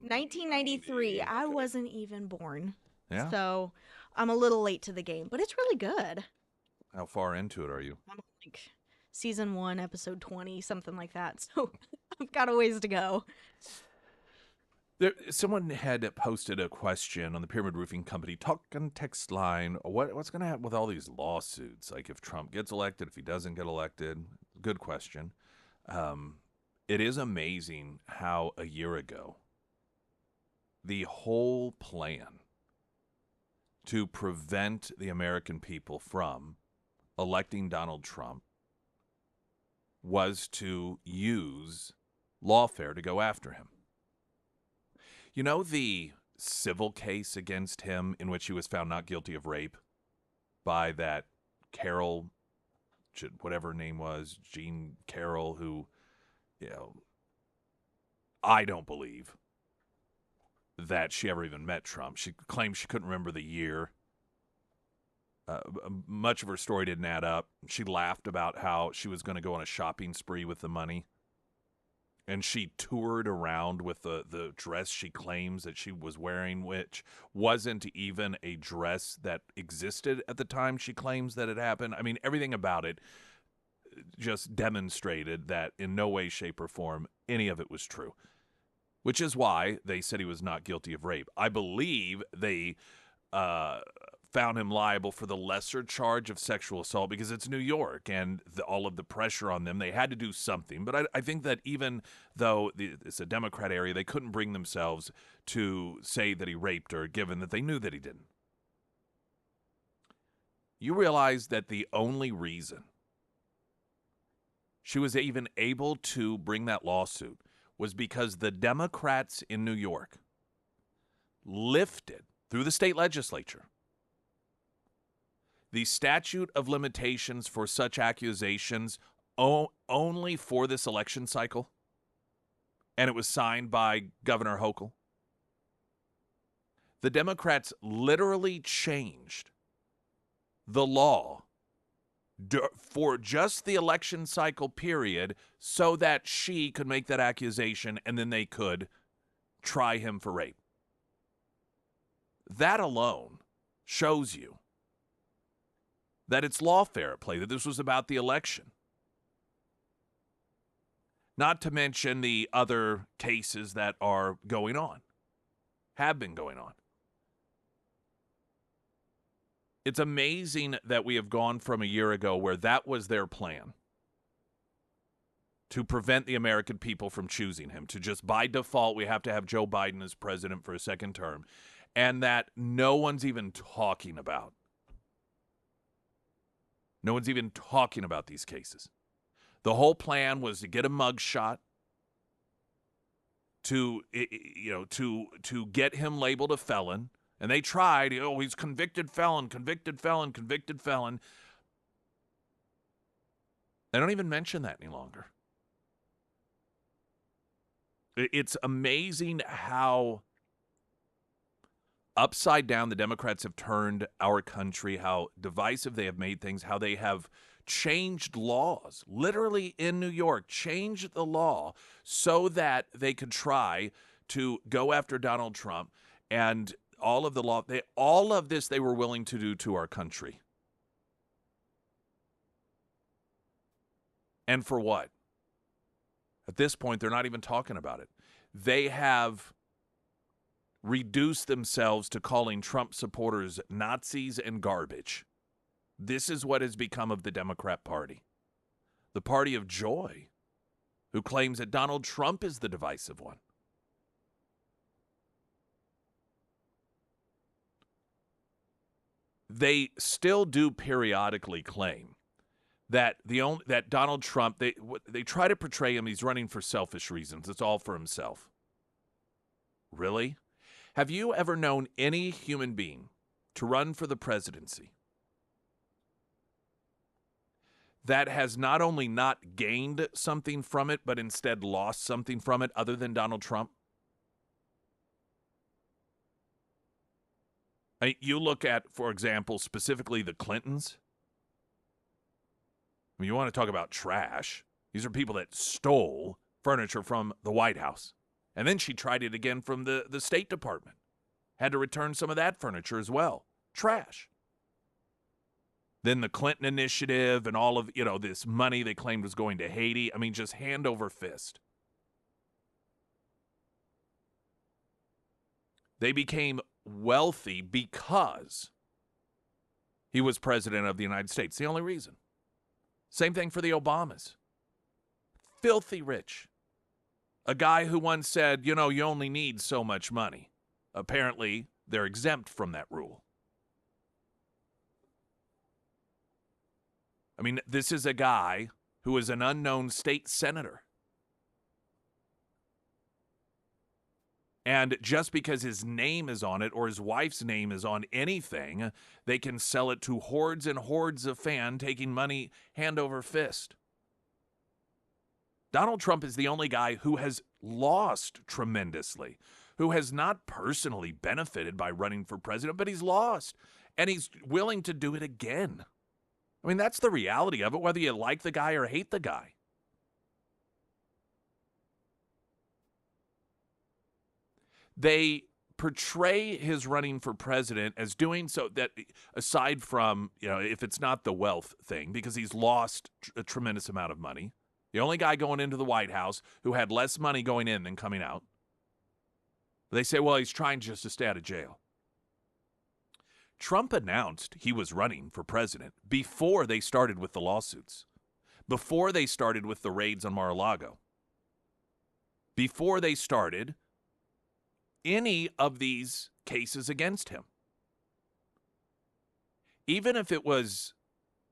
Speaker 2: 1993. I wasn't even born.
Speaker 1: Yeah.
Speaker 2: So I'm a little late to the game, but it's really good.
Speaker 1: How far into it are you?
Speaker 2: I'm like season 1, episode 20, something like that. So I've got a ways to go.
Speaker 1: Someone had posted a question on the Pyramid Roofing Company talk and text line. What's going to happen with all these lawsuits? Like if Trump gets elected, if he doesn't get elected? Good question. It is amazing how a year ago, the whole plan to prevent the American people from electing Donald Trump was to use lawfare to go after him. You know the civil case against him in which he was found not guilty of rape by that Carol, whatever her name was, Jean Carroll, who, I don't believe that she ever even met Trump. She claimed she couldn't remember the year. Much of her story didn't add up. She laughed about how she was going to go on a shopping spree with the money. And she toured around with the dress she claims that she was wearing, which wasn't even a dress that existed at the time she claims that it happened. I mean, everything about it just demonstrated that in no way, shape, or form any of it was true. Which is why they said he was not guilty of rape. I believe they found him liable for the lesser charge of sexual assault because it's New York and all of the pressure on them. They had to do something. But I think that even though it's a Democrat area, they couldn't bring themselves to say that he raped her, given that they knew that he didn't. You realize that the only reason she was even able to bring that lawsuit was because the Democrats in New York lifted, through the state legislature, the statute of limitations for such accusations only for this election cycle, and it was signed by Governor Hochul. The Democrats literally changed the law for just the election cycle period so that she could make that accusation and then they could try him for rape. That alone shows you that it's lawfare at play, that this was about the election. Not to mention the other cases that are going on. have been going on. It's amazing that we have gone from a year ago where that was their plan, to prevent the American people from choosing him, to just by default, we have to have Joe Biden as president for a second term, and that no one's even talking about. No one's even talking about these cases. The whole plan was to get a mugshot, to get him labeled a felon, and they tried. Oh, he's convicted felon, convicted felon, convicted felon. They don't even mention that any longer. It's amazing how upside down the Democrats have turned our country, how divisive they have made things, how they have changed laws, literally in New York, changed the law so that they could try to go after Donald Trump, and all of the law, all of this they were willing to do to our country. And for what? At this point, they're not even talking about it. They have reduced themselves to calling Trump supporters Nazis and garbage. This is what has become of the Democrat Party. The party of joy, who claims that Donald Trump is the divisive one. They still do periodically claim that that Donald Trump, they try to portray him, he's running for selfish reasons. It's all for himself. Really? Have you ever known any human being to run for the presidency that has not only not gained something from it, but instead lost something from it other than Donald Trump? You look at, for example, specifically the Clintons. I mean, you want to talk about trash. These are people that stole furniture from the White House. And then she tried it again from the State Department. Had to return some of that furniture as well. Trash. Then the Clinton initiative and all of, this money they claimed was going to Haiti. I mean, just hand over fist. They became wealthy because he was president of the United States. The only reason. Same thing for the Obamas. Filthy rich. A guy who once said, you only need so much money. Apparently, they're exempt from that rule. I mean, this is a guy who is an unknown state senator. And just because his name is on it or his wife's name is on anything, they can sell it to hordes and hordes of fans taking money hand over fist. Donald Trump is the only guy who has lost tremendously, who has not personally benefited by running for president, but he's lost, and he's willing to do it again. I mean, that's the reality of it, whether you like the guy or hate the guy. They portray his running for president as doing so that, aside from, if it's not the wealth thing, because he's lost a tremendous amount of money, the only guy going into the White House who had less money going in than coming out, they say, well, he's trying just to stay out of jail. Trump announced he was running for president before they started with the lawsuits, before they started with the raids on Mar-a-Lago, before they started any of these cases against him. Even if it was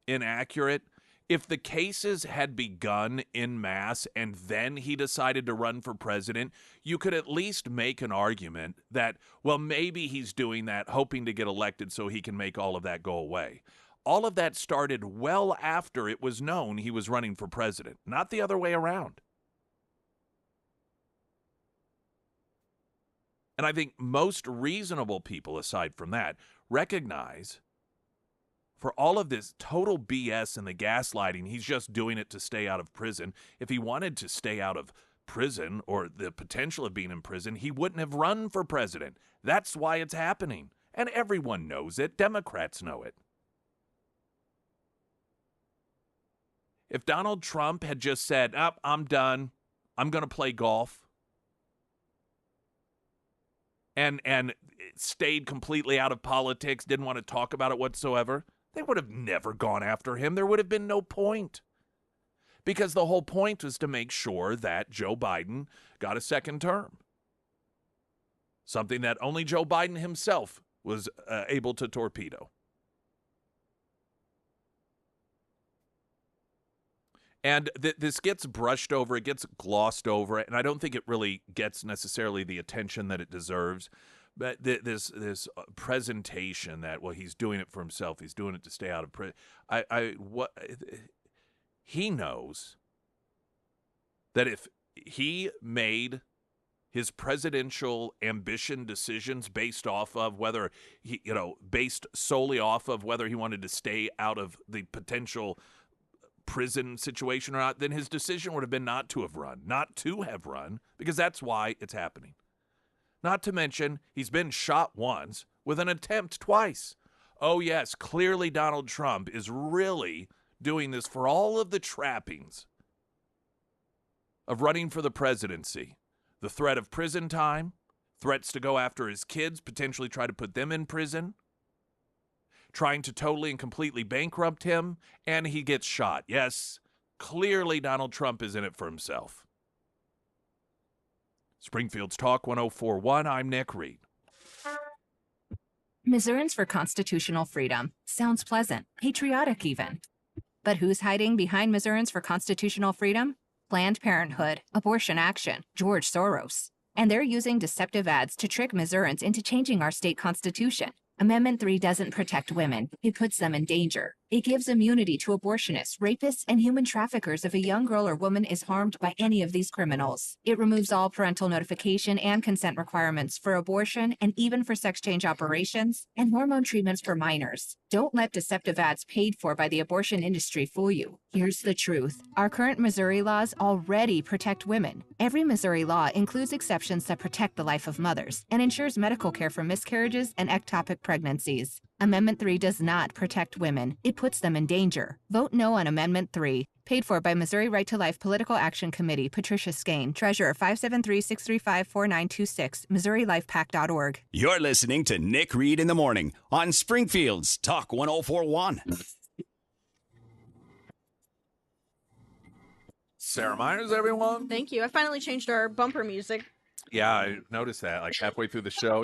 Speaker 1: inaccurate, if the cases had begun en masse and then he decided to run for president, you could at least make an argument that, well, maybe he's doing that hoping to get elected so he can make all of that go away. All of that started well after it was known he was running for president, not the other way around. And I think most reasonable people, aside from that, recognize for all of this total BS and the gaslighting, he's just doing it to stay out of prison. If he wanted to stay out of prison or the potential of being in prison, he wouldn't have run for president. That's why it's happening. And everyone knows it. Democrats know it. If Donald Trump had just said, I'm done, I'm going to play golf, and stayed completely out of politics, didn't want to talk about it whatsoever, they would have never gone after him. There would have been no point. Because the whole point was to make sure that Joe Biden got a second term. Something that only Joe Biden himself was able to torpedo. And this gets brushed over, it gets glossed over, and I don't think it really gets necessarily the attention that it deserves. But this presentation that, well, he's doing it for himself, he's doing it to stay out of prison. He knows that if he made his presidential ambition decisions based off of whether he, based solely off of whether he wanted to stay out of the potential prison situation or not, then his decision would have been not to have run, because that's why it's happening. Not to mention, he's been shot once with an attempt twice. Oh, yes, clearly Donald Trump is really doing this for all of the trappings of running for the presidency. The threat of prison time, threats to go after his kids, potentially try to put them in prison, trying to totally and completely bankrupt him, and he gets shot. Yes, clearly Donald Trump is in it for himself. Springfield's Talk 104.1, I'm Nick Reed.
Speaker 19: Missourians for Constitutional Freedom. Sounds pleasant, patriotic even. But who's hiding behind Missourians for Constitutional Freedom? Planned Parenthood, Abortion Action, George Soros. And they're using deceptive ads to trick Missourians into changing our state constitution. Amendment 3 doesn't protect women. It puts them in danger. It gives immunity to abortionists, rapists, and human traffickers if a young girl or woman is harmed by any of these criminals. It removes all parental notification and consent requirements for abortion and even for sex change operations and hormone treatments for minors. Don't let deceptive ads paid for by the abortion industry fool you. Here's the truth. Our current Missouri laws already protect women. Every Missouri law includes exceptions that protect the life of mothers and ensures medical care for miscarriages and ectopic pregnancies. Amendment 3 does not protect women. It puts them in danger. Vote no on Amendment 3. Paid for by Missouri Right to Life Political Action Committee. Patricia Skane, Treasurer 573-635-4926, MissouriLifePAC.org.
Speaker 9: You're listening to Nick Reed in the Morning on Springfield's Talk 104.1.
Speaker 1: Sarah Myers, everyone.
Speaker 2: Thank you. I finally changed our bumper music.
Speaker 1: Yeah, I noticed that like halfway through the show.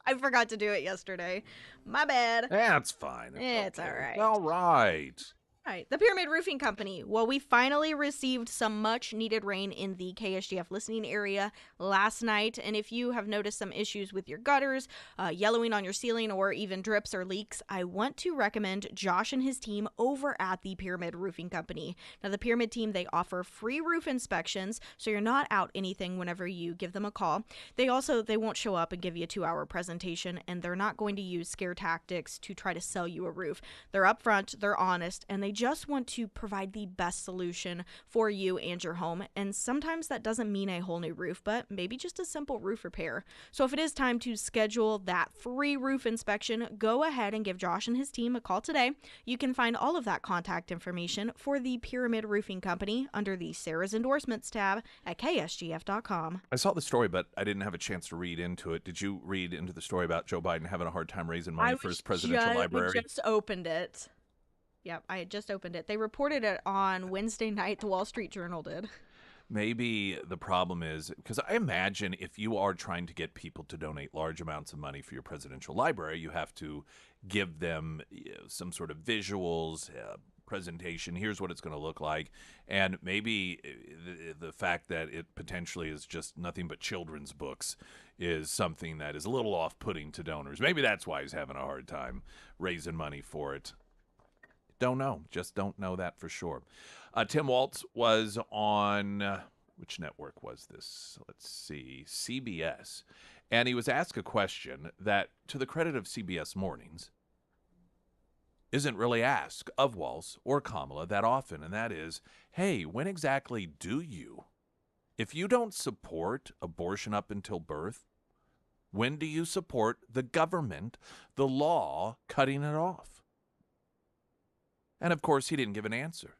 Speaker 2: I forgot to do it yesterday. My bad.
Speaker 1: That's fine.
Speaker 2: It's all right.
Speaker 1: All right.
Speaker 2: All right. The Pyramid Roofing Company. Well, we finally received some much needed rain in the KSGF listening area last night. And if you have noticed some issues with your gutters, yellowing on your ceiling, or even drips or leaks, I want to recommend Josh and his team over at the Pyramid Roofing Company. Now, the Pyramid team, they offer free roof inspections, so you're not out anything whenever you give them a call. They won't show up and give you a 2-hour presentation, and they're not going to use scare tactics to try to sell you a roof. They're upfront, they're honest, and they just want to provide the best solution for you and your home. And sometimes that doesn't mean a whole new roof, but maybe just a simple roof repair. So if it is time to schedule that free roof inspection, go ahead and give Josh and his team a call today. You can find all of that contact information for the Pyramid Roofing Company under the Sarah's Endorsements tab at ksgf.com.
Speaker 1: I saw the story, but I didn't have a chance to read into it. Did you read into the story about Joe Biden having a hard time raising money for his presidential library?
Speaker 2: I just opened it. Yep, I had just opened it. They reported it on Wednesday night. The Wall Street Journal did.
Speaker 1: Maybe the problem is, because I imagine if you are trying to get people to donate large amounts of money for your presidential library, you have to give them some sort of visuals, presentation. Here's what it's going to look like. And maybe the fact that it potentially is just nothing but children's books is something that is a little off-putting to donors. Maybe that's why he's having a hard time raising money for it. Don't know. Just don't know that for sure. Tim Waltz was on, which network was this? Let's see, CBS. And he was asked a question that, to the credit of CBS Mornings, isn't really asked of Waltz or Kamala that often. And that is, hey, when exactly do you, if you don't support abortion up until birth, when do you support the government, the law, cutting it off? And, of course, he didn't give an answer.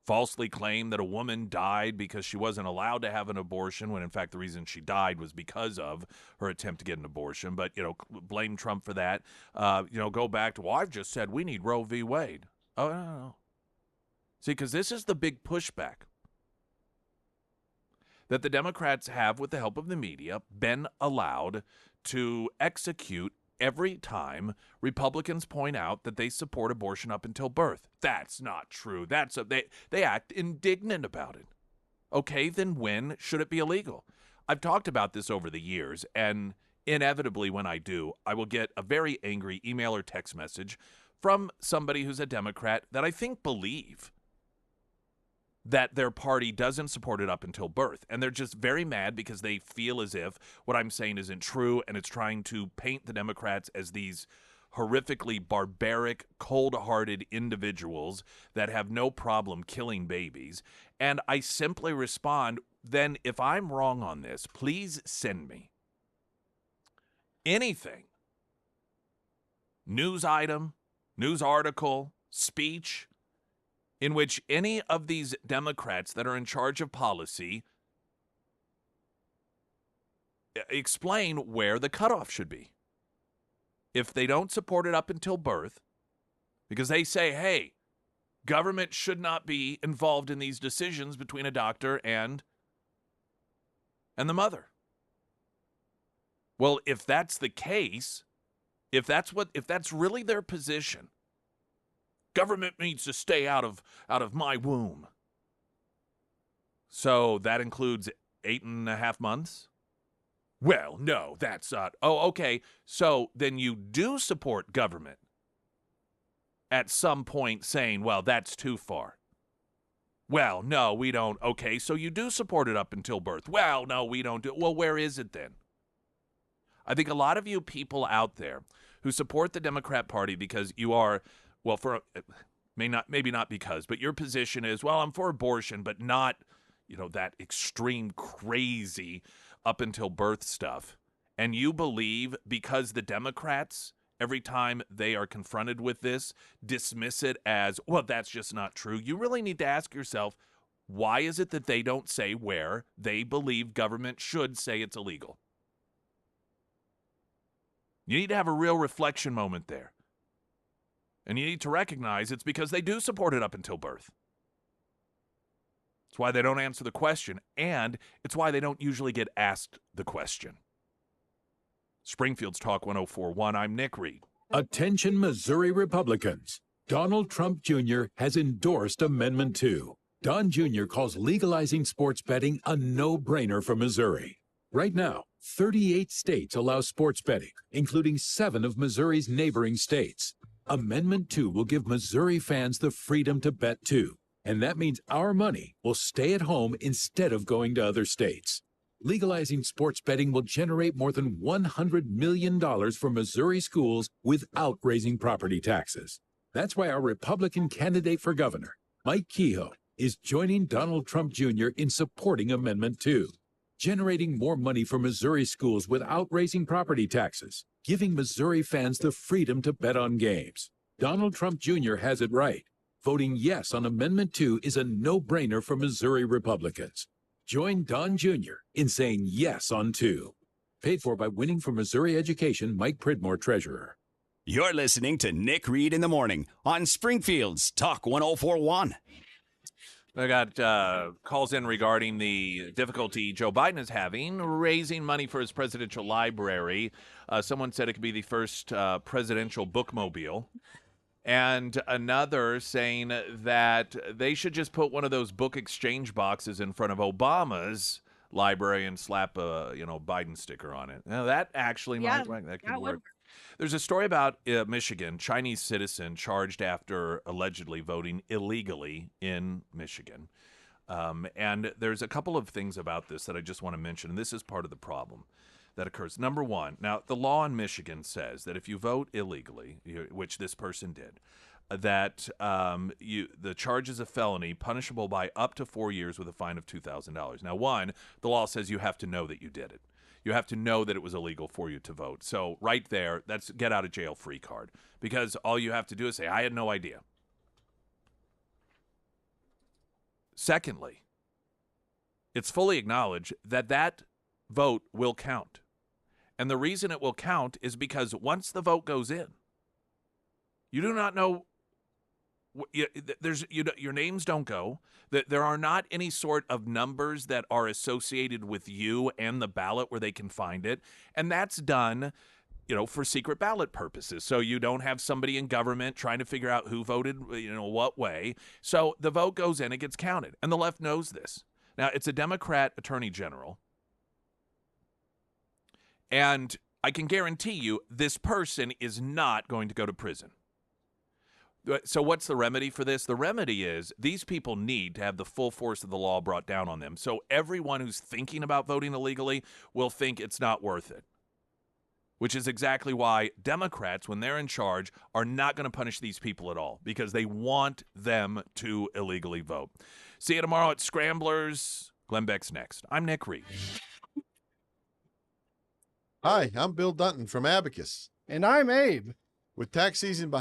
Speaker 1: falsely claim that a woman died because she wasn't allowed to have an abortion, when in fact the reason she died was because of her attempt to get an abortion. But, blame Trump for that. Go back to, well, I've just said we need Roe v. Wade. Oh, no. See, because this is the big pushback that the Democrats have, with the help of the media, been allowed to execute every time Republicans point out that they support abortion up until birth. That's not true. They act indignant about it. Okay, then when should it be illegal? I've talked about this over the years, and inevitably when I do, I will get a very angry email or text message from somebody who's a Democrat that I think believe that their party doesn't support it up until birth. And they're just very mad because they feel as if what I'm saying isn't true, and it's trying to paint the Democrats as these horrifically barbaric, cold-hearted individuals that have no problem killing babies. And I simply respond, then if I'm wrong on this, please send me anything. News item, news article, speech, in which any of these Democrats that are in charge of policy explain where the cutoff should be. If they don't support it up until birth, because they say, hey, government should not be involved in these decisions between a doctor and the mother. Well, if that's the case, if that's really their position, government needs to stay out of my womb. So that includes 8.5 months? Well, no, that's not. Oh, okay. So then you do support government at some point saying, well, that's too far. Well, no, we don't. Okay, so you do support it up until birth. Well, no, we don't do. Well, where is it then? I think a lot of you people out there who support the Democrat Party because you are, well, maybe not because, but your position is, well, I'm for abortion, but not, that extreme crazy up until birth stuff. And you believe because the Democrats, every time they are confronted with this, dismiss it as, well, that's just not true. You really need to ask yourself, why is it that they don't say where they believe government should say it's illegal? You need to have a real reflection moment there. And you need to recognize it's because they do support it up until birth. It's why they don't answer the question, and it's why they don't usually get asked the question. Springfield's Talk 104.1, I'm Nick Reed.
Speaker 12: Attention Missouri Republicans. Donald Trump Jr. has endorsed Amendment 2. Don Jr. calls legalizing sports betting a no-brainer for Missouri. Right now, 38 states allow sports betting, including 7 of Missouri's neighboring states. Amendment 2 will give Missouri fans the freedom to bet too, and that means our money will stay at home instead of going to other states. Legalizing sports betting will generate more than $100 million for Missouri schools without raising property taxes. That's why our Republican candidate for governor, Mike Kehoe, is joining Donald Trump Jr. in supporting Amendment 2. Generating more money for Missouri schools without raising property taxes, giving Missouri fans the freedom to bet on games. Donald Trump Jr. has it right. Voting yes on Amendment 2 is a no-brainer for Missouri Republicans. Join Don Jr. in saying yes on 2. Paid for by Winning for Missouri Education, Mike Pridmore, Treasurer.
Speaker 9: You're listening to Nick Reed in the Morning on Springfield's Talk 104.1.
Speaker 1: I got calls in regarding the difficulty Joe Biden is having raising money for his presidential library. Someone said it could be the first presidential bookmobile. And another saying that they should just put one of those book exchange boxes in front of Obama's library and slap a Biden sticker on it. Now that actually might work. There's a story about Michigan, Chinese citizen charged after allegedly voting illegally in Michigan. And there's a couple of things about this that I just want to mention, and this is part of the problem that occurs. Number one, now the law in Michigan says that if you vote illegally, which this person did, that the charge is a felony punishable by up to 4 years with a fine of $2,000. Now, one, the law says you have to know that you did it. You have to know that it was illegal for you to vote. So right there, that's get out of jail free card, because all you have to do is say, I had no idea. Secondly, it's fully acknowledged that that vote will count. And the reason it will count is because once the vote goes in, you do not know, your names don't go. There are not any sort of numbers that are associated with you and the ballot where they can find it. And that's done, for secret ballot purposes. So you don't have somebody in government trying to figure out who voted, what way. So the vote goes in, it gets counted. And the left knows this. Now, it's a Democrat attorney general. And I can guarantee you this person is not going to go to prison. So what's the remedy for this? The remedy is these people need to have the full force of the law brought down on them. So everyone who's thinking about voting illegally will think it's not worth it, which is exactly why Democrats, when they're in charge, are not going to punish these people at all because they want them to illegally vote. See you tomorrow at Scramblers. Glenn Beck's next. I'm Nick Reed.
Speaker 20: Hi, I'm Bill Dutton from Abacus.
Speaker 21: And I'm Abe.
Speaker 20: With tax season behind